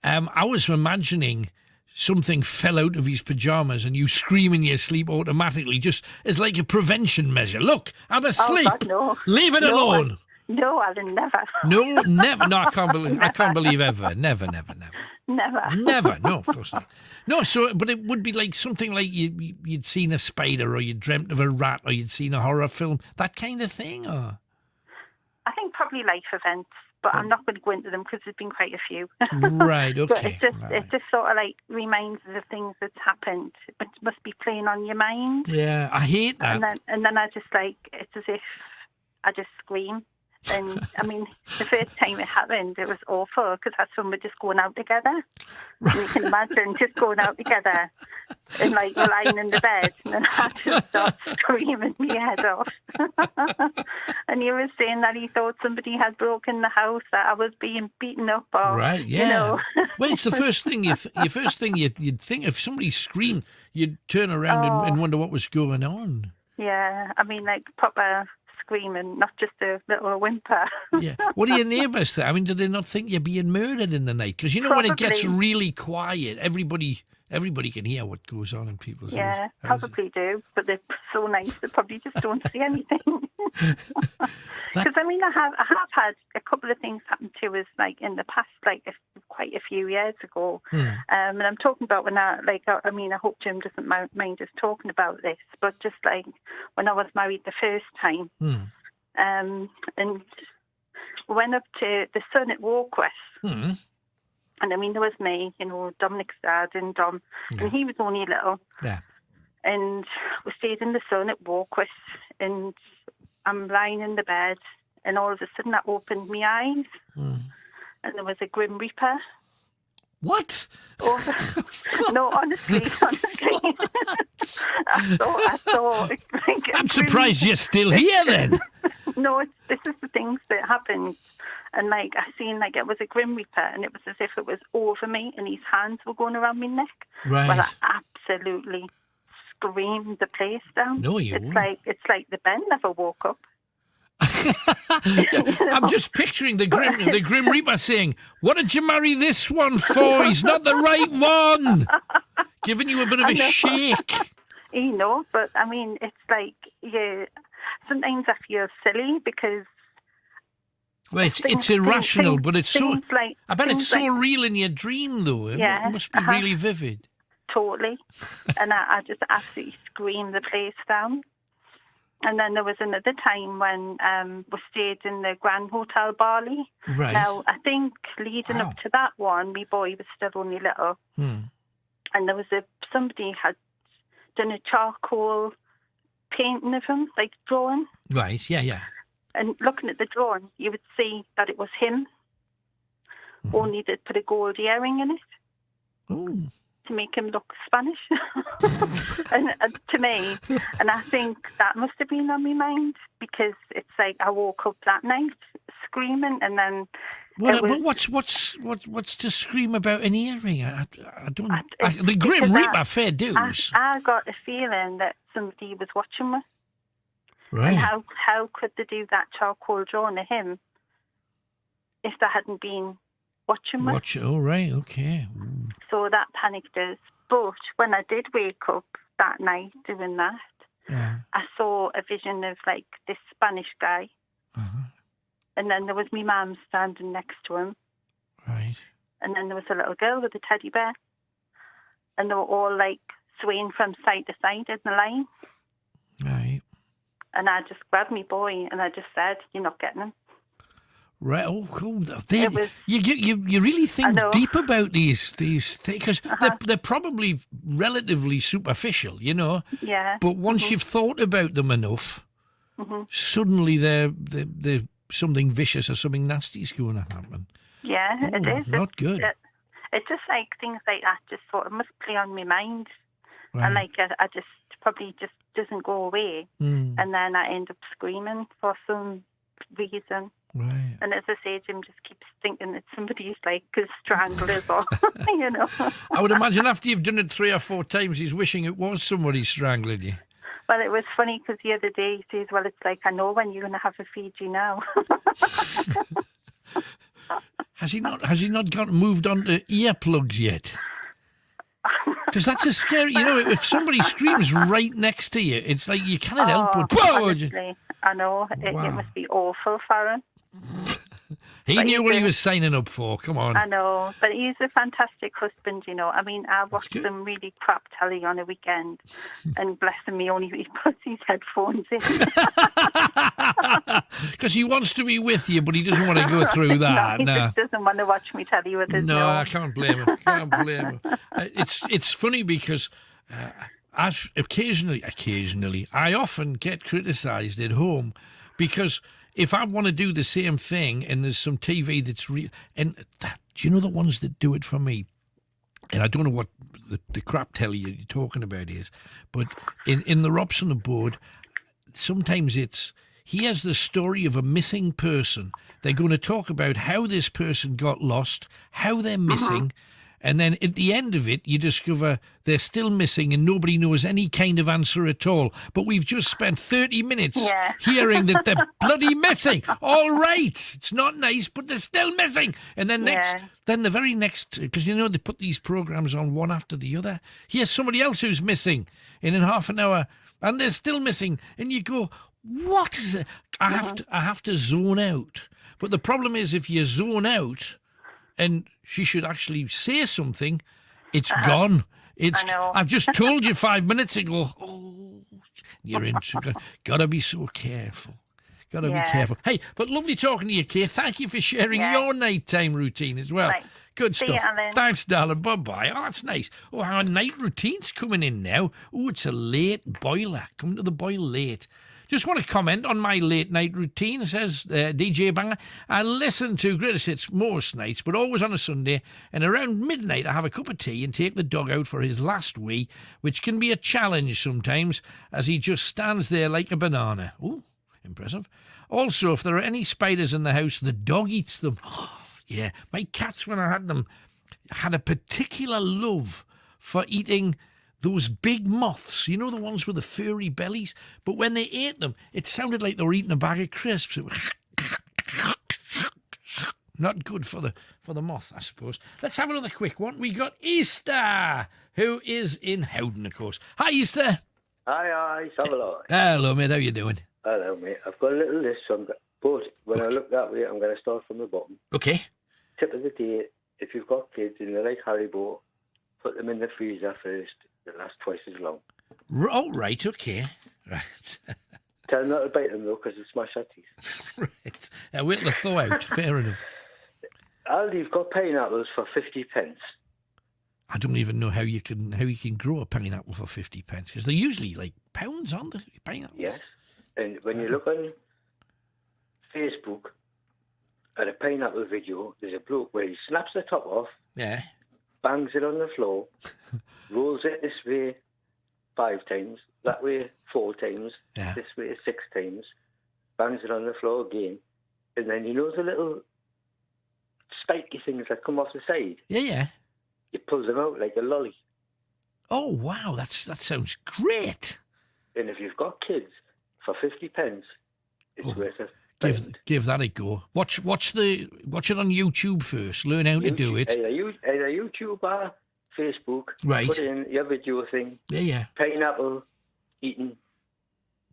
D: I was imagining something fell out of his pyjamas and you scream in your sleep automatically, just as like a prevention measure. Look, I'm asleep.
H: Oh, God, no.
D: Leave it alone.
H: No, Alan, never.
D: No, never. No, I can't believe ever. Never.
H: Never.
D: Never. No, of course not. No, so, but it would be like something like you'd seen a spider or you'd dreamt of a rat or you'd seen a horror film, that kind of thing, or?
H: I think probably life events, but I'm not going to go into them because there's been quite a few.
D: Right, okay.
H: But it just sort of like reminds us of things that's happened. It must be playing on your mind.
D: Yeah, I hate that.
H: And then I just like, it's as if I just scream. And I mean, the first time it happened, it was awful because that's when we're just going out together. And you can imagine just going out together and like we're lying in the bed, and then I just start screaming my head off. And he was saying that he thought somebody had broken the house, that I was being beaten up, or
D: right, yeah.
H: You know.
D: Well, it's the first thing you'd think if somebody screamed, you'd turn around and wonder what was going on.
H: Yeah, I mean, like proper screaming, not just a little whimper.
D: Yeah. What do your neighbours think? I mean, do they not think you're being murdered in the night? Because you know when it gets really quiet, everybody can hear what goes on in people's houses.
H: Yeah, probably do, but they're so nice they probably just don't see anything. Because I mean, I have had a couple of things happen to us, like in the past, like quite a few years ago. And I'm talking about when I hope Jim doesn't mind us talking about this, but just like when I was married the first time, and we went up to the Sun at Walkwest. And I mean, there was me, you know, Dominic's dad and Dom, and he was only little.
D: Yeah.
H: And we stayed in the Sun at Walkwest, and I'm lying in the bed, and all of a sudden I opened my eyes, and there was a Grim Reaper.
D: What?
H: No, honestly. I saw. Like,
D: I'm surprised you're still here then.
H: No, this is the things that happened. And like I seen like it was a Grim Reaper, and it was as if it was over me, and his hands were going around my neck.
D: Right.
H: Well, I absolutely screamed the place down.
D: No, you
H: It's like the Ben never woke up.
D: I'm just picturing the Grim Reaper saying, "What did you marry this one for? He's not the right one." Giving you a bit of a shake.
H: You know, but I mean, it's like, yeah, sometimes I feel silly because...
D: Well, it's irrational, but it's so... Like, I bet it's so real in your dream, though. It must be really vivid.
H: Totally. And I just absolutely screamed the place down. And then there was another time when we stayed in the Grand Hotel Bali.
D: Right.
H: Now, I think leading up to that one, my boy was still only little. And there was somebody had done a charcoal painting of him, like drawing.
D: Right, yeah.
H: And looking at the drawing, you would see that it was him. Only they'd put a gold earring in it. To make him look Spanish. and to me, and I think that must have been on my mind because it's like I woke up that night screaming, and then.
D: Well, but what's to scream about an earring? I don't. The Grim Reaper, fair dues.
H: I got a feeling that somebody was watching me.
D: Right.
H: And how could they do that charcoal drawing of him if they hadn't been watching me?
D: Oh, right, okay.
H: So that panicked us. But when I did wake up that night doing that, I saw a vision of like this Spanish guy. And then there was my mum standing next to him.
D: Right.
H: And then there was a little girl with a teddy bear. And they were all like swaying from side to side in the line.
D: Right.
H: And I just grabbed my boy and I just said, "You're not getting him."
D: Right. Oh, cool. You really think deep about these things because they're probably relatively superficial, you know.
H: Yeah.
D: But once you've thought about them enough, suddenly they're something vicious or something nasty is going to happen.
H: Yeah, it is.
D: Not good.
H: It's just like things like that just sort of must play on my mind.
D: Right.
H: And like I just probably just doesn't go away. And then I end up screaming for some reason.
D: Right.
H: And as I say, Jim just keeps thinking that somebody's like stranglers or, you know.
D: I would imagine after you've done it 3 or 4 times, he's wishing it was somebody strangling you.
H: Well, it was funny because the other day he says, "Well, it's like, I know when you're going to have a Fiji now."
D: Has he not moved on to earplugs yet? Because that's a scary, you know, if somebody screams right next to you, it's like you cannot help but...
H: Honestly, I know. It must be awful for him.
D: He knew what he was signing up for, come on.
H: I know, but he's a fantastic husband, you know. I mean, I watched some really crap telly on a weekend, and bless him, he only puts his headphones in.
D: Because he wants to be with you, but he doesn't want to go through that.
H: He just doesn't want to watch me telly with his
D: No, I can't blame him. It's funny because... as occasionally, I often get criticised at home because if I want to do the same thing and there's some TV that's real, and do you know the ones that do it for me? And I don't know what the crap telly you're talking about is, but in the Robson Abode, sometimes it's, here's the story of a missing person. They're going to talk about how this person got lost, how they're missing, and then at the end of it, you discover they're still missing and nobody knows any kind of answer at all. But we've just spent 30 minutes hearing that they're bloody missing. All right, it's not nice, but they're still missing. And then then the very next, because you know they put these programs on one after the other. Here's somebody else who's missing, and in half an hour, and they're still missing. And you go, what is it? I have to zone out. But the problem is, if you zone out, and she should actually say something, it's gone. I've just told you 5 minutes ago. Oh, you're in. Gotta be so careful. Gotta be careful. Hey, but lovely talking to you, Kay. Thank you for sharing your nighttime routine as well. Right. Good stuff. You, thanks, darling. Bye-bye. Oh, that's nice. Oh, our night routine's coming in now. Oh, it's a late boiler. Coming to the boil late. Just want to comment on my late night routine, says DJ Banger. I listen to Greatest Hits most nights, but always on a Sunday. And around midnight, I have a cup of tea and take the dog out for his last wee, which can be a challenge sometimes, as he just stands there like a banana. Ooh, impressive. Also, if there are any spiders in the house, the dog eats them. Oh, yeah, my cats, when I had them, had a particular love for eating those big moths, you know, the ones with the furry bellies, but when they ate them, it sounded like they were eating a bag of crisps. It was not good for the moth, I suppose. Let's have another quick one. We got Easter, who is in Howden, of course. Hi, Easter.
I: Hi, hello.
D: Hello, mate. How you doing?
I: Hello, mate. I've got a little list, but when I look that way, I'm going to start from the bottom.
D: Okay.
I: Tip of the day, if you've got kids and they like Haribo, put them in the freezer first. They last twice as long.
D: Oh, right, okay. Right.
I: Tell them not to bite them, though, because they smash their teeth.
D: Right. Wait till they thaw out. Fair enough.
I: Aldi's got pineapples for 50p.
D: I don't even know how you can grow a pineapple for 50p, because they're usually like pounds, aren't they? Pineapples.
I: Yes. And when you look on Facebook at a pineapple video, there's a bloke where he snaps the top off,
D: yeah,
I: bangs it on the floor, rolls it this way 5 times, that way 4 times, this way 6 times, bangs it on the floor again, and then you know the little spiky things that come off the side?
D: Yeah.
I: He pulls them out like a lolly.
D: Oh, wow, that sounds great.
I: And if you've got kids, for 50p, it's worth it.
D: Give that a go. Watch it on YouTube first. Learn how to do it.
I: Either YouTube or Facebook.
D: Right.
I: Put in your video thing.
D: Yeah.
I: Pineapple eating,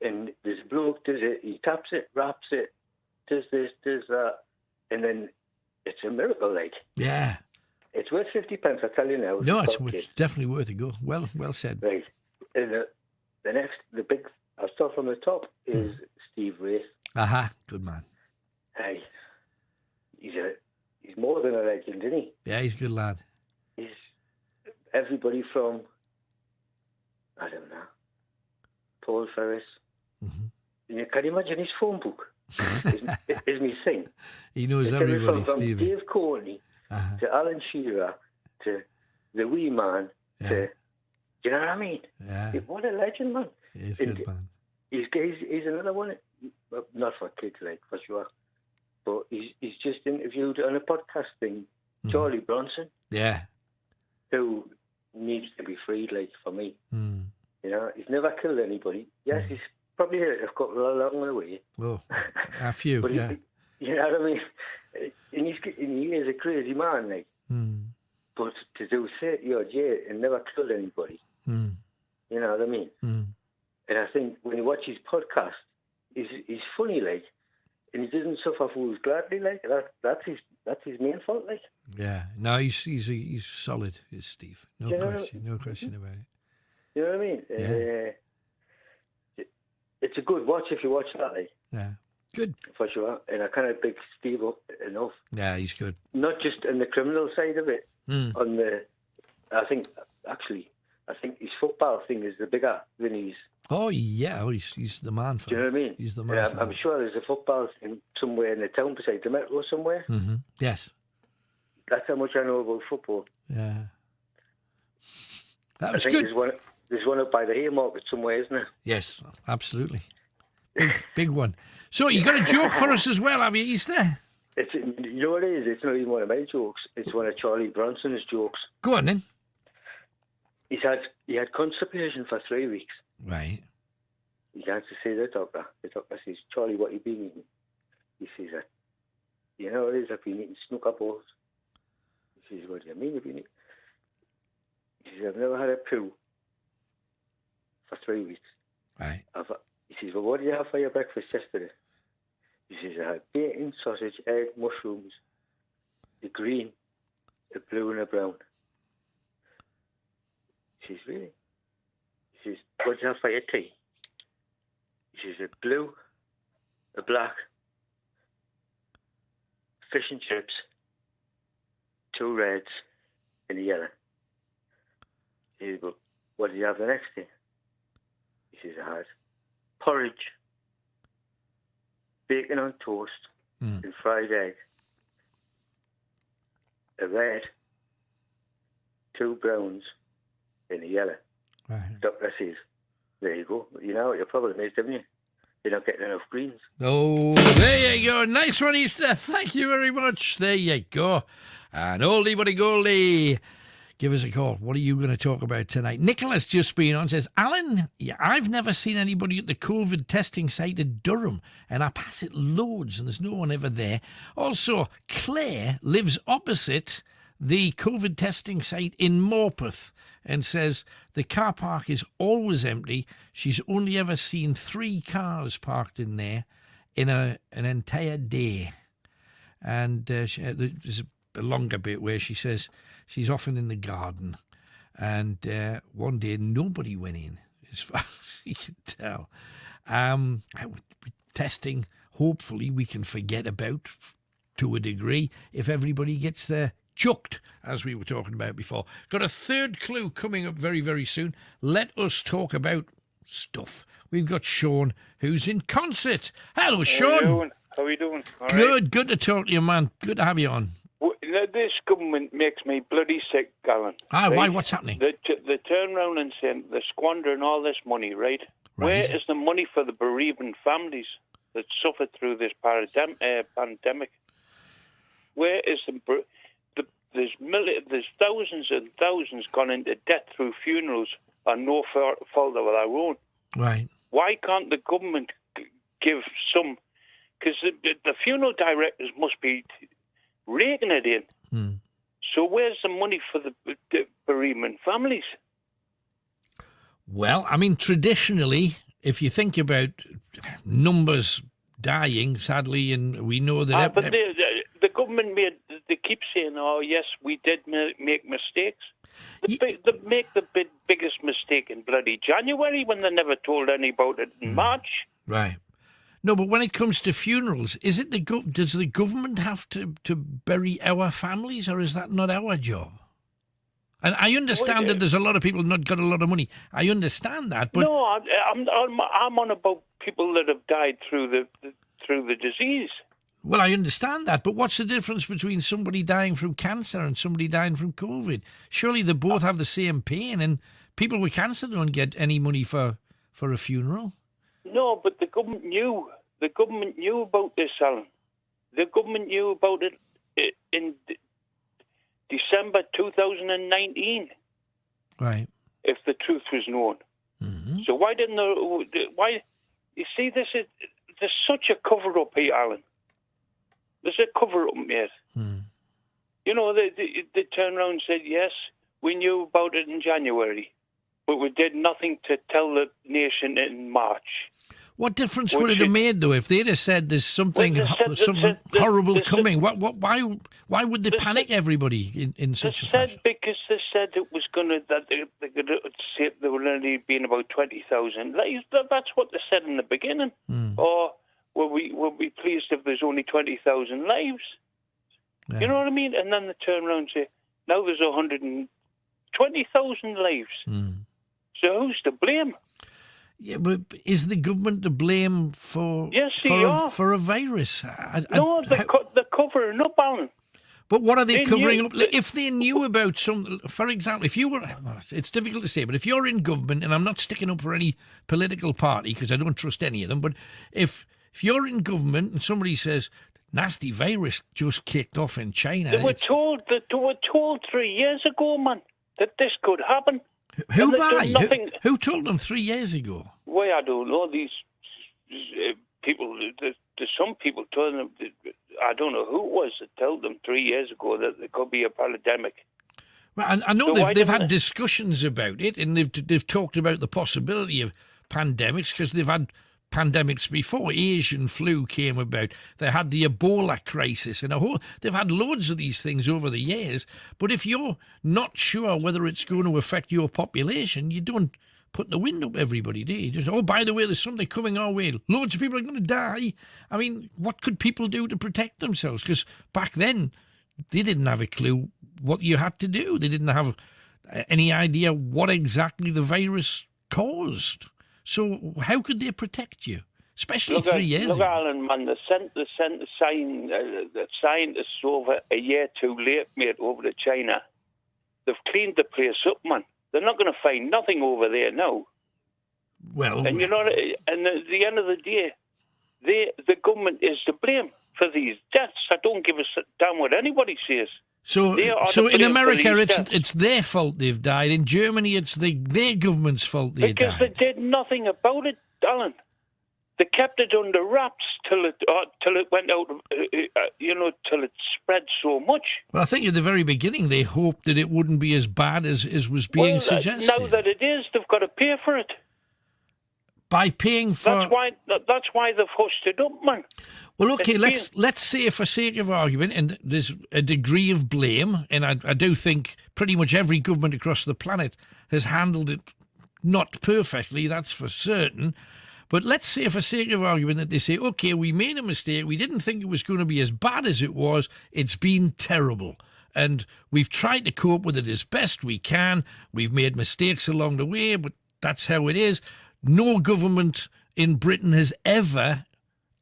I: and this bloke does it. He taps it, wraps it, does this, does that, and then it's a miracle, like.
D: Yeah.
I: It's worth 50p, I tell you now.
D: No, it's definitely worth a go. Well said.
I: Right. And the big, I'll start from the top, is Steve Wraith.
D: Aha, good man.
I: Hey, he's more than a legend, isn't he?
D: Yeah, he's a good lad.
I: He's everybody from, I don't know, Paul Ferris. Mm-hmm. Can you imagine his phone book? Isn't he thing?
D: He knows everybody,
I: from
D: Stevie.
I: Dave Courtney to Alan Shearer to the wee man to, do you know what I mean?
D: Yeah.
I: What a legend, man.
D: He's a good man.
I: He's another one, not for kids, like, for sure. But he's just interviewed on a podcast thing, Charlie Bronson.
D: Yeah.
I: Who needs to be freed, like, for me.
D: Mm.
I: You know, he's never killed anybody. Yes, he's probably hurt a couple along the way.
D: Oh, a few,
I: but
D: yeah.
I: You know what I mean? And he is a crazy man, like.
D: Mm.
I: But to do 30-odd years and never killed anybody, you know what I mean?
D: Mm.
I: And I think when you watch his podcast, he's funny, like, and he doesn't suffer fools gladly, like. That's his main fault, like.
D: Yeah, no, he's solid, is Steve. No question about it.
I: You know what I mean?
D: Yeah.
I: It's a good watch if you watch that, like.
D: Yeah, good.
I: For sure. And I kind of big Steve up enough.
D: Yeah, he's good.
I: Not just on the criminal side of it. I think his football thing is the bigger than his.
D: Oh yeah, he's the man for.
I: Do you know what I mean?
D: He's the man.
I: I'm sure there's a football thing somewhere in the town beside the metro somewhere.
D: Mm-hmm. Yes.
I: That's how much I know about football.
D: Yeah. That was
I: I think
D: good.
I: There's one up by the Haymarket somewhere, isn't there?
D: Yes, absolutely. Big one. So you got a joke for us as well, have you, Easter?
I: You know what it is? It's not even one of my jokes. It's one of Charlie Bronson's jokes.
D: Go on then.
I: He had constipation for 3 weeks.
D: Right.
I: He can't see the doctor. The doctor says, "Charlie, what you been eating?" He says, "You know what it is? I've been eating snooker balls." He says, "What do you mean you've been eating?" He says, "I've never had a poo for 3 weeks."
D: Right.
I: He says, "Well, what did you have for your breakfast yesterday?" He says, "I had bacon, sausage, egg, mushrooms, a green, a blue and a brown." He says, "Really?" He says, "What did you have for your tea?" He says, "A blue, a black, fish and chips, 2 reds, and a yellow." He says, "Well, what did you have the next day?" He says, "I had porridge, bacon on toast, and fried egg, a red, 2 browns, and a yellow."
D: Right.
I: Doctor says, "There you go. You know what your problem is, don't you? You're not getting enough greens."
D: Oh, there you go. Nice one, Easter. Thank you very much. There you go. And oldie but a goldie. give us a call. What are you going to talk about tonight? Nicola's just been on, says, Alan, I've never seen anybody at the COVID testing site at Durham, and I pass it loads, and there's no one ever there. Also, Claire lives opposite the COVID testing site in Morpeth and says the car park is always empty. She's only ever seen 3 cars parked in there in an entire day. And there's a longer bit where she says she's often in the garden, and one day nobody went in, as far as you can tell. Testing, hopefully we can forget about to a degree if everybody gets their chucked, as we were talking about before. Got a third clue coming up very, very soon. Let us talk about stuff. We've got Sean, who's in concert. Hello, Sean.
J: How are you doing? All
D: Good,
J: right.
D: good to talk to you, man. Good to have you on.
J: Well, this government makes me bloody sick, Alan.
D: Why? What's happening?
J: They turn around and say they're squandering all this money, right? Where is the money for the bereaved families that suffered through this pandemic? Where is there's thousands and thousands gone into debt through funerals on no fault of their own.
D: Right.
J: Why can't the government give some? Because the funeral directors must be raking it in. So where's the money for the bereavement families?
D: Well, I mean, traditionally, if you think about numbers dying, sadly, and we know that...
J: But the government they keep saying, oh, yes, we did make mistakes. They make the biggest mistake in bloody January when they never told any about it in March.
D: Right. No, but when it comes to funerals, is it does the government have to bury our families, or is that not our job? And I understand that there's a lot of people not got a lot of money. I understand that, but
J: no, I'm on about people that have died through the disease.
D: Well, I understand that, but what's the difference between somebody dying from cancer and somebody dying from COVID? Surely they both have the same pain, and people with cancer don't get any money for a funeral.
J: No, but the government knew. The government knew about this, Alan. The government knew about it in December 2019.
D: Right.
J: If the truth was known. Mm-hmm. So why didn't why? You see, there's such a cover-up here, Alan. There's a cover-up, mate. You know, they turned around and said, yes, we knew about it in January, but we did nothing to tell the nation in March.
D: What difference would it have made, though, if they'd have said there's something horrible coming? Why would they panic everybody in such a fashion?
J: Because they said it was going to, that they were only being about 20,000 lives. That's what they said in the beginning. Or we'll be pleased if there's only 20,000 lives. Yeah. You know what I mean? And then they turn around and say, now there's 120,000 lives. So who's to blame?
D: Yeah, but is the government to blame for a virus?
J: No, they're covering up, Alan.
D: But what are they covering up? If they knew about some, for example, if you were, it's difficult to say, but if you're in government, and I'm not sticking up for any political party because I don't trust any of them, but if you're in government and somebody says, nasty virus just kicked off in China.
J: They were told 3 years ago, man, that this could happen.
D: Who told them 3 years ago?
J: Well, I don't know. These people, there's some people told them, I don't know who it was that told them 3 years ago that there could be a pandemic.
D: Well, I know they've had discussions about it, and they've talked about the possibility of pandemics because they've had pandemics before. Asian flu came about. They had the Ebola crisis, and they've had loads of these things over the years. But if you're not sure whether it's going to affect your population, you don't put the wind up everybody, do you? Just, by the way, there's something coming our way. Loads of people are going to die. I mean, what could people do to protect themselves? Because back then, they didn't have a clue what you had to do. They didn't have any idea what exactly the virus caused. So how could they protect you, especially 3 years ago?
J: Look, Alan, man, they sent the scientists over a year too late, mate, over to China. They've cleaned the place up, man. They're not going to find nothing over there now.
D: Well,
J: and you know, and at the end of the day, the government is to blame for these deaths. I don't give a damn what anybody says.
D: So
J: to
D: in
J: blame
D: America,
J: for these
D: it's
J: deaths.
D: their fault they've died. In Germany, it's their government's fault they
J: Because
D: died.
J: they did nothing about it, Alan. They kept it under wraps till it went out, till it spread so much.
D: Well, I think at the very beginning they hoped that it wouldn't be as bad as was being suggested.
J: Now that it is, they've got to pay for it.
D: By paying for...
J: That's why they've hushed it up, man.
D: Well, okay, let's say for sake of argument, and there's a degree of blame, and I do think pretty much every government across the planet has handled it not perfectly, that's for certain. But let's say for sake of argument that they say, okay, we made a mistake, we didn't think it was going to be as bad as it was, it's been terrible. And we've tried to cope with it as best we can. We've made mistakes along the way, but that's how it is. No government in Britain has ever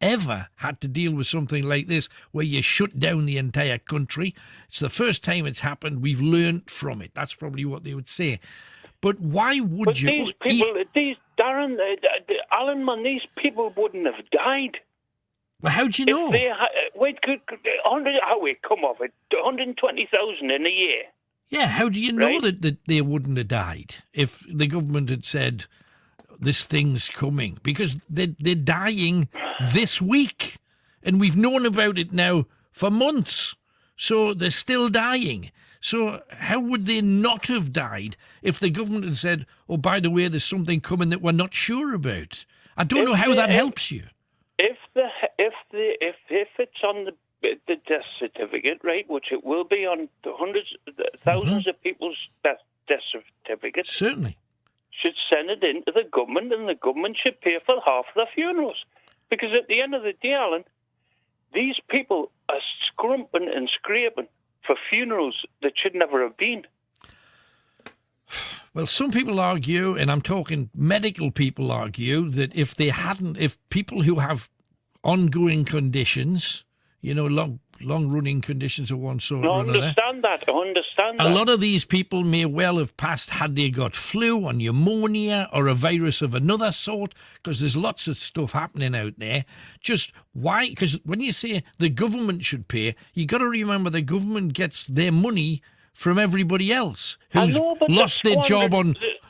D: had to deal with something like this where you shut down the entire country. It's the first time it's happened. We've learned from it. That's probably what they would say. But why would you...
J: These people, Darren, Alan, man, these people wouldn't have died.
D: Well, how do you know?
J: Come off it, 120,000 in a year.
D: Yeah, how do you know that they wouldn't have died if the government had said this thing's coming? Because they're dying this week, and we've known about it now for months, so they're still dying. So how would they not have died if the government had said, oh, by the way, there's something coming that we're not sure about? I don't know how that helps you.
J: If it's on the death certificate, right, which it will be on the thousands of people's death certificates,
D: certainly
J: should send it into the government, and the government should pay for half of the funerals. Because at the end of the day, Alan, these people are scrumping and scraping for funerals that should never have been.
D: Well, some people argue, and I'm talking medical people argue, that if people who have ongoing conditions, long-running conditions of one sort or another.
J: I understand that.
D: A lot of these people may well have passed had they got flu or pneumonia or a virus of another sort, because there's lots of stuff happening out there. Just why? Because when you say the government should pay, you got to remember the government gets their money from everybody else who's lost their job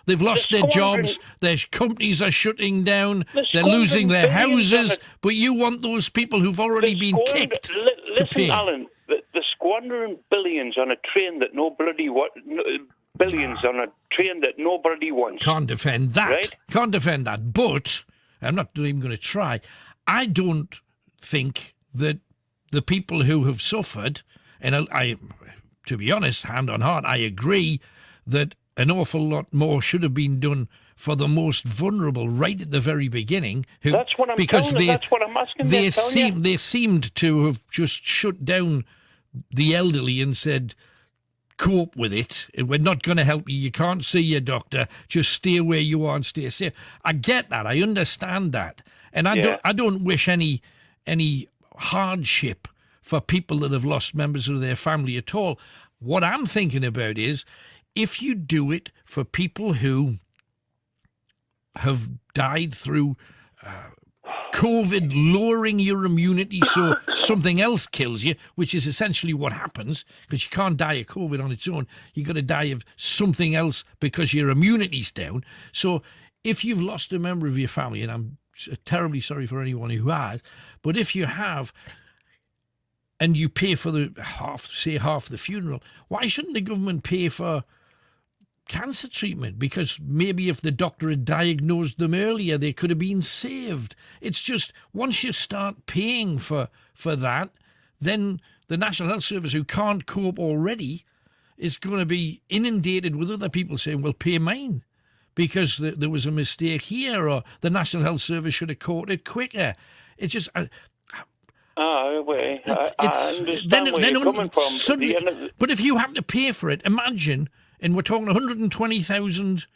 D: they've lost their jobs, their companies are shutting down, they're losing their houses, but you want those people who've already been kicked to pay.
J: Alan, the squandering billions on a train that nobody billions on a train that nobody wants.
D: Can't defend that.
J: Right?
D: Can't defend that. But I'm not even going to try. I don't think that the people who have suffered, and I to be honest, hand on heart, I agree that an awful lot more should have been done for the most vulnerable right at the very beginning.
J: That's what I'm telling you. That's what I'm asking.
D: They seemed to have just shut down the elderly and said, cope with it. We're not going to help you. You can't see your doctor. Just stay where you are and stay safe. I get that. I understand that. And I don't wish any hardship for people that have lost members of their family at all. What I'm thinking about is if you do it for people who have died through COVID lowering your immunity so something else kills you, which is essentially what happens, because you can't die of COVID on its own. You've got to die of something else because your immunity's down. So if you've lost a member of your family, and I'm terribly sorry for anyone who has, but if you have, and you pay for half the funeral, why shouldn't the government pay for cancer treatment? Because maybe if the doctor had diagnosed them earlier, they could have been saved. It's just, once you start paying for that, then the National Health Service, who can't cope already, is going to be inundated with other people saying, well, pay mine, because there was a mistake here, or the National Health Service should have caught it quicker. It's just...
J: I understand where you're coming from.
D: Suddenly, but if you have to pay for it, imagine, and we're talking 120,000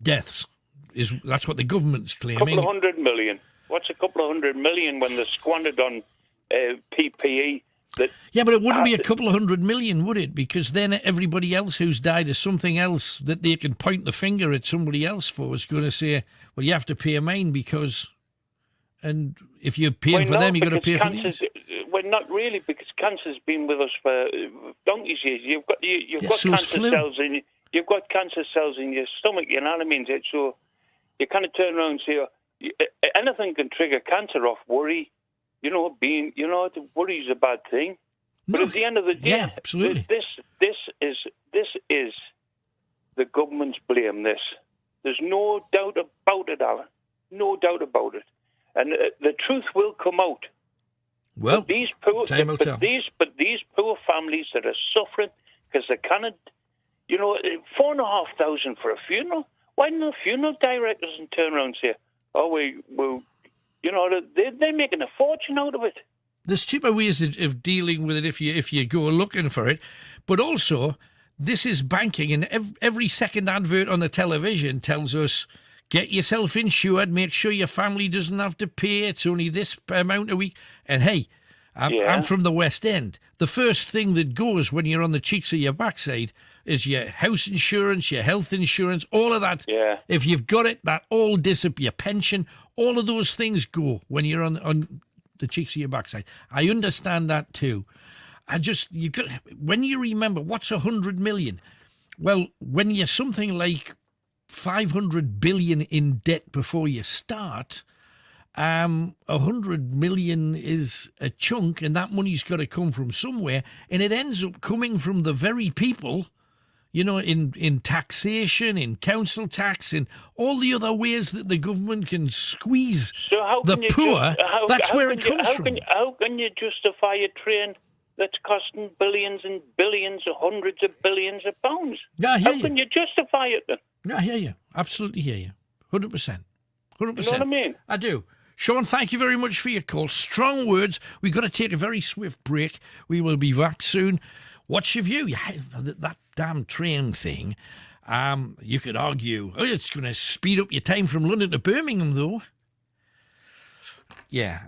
D: deaths. That's what the government's claiming.
J: A couple of 100 million. What's a couple of 100 million when they're squandered on PPE?
D: Yeah, but it wouldn't be a couple of 100 million, would it? Because then everybody else who's died of something else that they can point the finger at somebody else for is going to say, well, you have to pay mine because... And if you're paying for them, you've got to pay for these.
J: well, not really, because cancer's been with us for donkey's years. You've got
D: so
J: cancer cells in you've got cancer cells in your stomach. You know what I mean? So you kind of turn around and say, anything can trigger cancer off worry. Worry is a bad thing. But at the end of the day,
D: absolutely.
J: This is the government's blame. There's no doubt about it, Alan. No doubt about it. And the truth will come out.
D: Well,
J: but these poor families that are suffering because they cannot, $4,500 for a funeral. Why don't the funeral directors turn around and say, they're making a fortune out of it.
D: There's cheaper ways of dealing with it if you go looking for it, but also this is banking, and every second advert on the television tells us, get yourself insured, make sure your family doesn't have to pay, it's only this amount a week. And hey, I'm from the West End. The first thing that goes when you're on the cheeks of your backside is your house insurance, your health insurance, all of that.
J: Yeah.
D: If you've got it, that all disappears. Your pension, all of those things go when you're on the cheeks of your backside. I understand that too. When you remember, what's 100 million? Well, when you're something like 500 billion in debt before you start, 100 million is a chunk, and that money's got to come from somewhere, and it ends up coming from the very people, in taxation, in council tax, in all the other ways that the government can squeeze the poor. That's where it comes from.
J: How can you justify a train that's costing billions and billions or hundreds of billions of pounds?
D: Yeah, how
J: can you justify it then?
D: Yeah, I hear you. Absolutely hear you. 100%. 100%.
J: You know what I mean?
D: I do. Sean, thank you very much for your call. Strong words. We've got to take a very swift break. We will be back soon. What's your view? That damn train thing, you could argue, it's going to speed up your time from London to Birmingham, though. Yeah,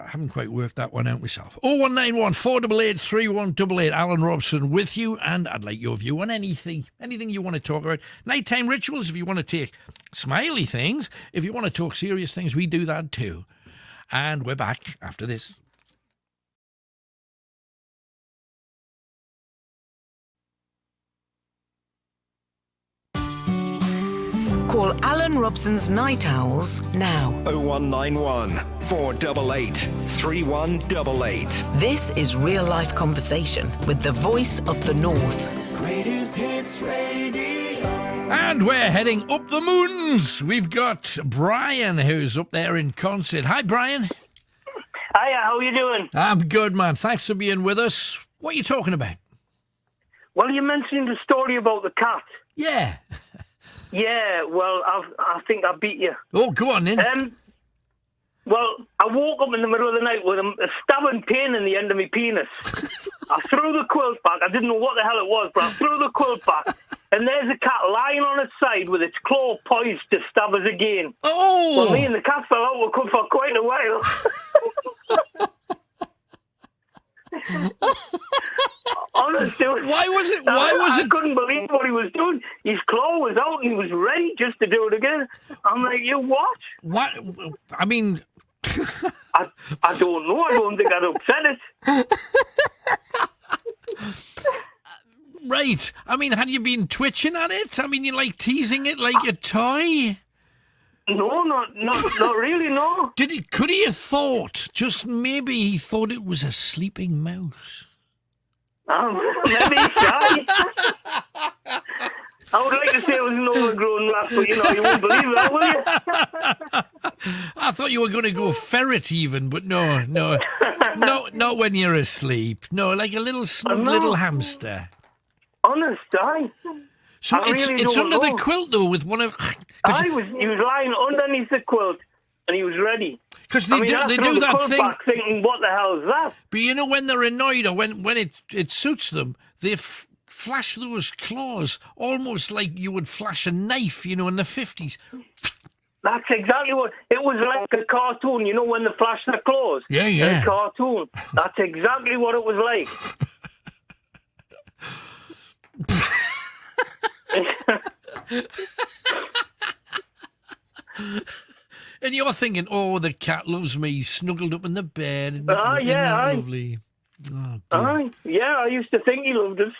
D: I haven't quite worked that one out myself. 0191 488 3188. Alan Robson with you, and I'd like your view on anything you want to talk about. Nighttime rituals, if you want to take smiley things. If you want to talk serious things, we do that too. And we're back after this.
C: Call Alan Robson's Night Owls now.
B: 0191 488 3188.
C: This is real life conversation with the voice of the North.
T: Greatest Hits Radio.
D: And we're heading up the moons. We've got Brian, who's up there in concert. Hi, Brian.
K: Hiya, how are you doing?
D: I'm good, man. Thanks for being with us. What are you talking about?
K: Well, you mentioned the story about the cat.
D: Yeah.
K: Yeah, well, I think I beat you.
D: Oh, go on then.
K: Well, I woke up in the middle of the night with a stabbing pain in the end of my penis. I threw the quilt back. I didn't know what the hell it was, but I threw the quilt back, and there's a cat lying on its side with its claw poised to stab us again.
D: Oh!
K: Well, me and the cat fell out for quite a while. Honestly,
D: why was it?
K: I couldn't believe what he was doing. His claw was out and he was ready just to do it again. I'm like, you what?
D: What? I mean,
K: I don't know. I don't think I'd upset it.
D: Right. I mean, had you been twitching at it? I mean, you like teasing it like a toy?
K: No, not really, no.
D: Could he have thought, just maybe he thought it was a sleeping mouse?
K: Maybe shy. I would like to say it was an overgrown rat, but you won't believe that, will you?
D: I thought you were going to go ferret even, but no, not when you're asleep. No, like a little little hamster.
K: Honest,
D: So
K: I
D: it's
K: really
D: under
K: don't
D: the
K: know.
D: quilt though, with one of.
K: He was lying underneath the quilt, and he was ready.
D: Because they do
K: the
D: that
K: quilt
D: thing.
K: Back thinking, what the hell is that?
D: But when they're annoyed or when it suits them, they flash those claws almost like you would flash a knife, in the 50s.
K: That's exactly what it was like. A cartoon, when they flash their claws.
D: Yeah.
K: In a cartoon. That's exactly what it was like.
D: And you're thinking, oh, the cat loves me. He's snuggled up in the bed. Isn't
K: Yeah,
D: that lovely? Oh, dear.
K: Yeah, I used to think he loved us.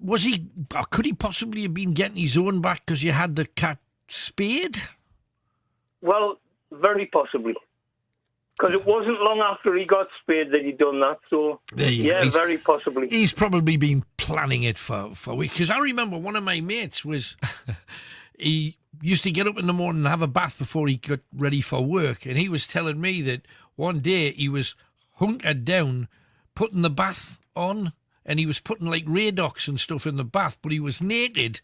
D: Was he? Or could he possibly have been getting his own back because you had the cat spayed?
K: Well, very possibly. Because it wasn't long after he got spayed that he'd done that. So, yeah, very possibly.
D: He's probably been planning it for weeks. Because I remember one of my mates was... he used to get up in the morning and have a bath before he got ready for work. And he was telling me that one day he was hunkered down, putting the bath on, and he was putting like Radox and stuff in the bath, but he was naked,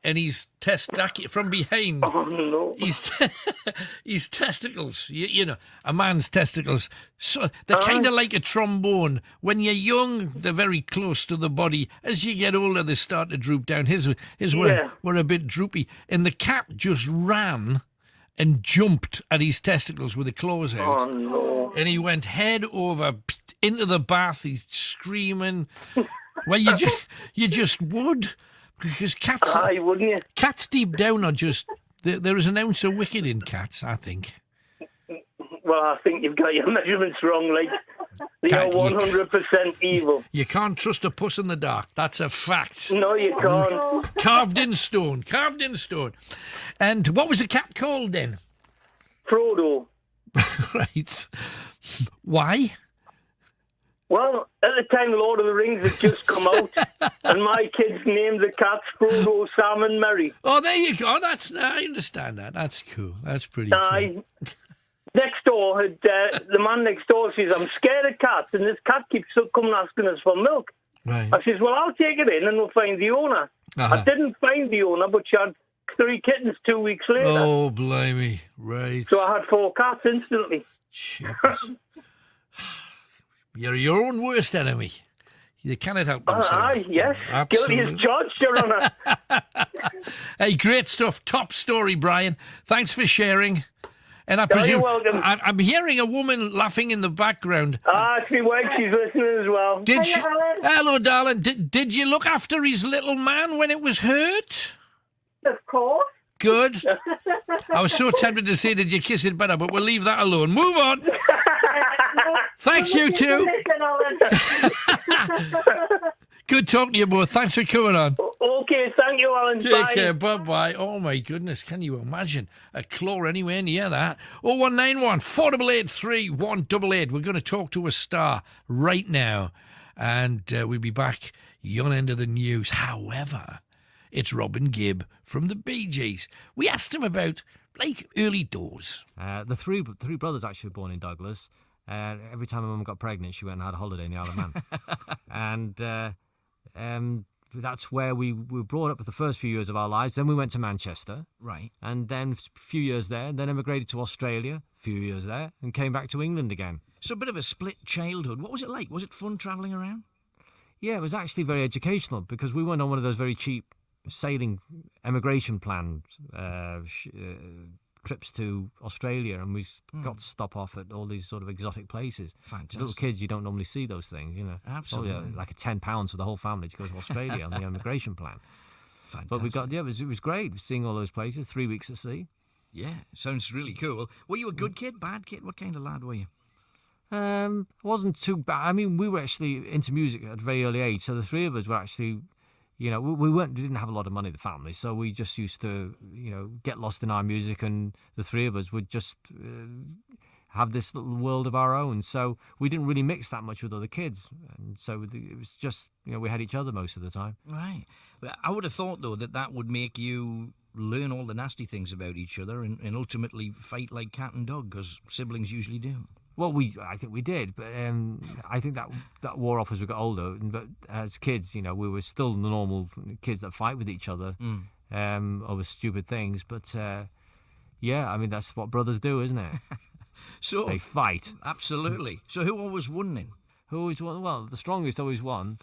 D: and his from behind.
K: Oh no!
D: His testicles, you know, a man's testicles. So they're kind of like a trombone. When you're young, they're very close to the body. As you get older, they start to droop down. His were a bit droopy, and the cat just ran and jumped at his testicles with the claws out.
K: Oh no!
D: And he went head over into the bath. He's screaming. Well, you just would. Because cats...
K: wouldn't you?
D: Cats deep down are just... There is an ounce of wicked in cats, I think.
K: Well, I think you've got your measurements wrong. Like, they are 100% evil.
D: You can't trust a puss in the dark. That's a fact.
K: No, you can't.
D: Carved in stone. Carved in stone. And what was the cat called then?
K: Frodo.
D: Right. Why?
K: Well, at the time, Lord of the Rings had just come out, and my kids named the cats Frodo, Sam, and Merry.
D: Oh, there you go. I understand that. That's cool. That's pretty cool.
K: Next door, the man next door says, I'm scared of cats, and this cat keeps coming asking us for milk.
D: Right.
K: I says, well, I'll take it in, and we'll find the owner. I didn't find the owner, but she had 3 kittens 2 weeks later.
D: Oh, blimey. Right.
K: So I had 4 cats instantly.
D: Jeepers. You're your own worst enemy. You cannot help themselves.
K: Yes.
D: Absolutely.
K: Guilty as charged, Your Honour.
D: Hey, great stuff. Top story, Brian. Thanks for sharing. And I presume
K: you're welcome.
D: I'm hearing a woman laughing in the background.
K: It's my wife. She's listening as well.
D: Hello, darling. Did you look after his little man when it was hurt?
V: Of course.
D: Good. I was so tempted to say, did you kiss it better? But we'll leave that alone. Move on. Thanks, you two. Good talking to you both. Thanks for coming on.
K: Okay, thank you, Alan.
D: Take care. Bye-bye. Oh, my goodness. Can you imagine a claw anywhere near that? 0191 488 3188. We're going to talk to a star right now. And we'll be back yon end of the news. However, it's Robin Gibb from the Bee Gees. We asked him about, like, early doors.
L: The three brothers actually were born in Douglas. Every time my mum got pregnant, she went and had a holiday in the Isle of Man. And that's where we were brought up for the first few years of our lives. Then we went to Manchester.
D: Right.
L: And then a few years there. Then emigrated to Australia, a few years there, and came back to England again.
D: So a bit of a split childhood. What was it like? Was it fun travelling around?
L: Yeah, it was actually very educational because we went on one of those very cheap sailing emigration plan trips to Australia, and we got to stop off at all these sort of exotic places.
D: Fantastic.
L: Little kids, you don't normally see those things, you know.
D: Absolutely.
L: Oh, yeah, like £10 for the whole family to go to Australia on the emigration plan.
D: Fantastic.
L: But we got, it was great seeing all those places. 3 weeks at sea.
D: Yeah, sounds really cool. Were you a good kid, bad kid? What kind of lad were you?
L: Wasn't too bad. I mean, we were actually into music at a very early age, so the three of us were actually, you know, we didn't have a lot of money, the family, so we just used to, you know, get lost in our music, and the three of us would just have this little world of our own. So we didn't really mix that much with other kids, and so it was just, you know, we had each other most of the time.
D: Right. But I would have thought, though, that would make you learn all the nasty things about each other and ultimately fight like cat and dog, because siblings usually do.
L: Well, I think we did, but I think that wore off as we got older. But as kids, you know, we were still the normal kids that fight with each other over stupid things. But yeah, I mean, that's what brothers do, isn't it?
D: So
L: they fight.
D: Absolutely. So who always won then?
L: Who always won? Well, the strongest always won.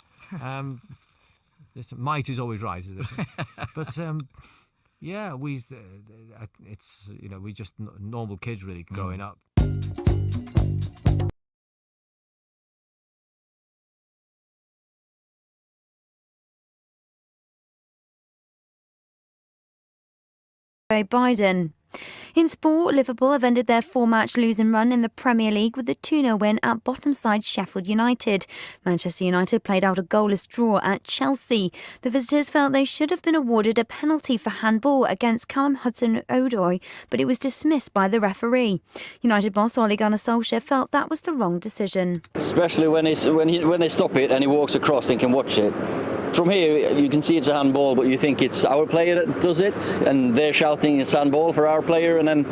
L: Might is always right, is it? But yeah, it's, you know, we just normal kids really growing up.
M: Joe Biden. In sport, Liverpool have ended their 4-match losing run in the Premier League with a 2-0 win at bottom side Sheffield United. Manchester United played out a goalless draw at Chelsea. The visitors felt they should have been awarded a penalty for handball against Callum Hudson-Odoi, but it was dismissed by the referee. United boss Ole Gunnar Solskjaer felt that was the wrong decision.
N: Especially when they stop it and he walks across and can watch it. From here, you can see it's a handball, but you think it's our player that does it, and they're shouting it's handball for our player, and then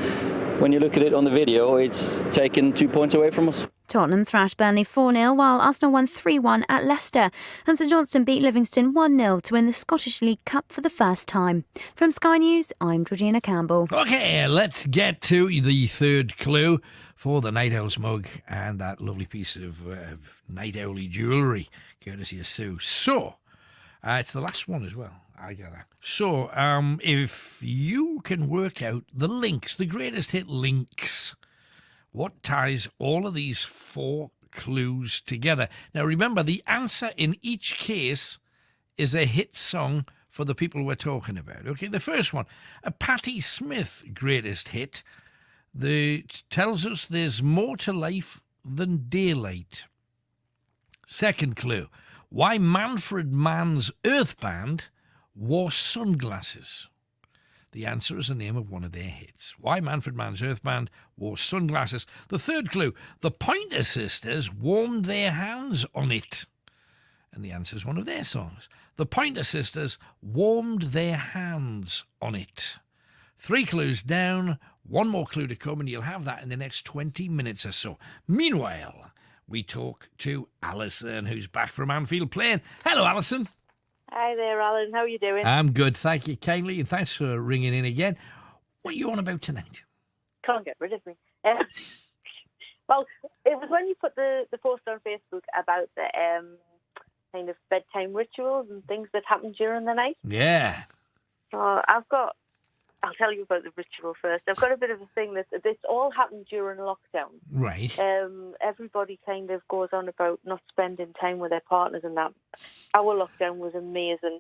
N: when you look at it on the video, it's taken 2 points away from us.
M: Tottenham thrashed Burnley 4-0, while Arsenal won 3-1 at Leicester, and St Johnstone beat Livingston 1-0 to win the Scottish League Cup for the first time. From Sky News, I'm Georgina Campbell.
D: OK, let's get to the third clue for the Night Owl's mug and that lovely piece of Night Owly jewellery, courtesy of Sue. So, it's the last one as well. I get that. So, if you can work out the links, the greatest hit links, what ties all of these 4 clues together? Now, remember, the answer in each case is a hit song for the people we're talking about. Okay, the first one, a Patti Smith greatest hit, tells us there's more to life than daylight. Second clue, why Manfred Mann's Earth Band wore sunglasses. The answer is the name of one of their hits. Why Manfred Mann's Earth Band wore sunglasses. The third clue, the Pointer Sisters warmed their hands on it. And the answer is one of their songs. The Pointer Sisters warmed their hands on it. 3 clues down, 1 more clue to come, and you'll have that in the next 20 minutes or so. Meanwhile, we talk to Alison, who's back from Anfield Plain. Hello, Alison.
O: Hi there, Alan. How are you doing?
D: I'm good, thank you kindly, and thanks for ringing in again. What are you on about tonight?
O: Can't get rid of me. Well, it was when you put the post on Facebook about the kind of bedtime rituals and things that happen during the night.
D: Yeah.
O: So I'll tell you about the ritual first. I've got a bit of a thing that this all happened during lockdown.
D: Right.
O: Everybody kind of goes on about not spending time with their partners and that. Our lockdown was amazing,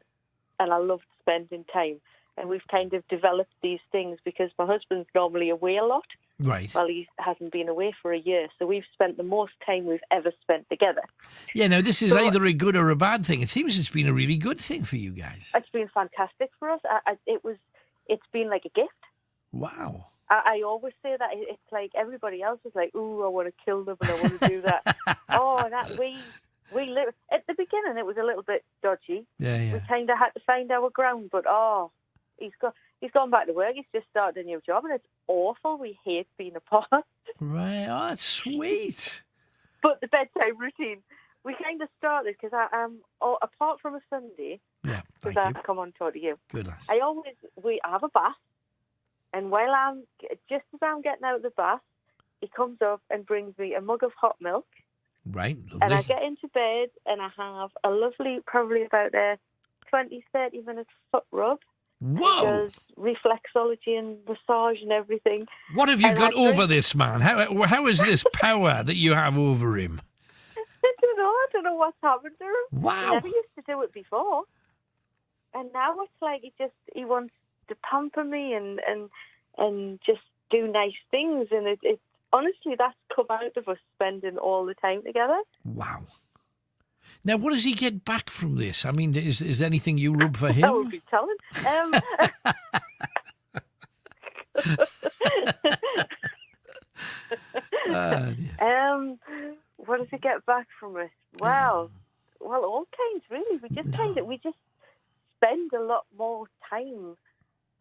O: and I loved spending time. And we've kind of developed these things because my husband's normally away a lot.
D: Right.
O: Well, he hasn't been away for a year, so we've spent the most time we've ever spent together.
D: Yeah, now this is either a good or a bad thing. It seems it's been a really good thing for you guys.
O: It's been fantastic for us. It's been like a gift.
D: Wow.
O: I always say that. It's like everybody else is like, ooh, I want to kill them and I want to do that. We live at the beginning. It was a little bit dodgy.
D: Yeah.
O: We kind of had to find our ground, but he's gone back to work. He's just started a new job, and it's awful. We hate being apart.
D: Right. Oh, that's sweet.
O: But the bedtime routine, we kind of started because apart from a Sunday.
D: Yeah.
O: Because I come on to talk to you.
D: Good lass.
O: I have a bath, and while just as I'm getting out of the bath, he comes up and brings me a mug of hot milk.
D: Right, lovely.
O: And I get into bed and I have a lovely, probably about a 20, 30 minute foot rub.
D: Whoa!
O: Does reflexology and massage and everything.
D: What have you got over this man? How is this power that you have over him?
O: I don't know what's happened to him.
D: Wow.
O: He never used to do it before. And now it's like he wants to pamper me and just do nice things. And it honestly, that's come out of us spending all the time together.
D: Wow. Now, what does he get back from this? I mean, is there anything you rub for him?
O: I would be telling. What does he get back from us? Well, all kinds, really. We just spend a lot more time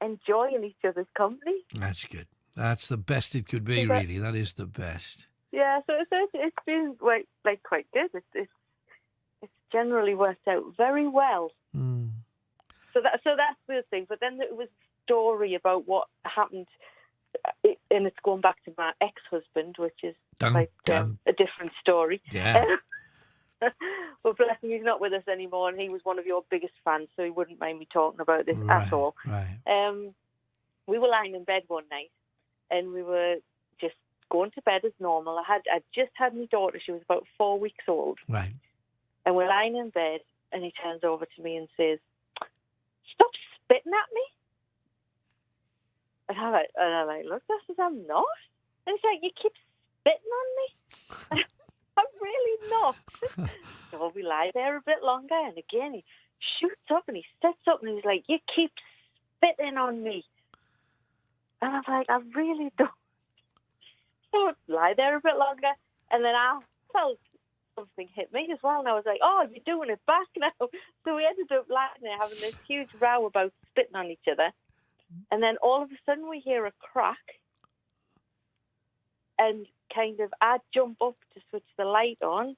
O: enjoying each other's company.
D: That's good. That's the best it could be, really. That is the best.
O: Yeah, so it's been quite good. It's generally worked out very well.
D: Mm.
O: So that's the thing. But then there was a story about what happened, and it's going back to my ex-husband, which is a different story.
D: Yeah.
O: But bless him, he's not with us anymore, and he was one of your biggest fans, so he wouldn't mind me talking about this at all.
D: Right.
O: We were lying in bed one night, and we were just going to bed as normal. I'd just had my daughter; she was about 4 weeks old.
D: Right.
O: And we're lying in bed, and he turns over to me and says, "Stop spitting at me." And I'm like, look, I said, I'm not. And he's like, you keep spitting on me. I'm really not. So we lie there a bit longer, and again he shoots up and he sits up and he's like, you keep spitting on me. And I'm like, I really don't. So lie there a bit longer, and then I felt something hit me as well, and I was like, oh, you're doing it back now. So we ended up lying there having this huge row about spitting on each other, and then all of a sudden we hear a crack, and kind of I jump up to switch the light on,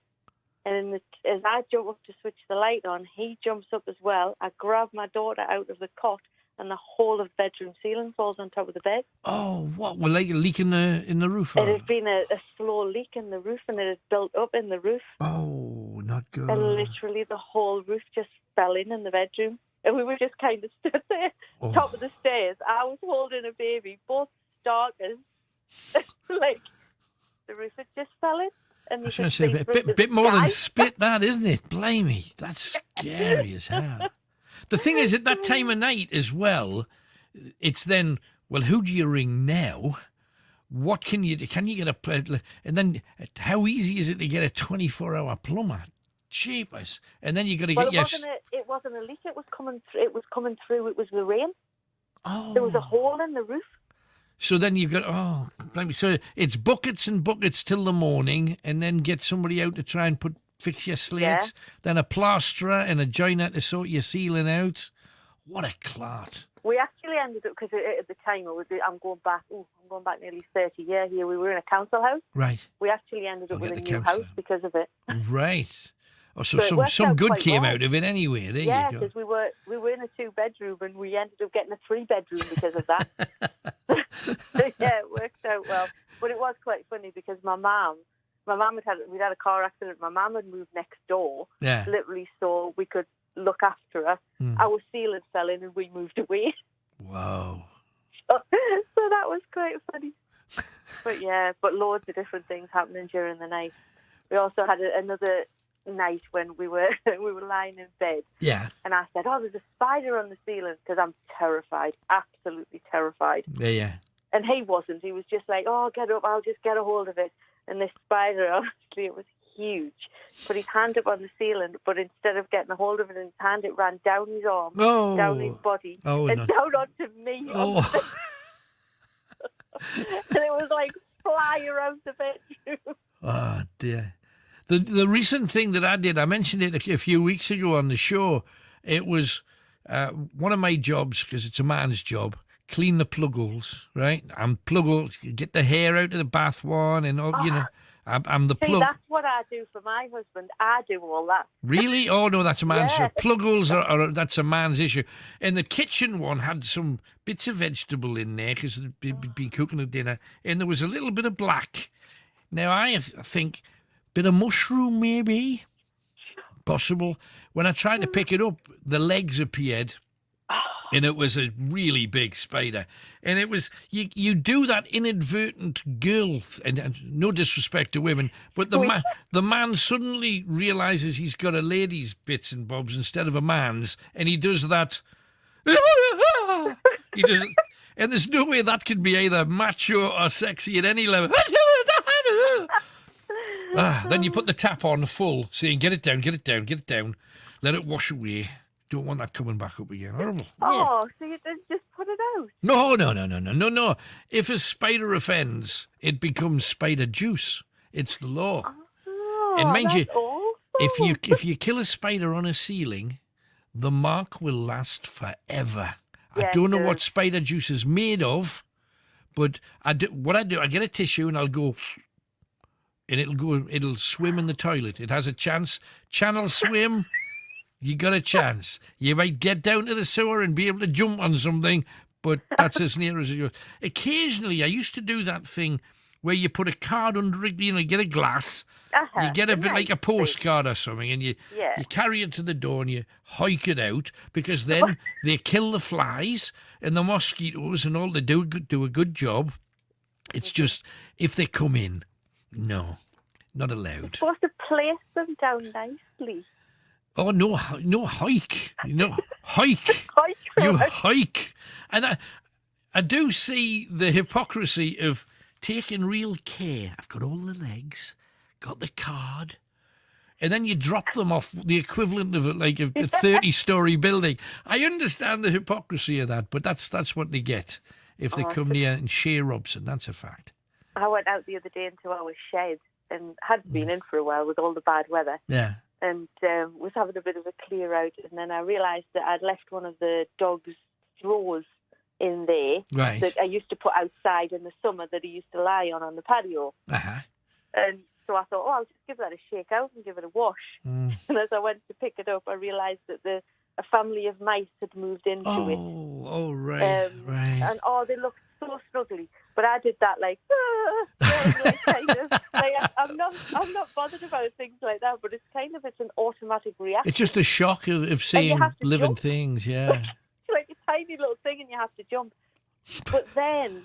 O: and as I jump up to switch the light on, he jumps up as well. I grab my daughter out of the cot, and the whole of the bedroom ceiling falls on top of the bed.
D: Oh, what? Well, like a leak in the roof?
O: It has been a slow leak in the roof, and it has built up in the roof.
D: Oh, not good.
O: And literally the whole roof just fell in the bedroom. And we were just kind of stood there, top of the stairs. I was holding a baby, both starkers. Like, the roof had just fell in. And
D: I was going to say, a bit more than spit, that, isn't it? Blimey, that's scary as hell. The thing is, at that time of night as well, it's then, well, who do you ring now? What can you do? Can you get a... And then, how easy is it to get a 24-hour plumber? Cheapest. And then you got to get your...
O: It wasn't a leak. It was coming through. It was the rain.
D: Oh.
O: There was a hole in the roof.
D: So then you've got, so it's buckets and buckets till the morning, and then get somebody out to try and fix your slates, then a plasterer and a joiner to sort your ceiling out. What a clot.
O: We actually ended up, because at the time, I'm going back nearly 30 years here. We were in a council house.
D: Right.
O: We actually ended up with a new house because of it.
D: Right. Oh, so some good came out of it anyway. There you go.
O: Yeah, because we were in a 2-bedroom, and we ended up getting a 3-bedroom because of that. Yeah, it worked out well. But it was quite funny because we'd had a car accident. My mum had moved next door, literally, so we could look after her. Our ceiling fell in, and we moved away.
D: Wow.
O: So that was quite funny. But loads of different things happening during the night. We also had another night when we were lying in bed.
D: Yeah.
O: And I said, oh, there's a spider on the ceiling, because I'm terrified, absolutely terrified.
D: Yeah.
O: And he wasn't. He was just like, oh, get up, I'll just get a hold of it. And this spider, honestly, it was huge. Put his hand up on the ceiling, but instead of getting a hold of it in his hand, it ran down his arm, down his body, and down onto me. Oh. And it was like fly around the bedroom.
D: Oh, dear. The recent thing that I did, I mentioned it a few weeks ago on the show. It was one of my jobs, because it's a man's job, clean the plug holes, right? I'm plug holes, get the hair out of the bath one, and all, I'm the plug.
O: That's what I do for my husband. I do all that.
D: Really? Oh no, that's a man's job. Plug holes that's a man's issue. And the kitchen one had some bits of vegetable in there because they'd been cooking a dinner, and there was a little bit of black. Now I think bit of mushroom maybe, possible. When I tried to pick it up, the legs appeared. And it was a really big spider. And it was, you do that inadvertent girl, and no disrespect to women, but the man suddenly realises he's got a lady's bits and bobs instead of a man's, and he does that. He does it, and there's no way that can be either macho or sexy at any level. Then you put the tap on full, saying, get it down, get it down, get it down. Let it wash away. Don't want that coming back up again. Horrible.
O: Oh, so you just put it out?
D: No. If a spider offends, it becomes spider juice. It's the law.
O: Oh,
D: and mind you,
O: awesome.
D: if you kill a spider on a ceiling, the mark will last forever. I don't know what spider juice is made of, but I get a tissue and I'll go, and it'll swim in the toilet. It has a chance. Channel swim. You got a chance. You might get down to the sewer and be able to jump on something, but that's as near as it goes. Occasionally, I used to do that thing where you put a card under it, you get a glass, you get a bit like a postcard or something, and you carry it to the door and you hike it out, because then they kill the flies and the mosquitoes and all. They do a good job. It's just, if they come in, no, not allowed.
O: You're supposed to place them down nicely.
D: Oh, no, hike. No, hike. You hike. And I do see the hypocrisy of taking real care. I've got all the legs, got the card, and then you drop them off the equivalent of like a 30-story building. I understand the hypocrisy of that, but that's what they get if they come near and share Robson. That's a fact.
O: I went out the other day into our shed and had been in for a while with all the bad weather.
D: Yeah.
O: And was having a bit of a clear out, and then I realised that I'd left one of the dog's throws in there that I used to put outside in the summer that he used to lie on the patio.
D: Uh-huh.
O: And so I thought, I'll just give that a shake out and give it a wash. And as I went to pick it up, I realised that a family of mice had moved into it.
D: Oh, right, right.
O: And they looked so snuggly. But I did that like I'm not bothered about things like that. But it's an automatic reaction.
D: It's just a shock of seeing living
O: jump.
D: things. Yeah.
O: It's like a tiny little thing, and you have to jump. But then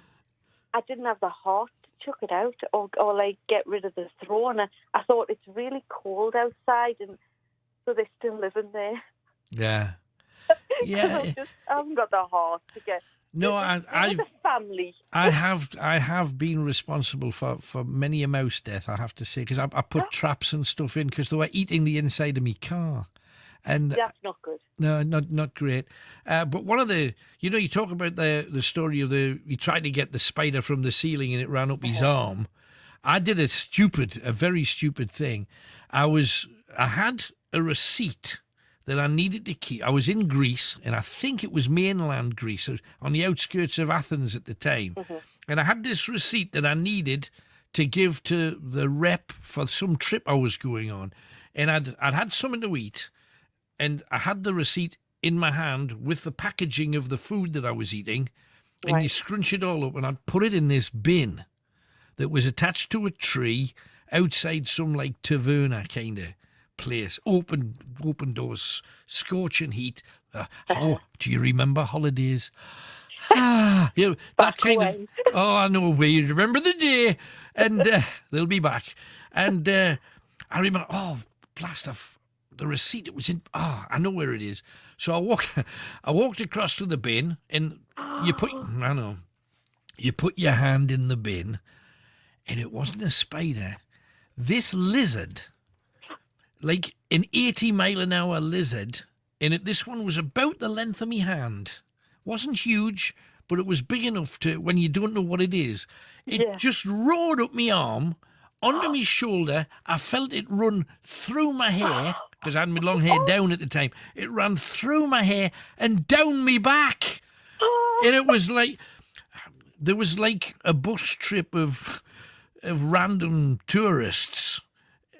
O: I didn't have the heart to chuck it out or like get rid of the throw. And I thought it's really cold outside, and so they're still living there.
D: Yeah. Yeah.
O: I haven't got the heart to get.
D: No,
O: family.
D: I have been responsible for many a mouse death, I have to say, because I put traps and stuff in because they were eating the inside of my car. And
O: that's not good.
D: No, not great. But one of the, you talk about the story of he tried to get the spider from the ceiling and it ran up his arm. I did a very stupid thing. I had a receipt that I needed to keep. I was in Greece, and I think it was mainland Greece, on the outskirts of Athens at the time. Mm-hmm. And I had this receipt that I needed to give to the rep for some trip I was going on. And I'd had something to eat, and I had the receipt in my hand with the packaging of the food that I was eating, and you scrunch it all up, and I'd put it in this bin that was attached to a tree outside some like taverna kind of place, open doors, scorching heat. Do you remember holidays? That kind of. Oh, I know where you remember the day, and they'll be back. And I remember. Oh, blast off the receipt. It was in. Oh, I know where it is. So I walked across to the bin, and you put your hand in the bin, and it wasn't a spider. This lizard. Like an 80-mile-an-hour lizard, and this one was about the length of my hand. Wasn't huge, but it was big enough to, when you don't know what it is, it just roared up my arm, onto my shoulder. I felt it run through my hair, because I had my long hair down at the time. It ran through my hair and down my back. And it was like, there was like a bus trip of random tourists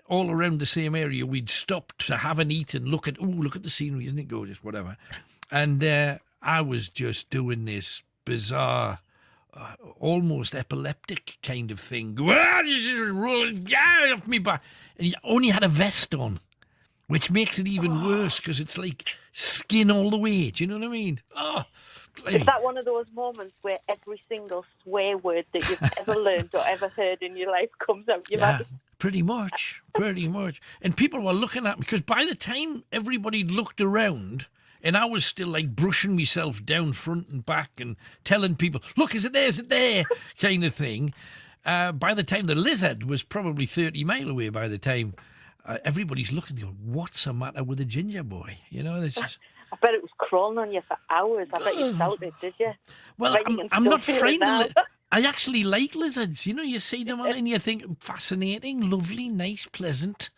D: all around the same area. We'd stop to have an eat and look at the scenery, isn't it gorgeous, whatever. And I was just doing this bizarre, almost epileptic kind of thing. Off me back. And he only had a vest on, which makes it even worse because it's like skin all the way. Do you know what I mean? Oh,
O: is that one of those moments where every single swear word that you've ever learned or ever heard in your life comes out your mouth?
D: Pretty much. And people were looking at me because by the time everybody looked around, and I was still like brushing myself down front and back and telling people, look, is it there, kind of thing. By the time the lizard was probably 30 miles away, by the time everybody's looking, going, what's the matter with the ginger boy? This is...
O: I bet it was crawling on you for hours. I bet you felt it, did you?
D: Well, I'm not frightened. I actually like lizards. You see them on and you think, fascinating, lovely, nice, pleasant.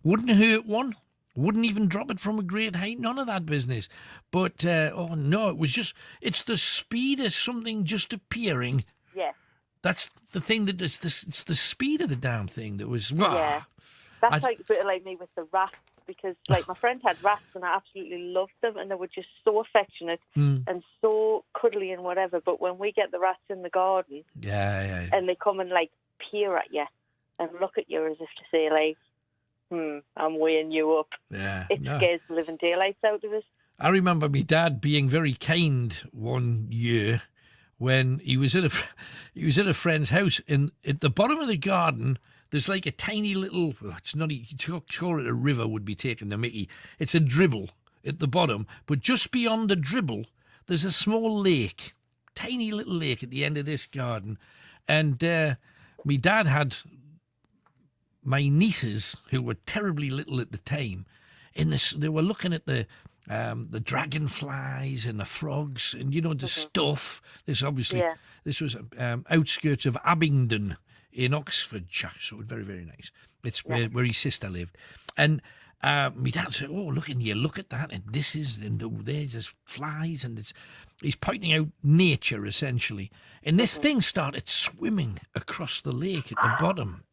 D: Wouldn't hurt one. Wouldn't even drop it from a great height. None of that business. But, no, it's the speed of something just appearing.
O: Yeah.
D: That's the thing it's the speed of the damn thing that was...
O: Yeah. That's like a bit like me with the rats, because like my friend had rats and I absolutely loved them and they were just so affectionate and so cuddly and whatever. But when we get the rats in the garden and they come and like peer at you and look at you as if to say like, I'm weighing you up. Yeah, it scares the living daylights out of us.
D: I remember my dad being very kind one year when he was at a friend's house, and at the bottom of the garden there's like a tiny little, it's not, to call it a river would be taking the mickey. It's a dribble at the bottom, but just beyond the dribble, there's a small lake, tiny little lake at the end of this garden. And my dad had my nieces, who were terribly little at the time, they were looking at the dragonflies and the frogs and, the stuff. This was outskirts of Abingdon in Oxfordshire, so very, very nice. It's where his sister lived. And my dad said, "Oh, look at that, and this is, and there's flies," and he's pointing out nature, essentially. And this thing started swimming across the lake at the bottom.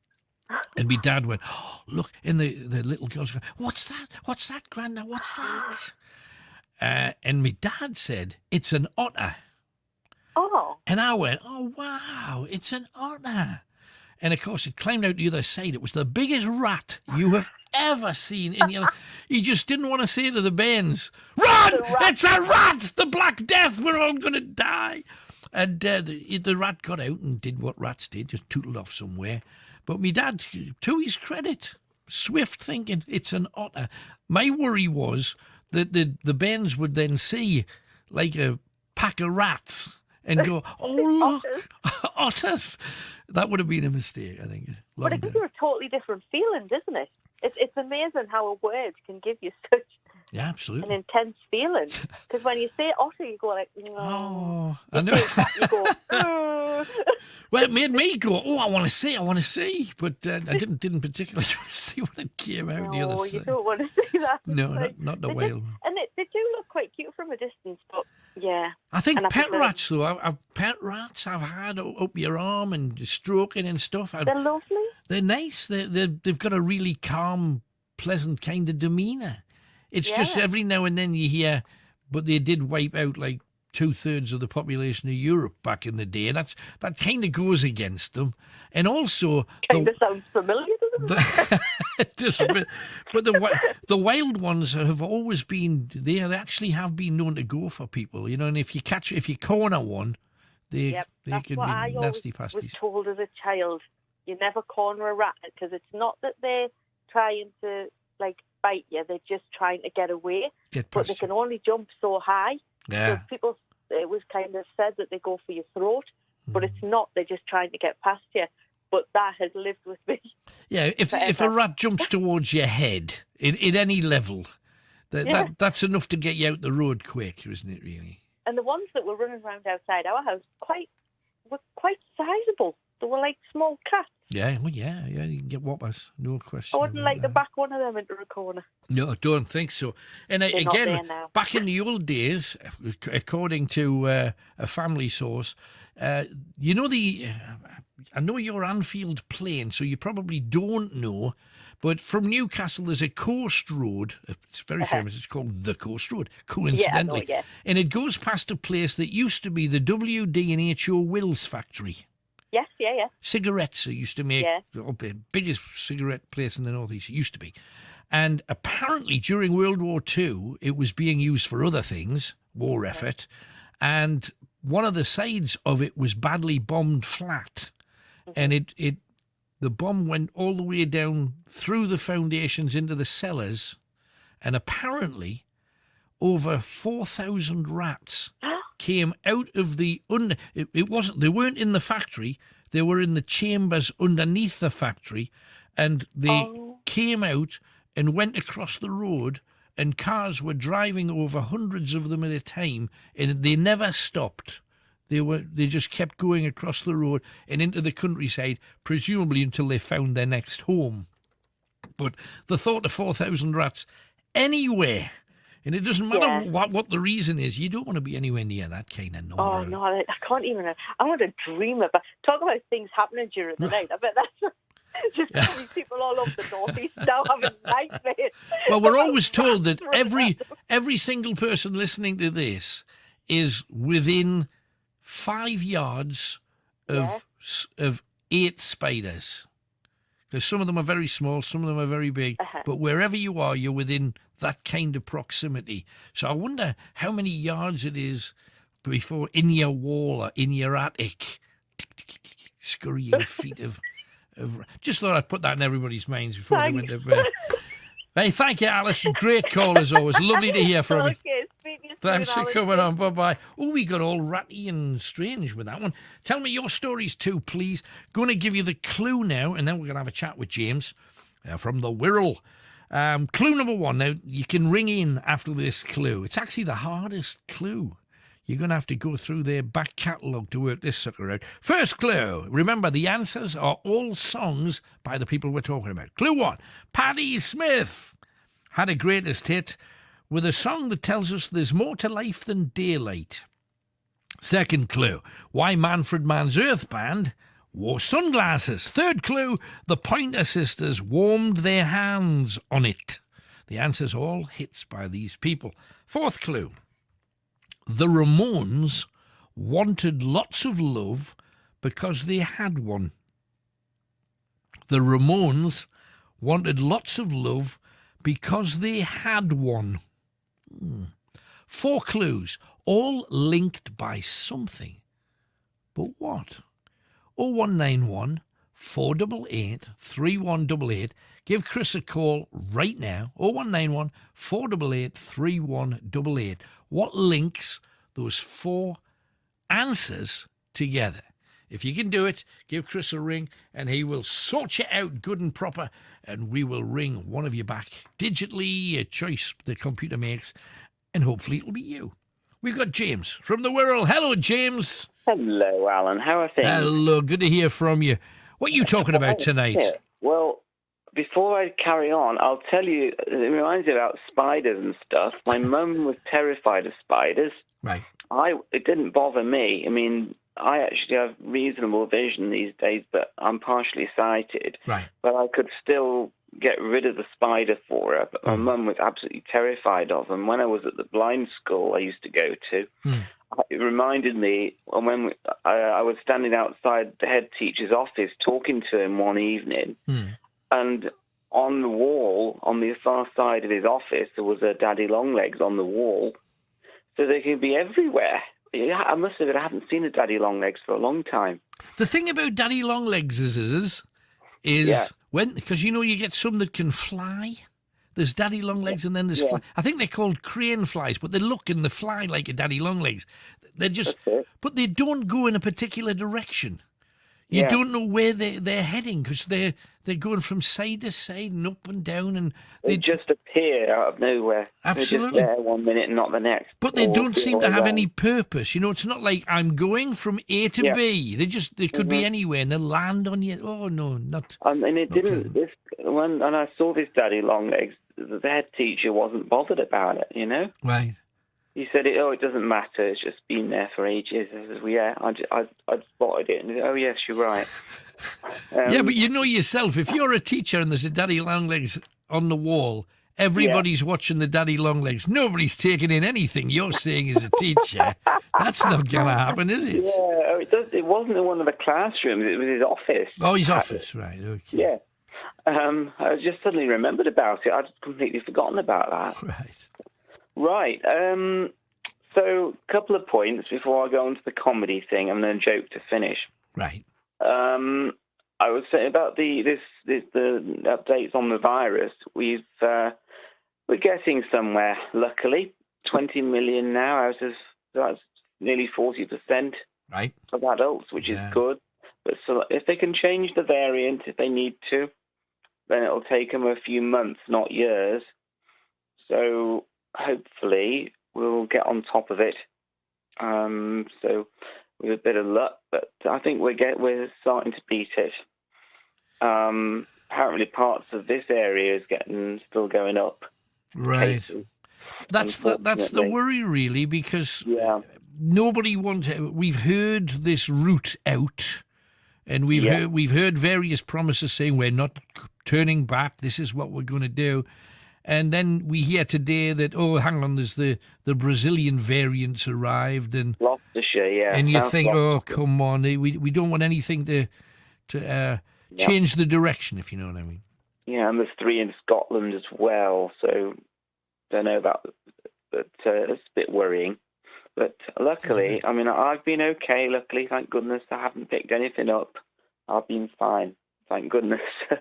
D: And my dad went, "Oh, look," and the little girls go, "What's that? What's that, Grandad? What's that?" And my dad said, "It's an otter."
U: Oh.
D: And I went, "Oh, wow, it's an otter." And, of course, it climbed out the other side. It was the biggest rat you have ever seen in your life. He just didn't want to say to the bairns, "Run! It's a rat! The Black Death! We're all going to die!" And the rat got out and did what rats did, just tootled off somewhere. But my dad, to his credit, swift thinking, it's an otter. My worry was that the bairns would then see like a pack of rats and go, "Oh, look, otters." That would have been a mistake, I think.
U: But it gives you a totally different feeling, doesn't it? It's amazing how a word can give you such
D: absolutely
U: an intense feeling. Because when you say otter, you go like,
D: "Oh, I know."
U: You go, "Oh."
D: Well, it made me go, "Oh, I want to see," but I didn't particularly want to see when it came out the other side.
U: No, you don't want to see that.
D: No, not the whale.
U: And they do look quite cute from a distance, but yeah.
D: I think pet rats, though, pet rats I've had up your arm and stroking and stuff.
U: They're lovely.
D: They're nice. They've got a really calm, pleasant kind of demeanour. It's just every now and then you hear, but they did wipe out like 2/3 of the population of Europe back in the day. That kind of goes against them. And also...
U: Kind of sounds familiar, doesn't it?
D: It does a bit. But the wild ones have always been, they actually have been known to go for people, and if you corner one, they can be nasty pasties.
U: I was told as a child, you never corner a rat, because it's not that they're trying to, like, bite you, they're just trying to get away. But they can only jump so high.
D: Yeah.
U: So it was kind of said that they go for your throat, but it's not, they're just trying to get past you. But that has lived with me.
D: Yeah, if a rat jumps towards your head at any level, that's enough to get you out the road quick, isn't it, really?
U: And the ones that were running around outside our house were quite sizable. They were like small cats.
D: Yeah, well, yeah, you can get whoppers, no question.
U: I wouldn't like to back one of them into a corner.
D: No, I don't think so. And again, back in the old days, according to a family source, I know you're Anfield Plain, so you probably don't know, but from Newcastle there's a coast road. It's very famous. It's called the Coast Road, coincidentally.
U: Yeah, I know, yeah.
D: And it goes past a place that used to be the WD&HO Wills factory.
U: Yes, yeah.
D: Cigarettes it used to make. The biggest cigarette place in the northeast. It used to be. And apparently during World War II, it was being used for other things, war effort, and one of the sides of it was badly bombed flat. And the bomb went all the way down through the foundations into the cellars, and apparently over 4,000 rats came out of the they weren't in the factory, they were in the chambers underneath the factory, and they came out and went across the road, and cars were driving over, hundreds of them at a time, and they never stopped. They just kept going across the road and into the countryside, presumably until they found their next home. But the thought of 4,000 rats anywhere, and it doesn't matter what the reason is, you don't want to be anywhere near that kind of number.
U: Oh, no, I can't even. I want to dream about. Talk about things happening during the night. I bet that's just these people all over the northeast now having nightmares.
D: Well, we're always told that every single person listening to this is within 5 yards of 8 spiders. Because some of them are very small, some of them are very big. But wherever you are, you're within that kind of proximity. So I wonder how many yards it is before in your wall or in your attic, scurrying feet of... Just thought I'd put that in everybody's minds before they went to bed. Hey, thank you, Alison. Great call as always. Lovely to hear from you.
V: Okay, speak to you
D: Thanks
V: soon,
D: for
V: Alan.
D: coming on. Bye-bye. Oh, we got all ratty and strange with that one. Tell me your stories too, please. Going to give you the clue now, and then we're going to have a chat with James from the Wirral. Clue number 1. Now, you can ring in after this clue. It's actually the hardest clue. You're going to have to go through their back catalogue to work this sucker out. First clue. Remember, the answers are all songs by the people we're talking about. Clue 1. Patti Smith had a greatest hit with a song that tells us there's more to life than daylight. Second clue. Why Manfred Mann's Earth Band wore sunglasses. Third clue. The Pointer Sisters warmed their hands on it. The answer's all hits by these people. Fourth clue. The Ramones wanted lots of love because they had one. The Ramones wanted lots of love because they had one. 4 clues, all linked by something. But what? 0191 488 3188. Give Chris a call right now. 0191 488 3188. What links those 4 answers together? If you can do it, give Chris a ring and he will sort you out good and proper, and we will ring one of you back digitally, a choice the computer makes, and hopefully it'll be you. We've got James from the Wirral. Hello, James.
P: Hello, Alan. How are things?
D: Hello, good to hear from you. What are you talking about tonight?
P: Yeah. Well, before I carry on, I'll tell you, it reminds me about spiders and stuff. My mum was terrified of spiders.
D: Right.
P: It didn't bother me. I mean, I actually have reasonable vision these days, but I'm partially sighted.
D: Right.
P: But I could still get rid of the spider for her. But my mum was absolutely terrified of them. When I was at the blind school I used to go to, it reminded me when I was standing outside the head teacher's office talking to him one evening, and on the wall, on the far side of his office, there was a Daddy Longlegs on the wall. So they can be everywhere. Yeah, I must admit, I haven't seen a Daddy Longlegs for a long time.
D: The thing about Daddy Longlegs is when, because you know you get some that can fly. There's Daddy Longlegs and then there's fly. I think they're called crane flies, but they look and they fly like a Daddy Longlegs. They're just, but they don't go in a particular direction. You don't know where they're heading because they're going from side to side and up and down, and
P: they just appear out of nowhere.
D: Absolutely.
P: They're just there one minute and not the next.
D: But they don't seem to have any purpose. You know, it's not like I'm going from A to B. They could be anywhere and they'll land on you. Oh no, not.
P: And it didn't. When I saw this Daddy Longlegs, the head teacher wasn't bothered about it. You know.
D: Right.
P: He said, it doesn't matter. It's just been there for ages. I said, well, yeah, I spotted it. And he said, oh, yes, you're right.
D: Yeah, but you know yourself, if you're a teacher and there's a Daddy Longlegs on the wall, everybody's watching the Daddy Longlegs. Nobody's taking in anything you're saying as a teacher. That's not going to happen, is it?
P: Yeah, it wasn't in one of the classrooms. It was his office.
D: Oh, his office, right, okay.
P: Yeah. I just suddenly remembered about it. I'd completely forgotten about that.
D: Right.
P: Right. So, a couple of points before I go on to the comedy thing and then a joke to finish.
D: Right.
P: I was saying about the updates on the virus. We're getting somewhere. Luckily, 20 million now out of that's nearly 40% of adults, which is good. But so if they can change the variant, if they need to, then it'll take them a few months, not years. So hopefully we'll get on top of it. So with a bit of luck, but I think we're starting to beat it. Apparently parts of this area is still going up.
D: Right.
P: Cases,
D: that's the worry, really, because nobody wants. We've heard this route out, and we've heard various promises saying we're not turning back. This is what we're going to do. And then we hear today that, oh, hang on, there's the Brazilian variants arrived. And
P: Gloucestershire,
D: and you think, oh, come on, we don't want anything to change the direction, if you know what I mean.
P: Yeah, and there's 3 in Scotland as well, so don't know about but it's a bit worrying. But luckily, I mean, I've been okay, luckily, thank goodness. I haven't picked anything up. I've been fine. thank goodness. So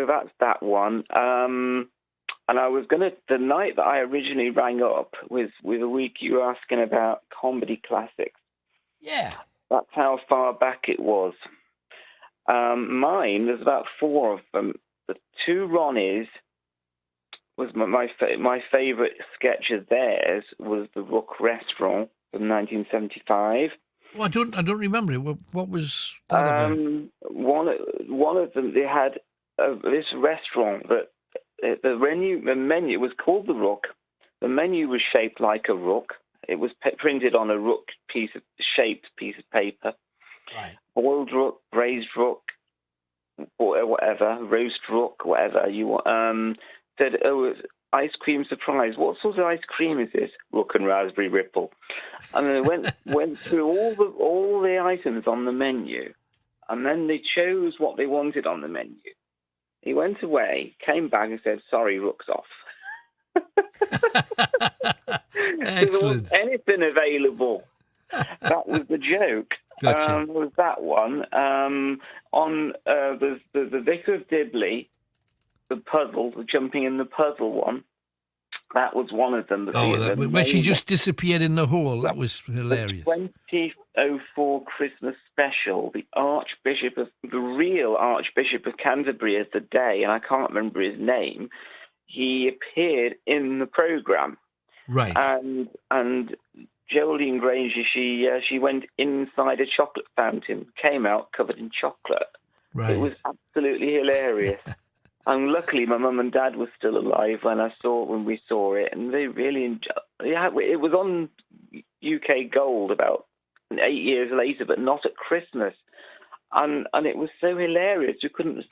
P: that's that one. And I was going to, the night that I originally rang up with a week you were asking about comedy classics.
D: Yeah.
P: That's how far back it was. Mine, there's about 4 of them. The 2 Ronnies was my favourite sketch of theirs was the Rook Restaurant from 1975.
D: Well, I don't remember it. What was that about?
P: One of them, they had this restaurant that the menu was called the Rook. The menu was shaped like a rook. It was printed on a rook shaped piece of paper.
D: Right.
P: Boiled rook, braised rook, or whatever, roast rook, whatever you want. Said, it's ice cream surprise. What sort of ice cream is this? Rook and raspberry ripple. And then they went through all the items on the menu, and then they chose what they wanted on the menu. He went away, came back, and said, "Sorry, rook's off."
D: Excellent.
P: There wasn't anything available. That was the joke.
D: Gotcha.
P: Was that one. On the Vicar of Dibley, the puzzle, the jumping in the puzzle one, that was one of them.
D: When she just disappeared in the hole, that was hilarious.
P: The 2004 Christmas special, the real Archbishop of Canterbury is the day, and I can't remember his name. He appeared in the programme.
D: Right.
P: And Geraldine Granger, she went inside a chocolate fountain, came out covered in chocolate.
D: Right.
P: It was absolutely hilarious. And luckily, my mum and dad were still alive when we saw it, and they really enjoyed. Yeah, it was on UK Gold about 8 years later, but not at Christmas. And it was so hilarious. You couldn't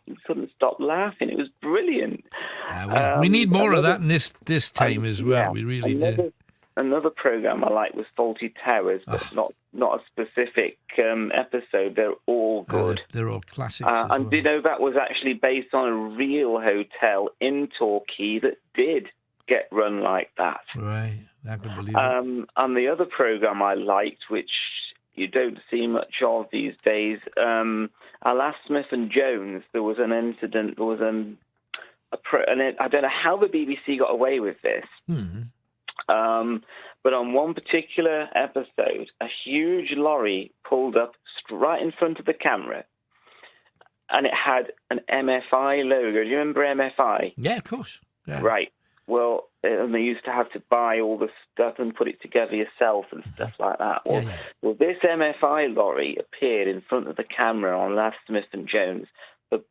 P: stop laughing. It was brilliant.
D: We need more of that in this time as well.
P: Yeah,
D: we really do.
P: Another program I like was Faulty Towers, but not a specific episode. They're all good.
D: They're all classics.
P: And do you know that was actually based on a real hotel in Torquay that did get run like that.
D: Right, I can believe it.
P: And the other program I liked, which you don't see much of these days, Alas Smith and Jones. There was an incident. There was I don't know how the BBC got away with this. But on one particular episode, a huge lorry pulled up right in front of the camera, and it had an MFI logo. Do you remember MFI?
D: Yeah, of course. Yeah.
P: Right. Well, and they used to have to buy all the stuff and put it together yourself and stuff like that. Well, this MFI lorry appeared in front of the camera on Last Smith and Jones. But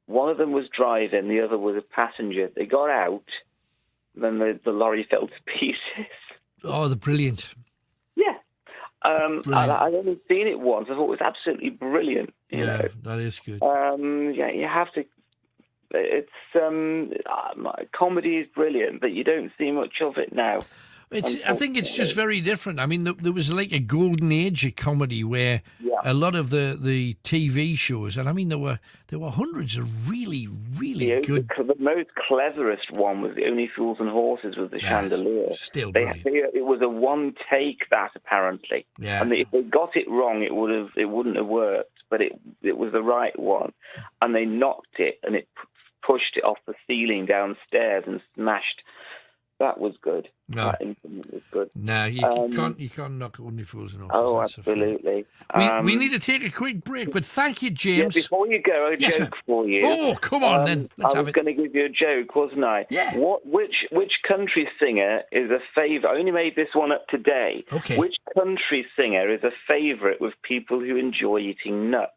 P: one of them was driving, the other was a passenger. They got out, then the lorry fell to pieces.
D: Oh, they're brilliant.
P: Yeah. I'd only seen it once. I thought it was absolutely brilliant. You know?
D: That is good.
P: You have to. It's comedy is brilliant, but you don't see much of it now.
D: I think it's just very different. I mean, there was like a golden age of comedy where a lot of the TV shows, and I mean there were hundreds of really good.
P: The most cleverest one was the Only Fools and Horses with the chandelier.
D: Still
P: brilliant. It was a one take that apparently, and if they got it wrong, it wouldn't have worked. But it was the right one, and they knocked it, and it pushed it off the ceiling downstairs and smashed. That was good.
D: No.
P: That incident was good.
D: No, you can't knock Only Fools and Horses.
P: Oh, absolutely.
D: We need to take a quick break, but thank you, James.
P: Yeah, before you go, a joke for you.
D: Oh, come on then. Let's
P: I was going to give you a joke, wasn't I?
D: Yeah.
P: Which country singer is a favourite? I only made this one up today.
D: Okay.
P: Which country singer is a favourite with people who enjoy eating nuts?